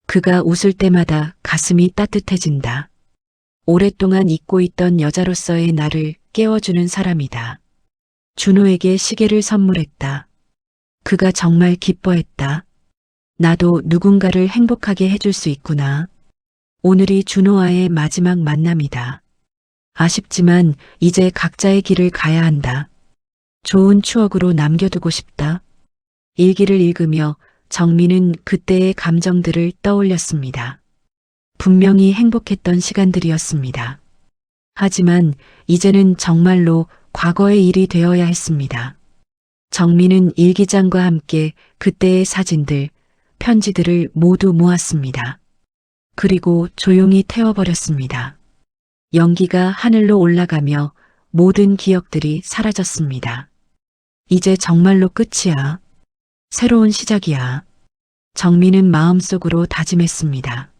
그가 웃을 때마다 가슴이 따뜻해진다. 오랫동안 잊고 있던 여자로서의 나를 깨워주는 사람이다. 준호에게 시계를 선물했다. 그가 정말 기뻐했다. 나도 누군가를 행복하게 해줄 수 있구나. 오늘이 준호와의 마지막 만남이다. 아쉽지만 이제 각자의 길을 가야 한다. 좋은 추억으로 남겨두고 싶다. 일기를 읽으며 정민은 그때의 감정들을 떠올렸습니다. 분명히 행복했던 시간들이었습니다. 하지만 이제는 정말로 과거의 일이 되어야 했습니다. 정민은 일기장과 함께 그때의 사진들, 편지들을 모두 모았습니다. 그리고 조용히 태워버렸습니다. 연기가 하늘로 올라가며 모든 기억들이 사라졌습니다. 이제 정말로 끝이야. 새로운 시작이야. 정민은 마음속으로 다짐했습니다.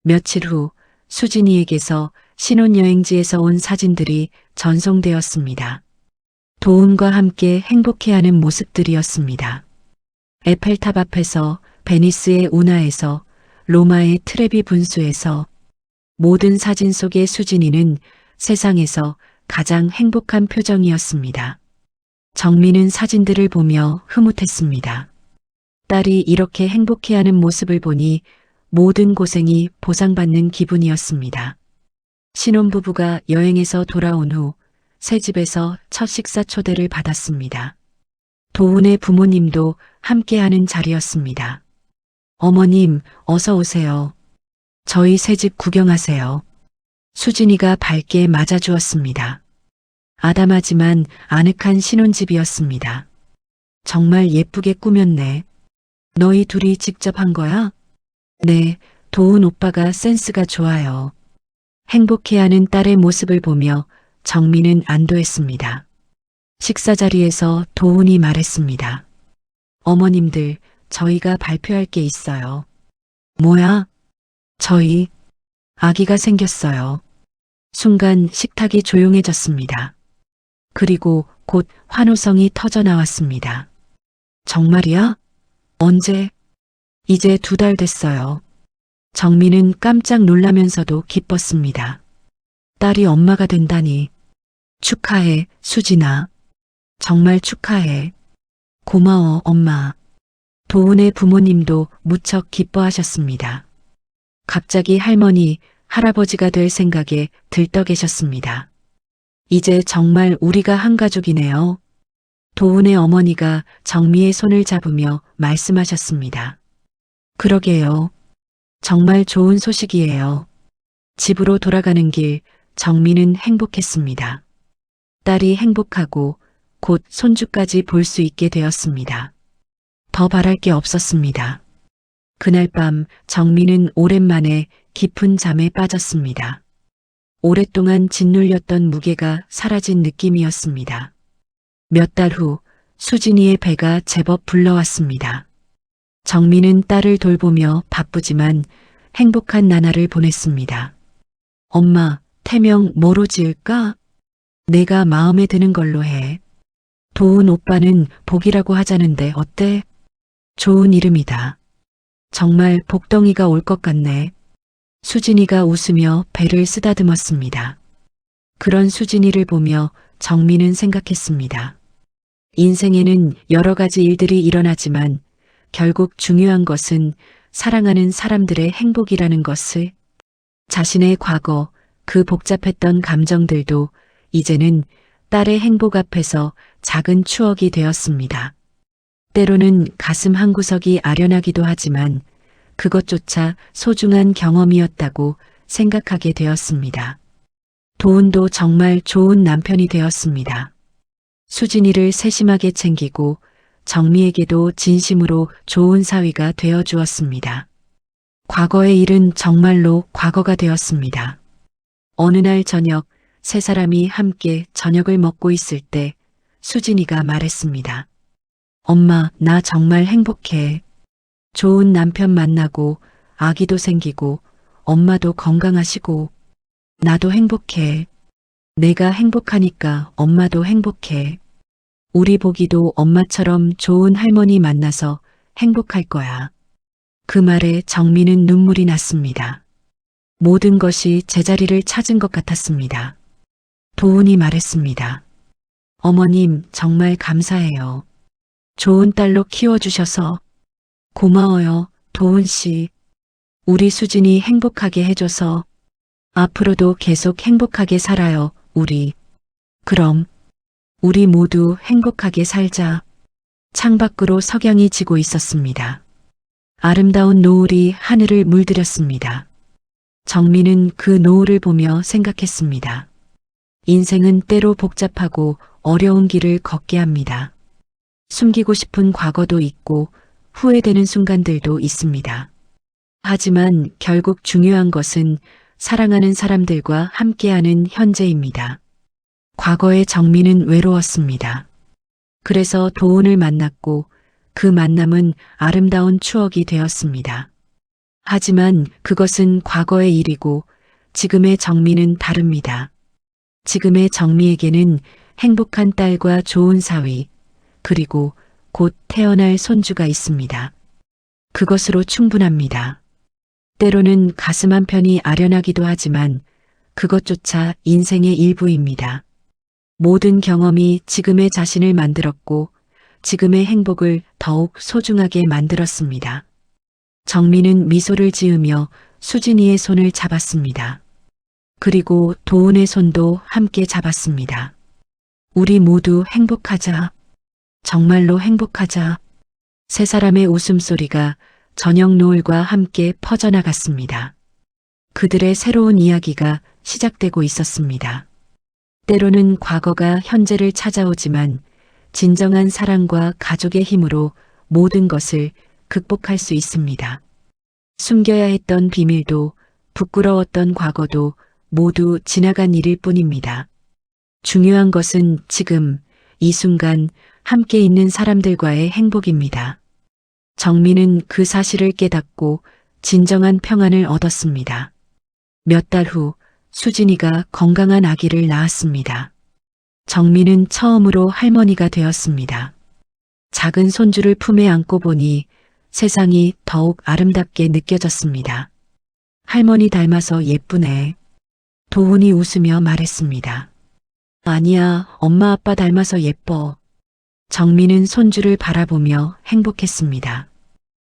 며칠 후 수진이에게서 신혼여행지에서 온 사진들이 전송되었습니다. 도훈과 함께 행복해하는 모습들이었습니다. 에펠탑 앞에서, 베니스의 운하에서, 로마의 트레비 분수에서 모든 사진 속의 수진이는 세상에서 가장 행복한 표정이었습니다. 정민은 사진들을 보며 흐뭇했습니다. 딸이 이렇게 행복해하는 모습을 보니 모든 고생이 보상받는 기분이었습니다. 신혼부부가 여행에서 돌아온 후 새 집에서 첫 식사 초대를 받았습니다. 도훈의 부모님도 함께하는 자리였습니다. 어머님, 어서 오세요. 저희 새 집 구경하세요. 수진이가 밝게 맞아주었습니다. 아담하지만 아늑한 신혼집이었습니다. 정말 예쁘게 꾸몄네. 너희 둘이 직접 한 거야? 네, 도훈 오빠가 센스가 좋아요. 행복해하는 딸의 모습을 보며 정민은 안도했습니다. 식사 자리에서 도훈이 말했습니다. 어머님들, 저희가 발표할 게 있어요. 뭐야? 저희 아기가 생겼어요. 순간 식탁이 조용해졌습니다. 그리고 곧 환호성이 터져 나왔습니다. 정말이야? 언제? 이제 2달 됐어요. 정민은 깜짝 놀라면서도 기뻤습니다. 딸이 엄마가 된다니. 축하해, 수진아. 정말 축하해. 고마워, 엄마. 도훈의 부모님도 무척 기뻐하셨습니다. 갑자기 할머니, 할아버지가 될 생각에 들떠 계셨습니다. 이제 정말 우리가 한 가족이네요. 도훈의 어머니가 정미의 손을 잡으며 말씀하셨습니다. 그러게요. 정말 좋은 소식이에요. 집으로 돌아가는 길, 정민은 행복했습니다. 딸이 행복하고 곧 손주까지 볼 수 있게 되었습니다. 더 바랄 게 없었습니다. 그날 밤 정민은 오랜만에 깊은 잠에 빠졌습니다. 오랫동안 짓눌렸던 무게가 사라진 느낌이었습니다. 몇 달 후 수진이의 배가 제법 불러왔습니다. 정민은 딸을 돌보며 바쁘지만 행복한 나날을 보냈습니다. 엄마, 태명 뭐로 지을까? 내가 마음에 드는 걸로 해. 도훈 오빠는 복이라고 하자는데 어때? 좋은 이름이다. 정말 복덩이가 올 것 같네. 수진이가 웃으며 배를 쓰다듬었습니다. 그런 수진이를 보며 정민은 생각했습니다. 인생에는 여러 가지 일들이 일어나지만 결국 중요한 것은 사랑하는 사람들의 행복이라는 것을. 자신의 과거, 그 복잡했던 감정들도 이제는 딸의 행복 앞에서 작은 추억이 되었습니다. 때로는 가슴 한구석이 아련하기도 하지만 그것조차 소중한 경험이었다고 생각하게 되었습니다. 도훈도 정말 좋은 남편이 되었습니다. 수진이를 세심하게 챙기고 정미에게도 진심으로 좋은 사위가 되어 주었습니다. 과거의 일은 정말로 과거가 되었습니다. 어느 날 저녁 세 사람이 함께 저녁을 먹고 있을 때 수진이가 말했습니다. 엄마, 나 정말 행복해. 좋은 남편 만나고 아기도 생기고 엄마도 건강하시고 나도 행복해. 내가 행복하니까 엄마도 행복해. 우리 보기도 엄마처럼 좋은 할머니 만나서 행복할 거야. 그 말에 정민은 눈물이 났습니다. 모든 것이 제자리를 찾은 것 같았습니다. 도훈이 말했습니다. 어머님, 정말 감사해요. 좋은 딸로 키워주셔서 고마워요, 도훈 씨. 우리 수진이 행복하게 해줘서 앞으로도 계속 행복하게 살아요, 우리. 그럼 우리 모두 행복하게 살자. 창밖으로 석양이 지고 있었습니다. 아름다운 노을이 하늘을 물들였습니다. 정민은 그 노을을 보며 생각했습니다. 인생은 때로 복잡하고 어려운 길을 걷게 합니다. 숨기고 싶은 과거도 있고 후회되는 순간들도 있습니다. 하지만 결국 중요한 것은 사랑하는 사람들과 함께하는 현재입니다. 과거의 정민은 외로웠습니다. 그래서 도훈을 만났고 그 만남은 아름다운 추억이 되었습니다. 하지만 그것은 과거의 일이고 지금의 정민은 다릅니다. 지금의 정미에게는 행복한 딸과 좋은 사위, 그리고 곧 태어날 손주가 있습니다. 그것으로 충분합니다. 때로는 가슴 한편이 아련하기도 하지만 그것조차 인생의 일부입니다. 모든 경험이 지금의 자신을 만들었고 지금의 행복을 더욱 소중하게 만들었습니다. 정민은 미소를 지으며 수진이의 손을 잡았습니다. 그리고 도훈의 손도 함께 잡았습니다. 우리 모두 행복하자. 정말로 행복하자. 세 사람의 웃음소리가 저녁 노을과 함께 퍼져나갔습니다. 그들의 새로운 이야기가 시작되고 있었습니다. 때로는 과거가 현재를 찾아오지만 진정한 사랑과 가족의 힘으로 모든 것을 극복할 수 있습니다. 숨겨야 했던 비밀도 부끄러웠던 과거도 모두 지나간 일일 뿐입니다. 중요한 것은 지금 이 순간 함께 있는 사람들과의 행복입니다. 정민은 그 사실을 깨닫고 진정한 평안을 얻었습니다. 몇 달 후 수진이가 건강한 아기를 낳았습니다. 정민은 처음으로 할머니가 되었습니다. 작은 손주를 품에 안고 보니 세상이 더욱 아름답게 느껴졌습니다. 할머니 닮아서 예쁘네. 도훈이 웃으며 말했습니다. 아니야, 엄마 아빠 닮아서 예뻐. 정민은 손주를 바라보며 행복했습니다.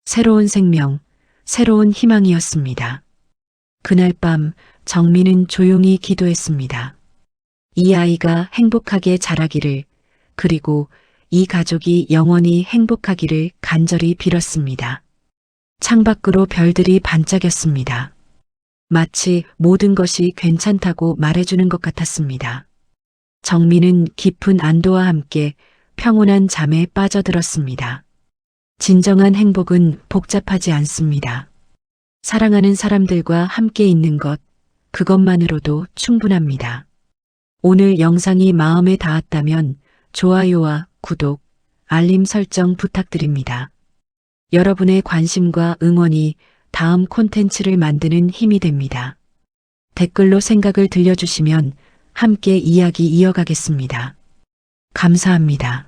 새로운 생명, 새로운 희망이었습니다. 그날 밤 정민은 조용히 기도했습니다. 이 아이가 행복하게 자라기를, 그리고 이 가족이 영원히 행복하기를 간절히 빌었습니다. 창밖으로 별들이 반짝였습니다. 마치 모든 것이 괜찮다고 말해주는 것 같았습니다. 정민은 깊은 안도와 함께 평온한 잠에 빠져들었습니다. 진정한 행복은 복잡하지 않습니다. 사랑하는 사람들과 함께 있는 것, 그것만으로도 충분합니다. 오늘 영상이 마음에 닿았다면 좋아요와 구독, 알림 설정 부탁드립니다. 여러분의 관심과 응원이 다음 콘텐츠를 만드는 힘이 됩니다. 댓글로 생각을 들려주시면 함께 이야기 이어가겠습니다. 감사합니다.